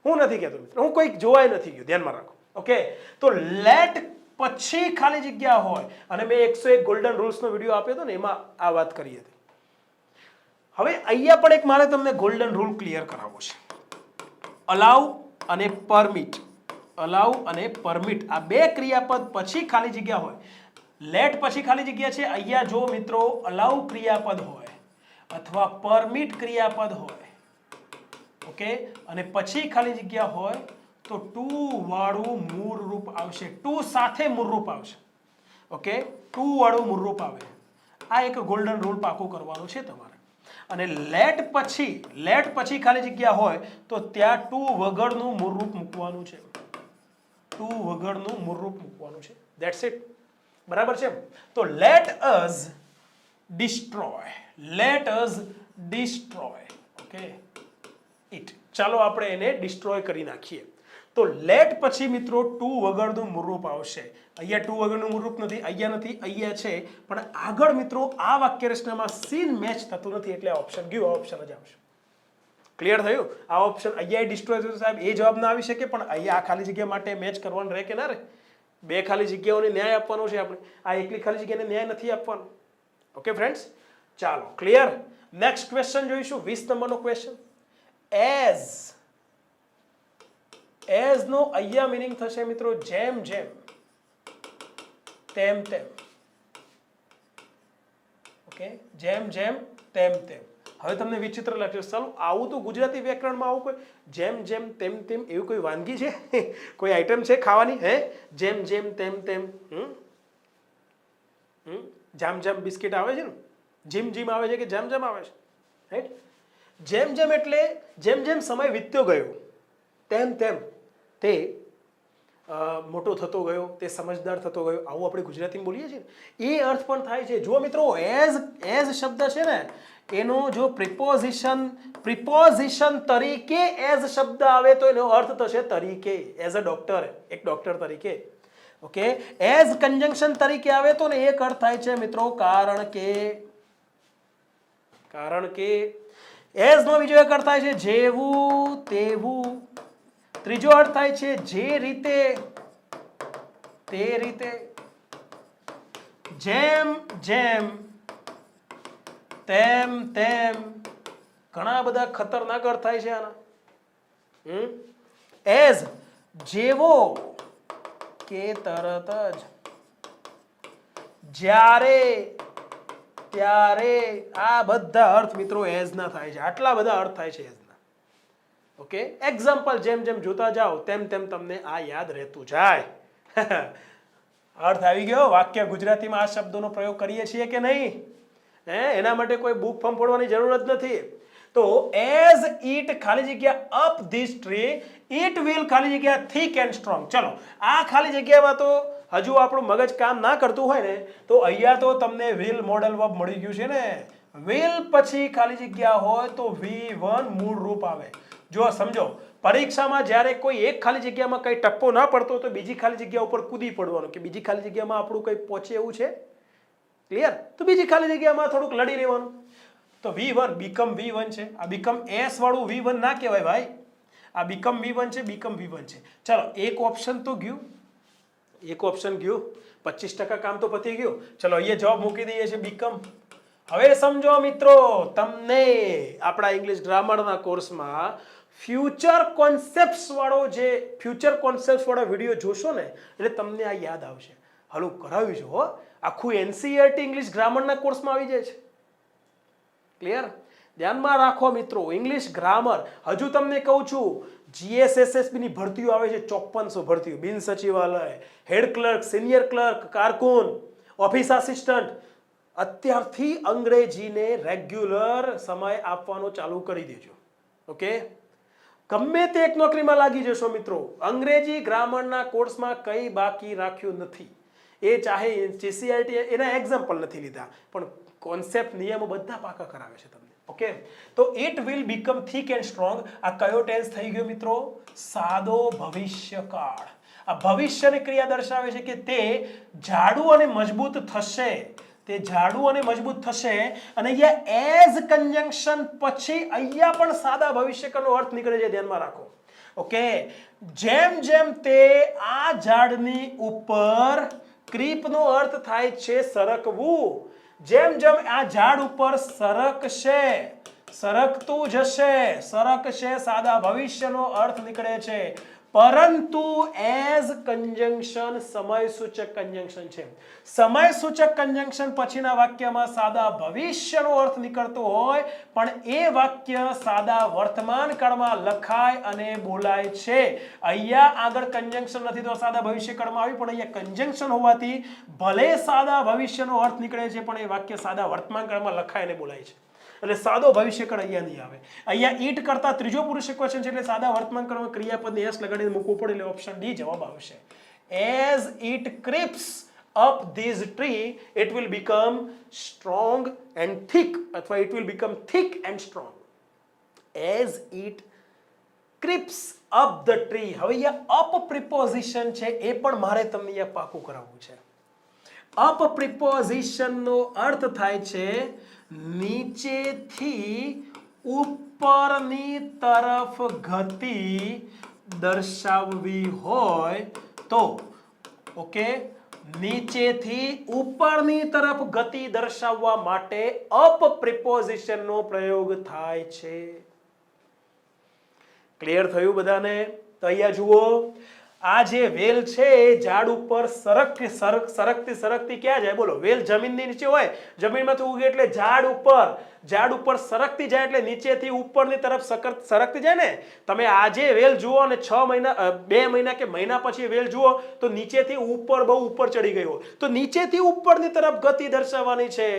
હું નથી કહેતો મિત્રો, હું કોઈ જોવાય નથી ગયો, ધ્યાનમાં રાખો. ઓકે, તો લેટ પછી ખાલી જગ્યા હોય, અને મેં 101 ગોલ્ડન રૂલ્સનો વિડીયો આપ્યો હતો ને એમાં આ વાત કરી હતી. હવે અહીંયા પણ એક મારે તમને ગોલ્ડન રૂલ ક્લિયર કરાવવો છે. અલાઉ અને પરમિટ. અલાઉ અને પરમિટ આ બે ક્રિયાપદ પછી ખાલી જગ્યા હોય. લેટ પછી ખાલી જગ્યા છે. અહીંયા જો મિત્રો અલાઉ ક્રિયાપદ હોય અથવા પરમિટ ક્રિયાપદ હોય, ઓકે, અને પછી ખાલી જગ્યા હોય તો ટુ વાળું મૂળ રૂપ આવશે. ટુ સાથે મૂળ રૂપ આવશે. ઓકે, ટુ વાળું મૂળ રૂપ આવે. આ એક ગોલ્ડન રૂલ પાકું કરવાનું છે તમારે. અને લેટ પછી ખાલી જગ્યા હોય તો ત્યાં ટુ વગરનું મૂળરૂપ મૂકવાનું છે. ટુ વગરનું મૂળરૂપ મૂકવાનું છે. That's it. બરાબર છે? તો let us destroy. Let us destroy. Okay, it. ચાલો આપણે એને ડિસ્ટ્રોય કરી નાખીએ. તો લેટ પછી મિત્રો ટુ વગરનું મૂળરૂપ આવશે. અહીંયા ટુ વગરનું મૂળરૂપ નથી, અહીંયા નથી, અહીંયા છે. પણ આગળ મિત્રો આ વાક્ય રચનામાં સીન મેચ થતું નથી એટલે ઓપ્શન ગયો, ઓપ્શન જ આવશે. ક્લિયર થયું? આ ઓપ્શન અહીંયા ડિસ્ટ્રોય થયું સાહેબ એ જવાબ ના આવી શકે, પણ અહીંયા આ ખાલી જગ્યા માટે મેચ કરવાનું રહે કે ના રહે? બે ખાલી જગ્યાઓને ન્યાય આપવાનો છે આપણે. આ એકલી ખાલી જગ્યાને ન્યાય નથી આપવાનો. ઓકે ફ્રેન્ડ્સ, ચાલો ક્લિયર. નેક્સ્ટ ક્વેશ્ચન જોઈશું, 20 નંબરનો ક્વેશ્ચન. એઝ નો અહીંયા મીનિંગ થશે મિત્રો જેમ જેમ, તેમ તેમ. ઓકે, જેમ જેમ, તેમ તેમ. હવે તમને વિચિત્ર લાગશે, ચાલો આવું તો ગુજરાતી વ્યાકરણમાં આવું કોઈ જેમ જેમ તેમ તેમ એવું કોઈ વાનગી છે, કોઈ આઈટમ છે ખાવાની? હે, જેમ જેમ તેમ તેમ. જામ જામ બિસ્કિટ આવે છે ને, જીમ જીમ આવે છે કે જામ જામ આવે છે, રાઈટ? જેમ જેમ એટલે જેમ જેમ સમય વીતતો ગયો તેમ તેમ તે મોટો થતો ગયો, તે સમજદાર થતો ગયો, આવું આપણે ગુજરાતીમાં બોલીએ છીએ. એ અર્થ પણ થાય છે. જો મિત્રો એઝ શબ્દ છે ને, એનો જો પ્રિપોઝિશન તરીકે એઝ શબ્દ આવે તો એનો અર્થ થશે તરીકે, એઝ અ ડોક્ટર, એક ડોક્ટર તરીકે. ઓકે, એઝ કન્જંક્શન તરીકે આવે તો ને એક અર્થ થાય છે મિત્રો કારણ કે. એઝ નો બીજો એક અર્થ થાય છે જેવું તેવું. ત્રીજો અર્થ થાય છે જે રીતે તે રીતે. જેમ જેમ, તેમ તેમ. ઘણા બધા ખતરનાક અર્થ થાય છે આના. એઝ જેવો કે તરત જ, જ્યારે ત્યારે, આ બધા અર્થ મિત્રો એઝ ના થાય છે. આટલા બધા અર્થ થાય છે એઝ ના. ઓકે, એક્ઝામ્પલ જેમ જેમ જોતા જાઓ તેમ તેમ તમને આ યાદ રહેતું જાય. અર્થ આવી ગયો. વાક્ય ગુજરાતીમાં આ શબ્દોનો પ્રયોગ કરીએ છીએ કે નહીં? એના માટે કોઈ બુક ફોર્મ ફોડવાની જરૂર જ નથી. તો એઝ ઈટ ખાલી જગ્યા up this tree, it will ખાલી જગ્યા થીક એન્ડ સ્ટ્રોંગ. ચલો, આ ખાલી જગ્યામાં તો હજુ આપણું મગજ કામ ના કરતું હોય ને, તો અહીંયા તો તમને વિલ મોડલ વર્બ મળી ગયું છે ને. વિલ પછી ખાલી જગ્યા હોય તો V1 મૂળ રૂપ આવે. જો સમજો, પરીક્ષામાં જ્યારે કોઈ એક ખાલી જગ્યામાં કઈ ટપ્પો ના પડતો તો બીજી ખાલી જગ્યા ઉપર કૂદી પડવાનું, કે બીજી ખાલી જગ્યામાં આપણું કઈ પહોંચે એવું છે. ક્લિયર? તો બીજી ખાલી જગ્યામાં થોડુંક લડી રહેવાનું. તો V1 બીકમ V1 છે. આ બીકમ S વાળું V1 ના કહેવાય ભાઈ. આ બીકમ V1 છે, બીકમ V1 છે. ચલો, એક ઓપ્શન તો ગયું, 25% કામ તો પતી ગયું. ચલો અહીંયા જવાબ મૂકી દઈએ છીએ બીકમ. હવે સમજો મિત્રો, તમને આપણા ઇંગ્લિશ ગ્રામરના કોર્સમાં ફ્યુચર કોન્સેપ્ટ્સ વાળો વિડીયો જોશો ને, એટલે તમને આ યાદ આવશે. હલું કરાવ્યું છે હો, આખું NCERT ઇંગ્લિશ ગ્રામરના કોર્સમાં આવી જાય છે. ક્લિયર? ધ્યાનમાં રાખો મિત્રો, ઇંગ્લિશ ગ્રામર. હજુ તમને કહું છું, GSSSB ની ભરતીઓ આવે છે, 5400 ભરતીઓ. બિન સચિવાલય, હેડ ક્લર્ક, સિનિયર ક્લર્ક, કારકુન, ઓફિસ આસિસ્ટન્ટ. અત્યારથી અંગ્રેજીને રેગ્યુલર સમય આપવાનો ચાલુ કરી દેજો. ઓકે, ગમે તે એક નોકરીમાં લાગી જશો મિત્રો, અંગ્રેજી ગ્રામરના કોર્સમાં કંઈ બાકી રાખ્યું નથી. એ ચાહે GCERT, એના એક્ઝામ્પલ નથી લીધા, પણ કોન્સેપ્ટ, નિયમો બધા પાકા કરાવે છે તમને. ઓકે, તો it will become thick and strong. આ કયો ટેન્સ થઈ ગયો મિત્રો? સાદો ભવિષ્યકાળ. આ ભવિષ્યની ક્રિયા દર્શાવે છે કે તે જાડું અને મજબૂત થશે. તે જાડું અને મજબૂત થશે. અને અહીંયા એઝ કન્જંક્શન પછી અહીંયા પણ સાદા ભવિષ્યકાળનો અર્થ નીકળે છે, ધ્યાનમાં રાખો. ઓકે, જેમ જેમ તે આ ઝાડની ઉપર, ક્રીપનો અર્થ થાય છે સરકવું. જેમ જેમ આ ઝાડ ઉપર સરકશે, સરકતું જશે, સરકશે, સાદા ભવિષ્યનો અર્થ નીકળે છે. પરંતુ એઝ કન્જંક્શન સમયસૂચક કન્જંક્શન છે. સમયસૂચક કન્જંક્શન પછીના વાક્યમાં સાદા ભવિષ્યનો અર્થ નીકળતો હોય, પણ એ વાક્ય સાદા વર્તમાન કાળમાં લખાય અને બોલાય છે. અહીંયા આગળ કન્જંક્શન નથી તો સાદા ભવિષ્યકાળમાં આવ્યું, પણ અહીંયા કન્જંક્શન હોવાથી ભલે સાદા ભવિષ્યનો અર્થ નીકળે છે, પણ એ વાક્ય સાદા વર્તમાન કાળમાં લખાય અને બોલાય છે. એટલે સાદો ભવિષ્યકાળ અહીંયા નહીં આવે. અહીંયા ઈટ કરતા ત્રીજો પુરુષ ક્વેશ્ચન છે, એટલે સાદા વર્તમાન કાળમાં ક્રિયાપદને એસ લગાડીને મૂકવું પડે, એટલે ઓપ્શન ડી જવાબ આવશે. As it creeps up this tree, it will become strong and thick, અથવા it will become thick and strong. As it creeps up the tree. હવે અહીંયા અપ પ્રિપોઝિશન છે, એ પણ મારે તમને અહીંયા પાકું કરાવવું છે. અપ પ્રિપોઝિશનનો અર્થ થાય છે નીચેથી ઉપરની તરફ ગતિ દર્શાવવી હોય તો. ઓકે, નીચેથી ઉપરની તરફ ગતિ દર્શાવવા માટે અપ પ્રિપોઝિશનનો પ્રયોગ થાય છે. ક્લિયર થયું બધાને? તો અહીંયા જુઓ, આ જે વેલ છે એ ઝાડ ઉપર સરકતી ક્યાં જાય? બોલો, વેલ જમીનની નીચે હોય, જમીનમાંથી ઉગે એટલે ઝાડ ઉપર સરકતી જાય એટલે નીચેથી ઉપરની તરફ સરકતી જાય ને. તમે આજે વેલ જુઓ અને 6 મહિના 2 મહિના કે મહિના પછી વેલ જુઓ તો નીચેથી બહુ ઉપર ચડી ગયો. તો નીચેથી ઉપરની તરફ ગતિ દર્શાવવાની છે.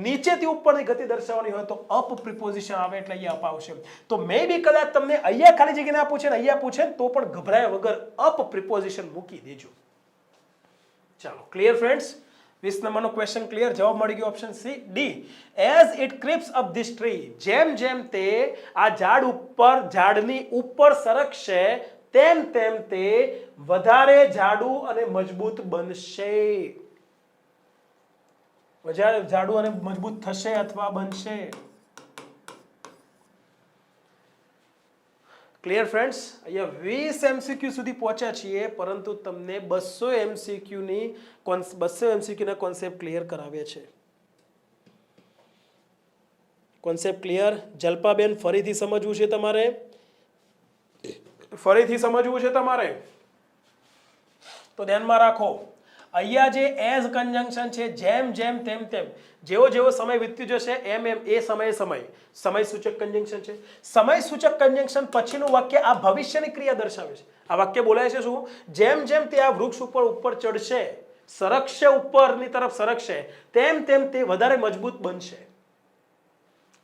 નીચેથી ઉપરની ગતિ દર્શાવવાની હોય તો અપ પ્રિપોઝિશન આવે એટલે અહીંયા અપ આવશે. તો મે બી કદાચ તમને અહીંયા ખાલી જગ્યા ના પૂછે ને અહીંયા પૂછે તો પણ ગભરાયા વગર અપ પ્રિપોઝિશન મૂકી દેજો. ચાલો, ક્લિયર ફ્રેન્ડ્સ? 20 નંબરનો ક્વેશ્ચન ક્લિયર. જવાબ મળી ગયો option C D. As it Cripps up this tree, જેમ જેમ તે આ ઝાડની ઉપર સરકશે તેમ તેમ તે વધારે જાડું અને મજબૂત બનશે. વધારે જાડું અને મજબૂત થશે અથવા બનશે. Clear friends? અહીંયા 20 MCQ સુધી પહોંચ્યા છીએ, પરંતુ તમને 200 MCQ ના કોન્સેપ્ટ ક્લિયર કરાવ્યા છે. Concept clear? જલ્પાબેન, ફરીથી સમજવું છે તમારે? તો ધ્યાનમાં રાખો, અહીંયા જે એઝ કન્જંક્શન છે, જેમ જેમ તેમ તેમ, જેવો સમય વીતતો જશે એમ એમ એ સમય સૂચક કન્જંક્શન છે. સમય સૂચક કન્જંક્શન પછીનું વાક્ય આ ભવિષ્યની ક્રિયા દર્શાવે છે. આ વાક્ય બોલાય છે શું? જેમ જેમ તે આ વૃક્ષ ઉપર ચડશે, સરકશે, ઉપરની તરફ સરકશે, તેમ તેમ તે વધારે મજબૂત બનશે.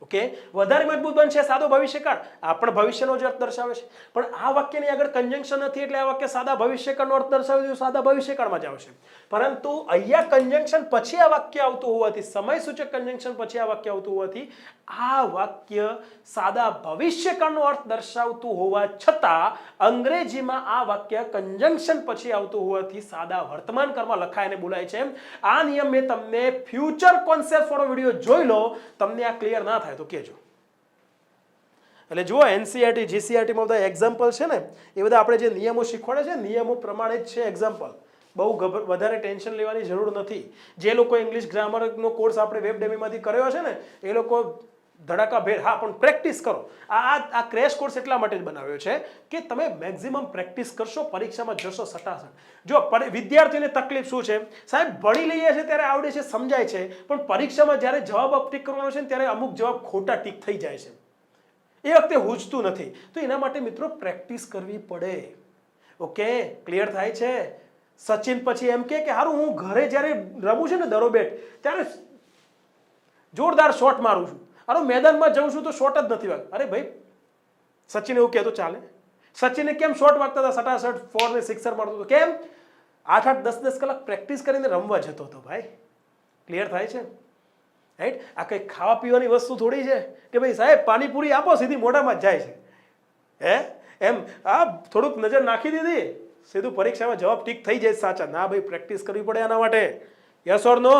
ઓકે, વધારે મજબૂત બનશે, સાદો ભવિષ્યકાળ. આ પણ ભવિષ્યનો જ અર્થ દર્શાવે છે, પણ આ વાક્યની આગળ કન્જંક્શન નથી એટલે આ વાક્ય સાદા ભવિષ્યકાળનો અર્થ દર્શાવે છે, સાદા ભવિષ્યકાળમાં જ આવશે. પરંતુ અહીંયા કન્જંક્શન પછી આ વાક્ય આવતું હોવાથી, સમય સૂચક કન્જંક્શન પછી આ વાક્ય આવતું હોવાથી આ વાક્ય સાદા ભવિષ્યકાળનો અર્થ દર્શાવતું હોવા છતાં અંગ્રેજીમાં આ વાક્ય કન્જંક્શન પછી આવતું હોવાથી સાદા વર્તમાનકાળમાં લખાય અને બોલાય છે. આ નિયમ મેં તમને ફ્યુચર કોન્સેપ્ટ વાળો વિડીયો જોઈ લો, તમને આ ક્લિયર ના થાય તો કહેજો. એટલે જુઓ, NCERT GCERT માં બધા એક્ઝામ્પલ છે ને, એ બધા આપણે જે નિયમો શીખવાડે છે નિયમો પ્રમાણે જ છે એક્ઝામ્પલ. બહુ વધારે ટેન્શન લેવાની જરૂર નથી. જે લોકો ઇંગ્લિશ ગ્રામરનો કોર્સ આપણે વેબડેમીમાંથી કર્યો છે ને એ લોકો ધડાકાભેર, હા, પણ પ્રેક્ટિસ કરો. આ ક્રેશ કોર્સ એટલા માટે જ બનાવ્યો છે કે તમે મેક્સિમમ પ્રેક્ટિસ કરશો, પરીક્ષામાં જશો સટાસટ. જો વિદ્યાર્થીઓને તકલીફ શું છે, સાહેબ ભણી લઈએ છે ત્યારે આવડે છે, સમજાય છે, પણ પરીક્ષામાં જ્યારે જવાબ ટીક કરવાનો છે ને ત્યારે અમુક જવાબ ખોટા ટીક થઈ જાય છે, એ વખતે હુજતું નથી. તો એના માટે મિત્રો પ્રેક્ટિસ કરવી પડે. ઓકે, ક્લિયર થાય છે? સચિન પછી એમ કે હારું હું ઘરે જ્યારે રમું છું ને દરોબેટ ત્યારે જોરદાર શોટ મારું છું, અરે મેદાનમાં જઉં છું તો શોટ જ નથી વાગતા. અરે ભાઈ, સચિન એવું કહેતો ચાલે? સચિને કેમ શોટ વાગતા હતા, સટાસટ 4 ને 6 મારતો હતો? કેમ? 8-8 10-10 કલાક પ્રેક્ટિસ કરીને રમવા જતો હતો ભાઈ. ક્લિયર થાય છે? રાઈટ? આ કંઈ ખાવા પીવાની વસ્તુ થોડી છે કે ભાઈ સાહેબ પાણીપુરી આપો સીધી મોઢામાં જ જાય છે. એમ આ થોડુંક નજર નાખી દીધી સીધું પરીક્ષામાં જવાબ ટીક થઈ જાય સાચા? ના ભાઈ, પ્રેક્ટિસ કરવી પડે આના માટે. Yes or no?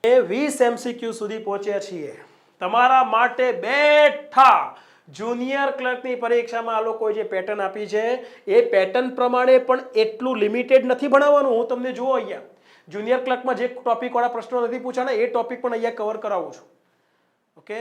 20 MCQ સુધી પહોંચ્યા છીએ. તમારા માટે બેઠા જુનિયર ક્લર્કની પરીક્ષામાં આ લોકોએ જે પેટર્ન આપી છે એ પેટર્ન પ્રમાણે પણ એટલું લિમિટેડ નથી ભણાવવાનું. હું તમને જુઓ અહીંયા જુનિયર ક્લર્કમાં જે ટોપિક વાળા પ્રશ્નો નથી પૂછાના એ ટોપિક પણ અહીંયા કવર કરાવું છું. ઓકે.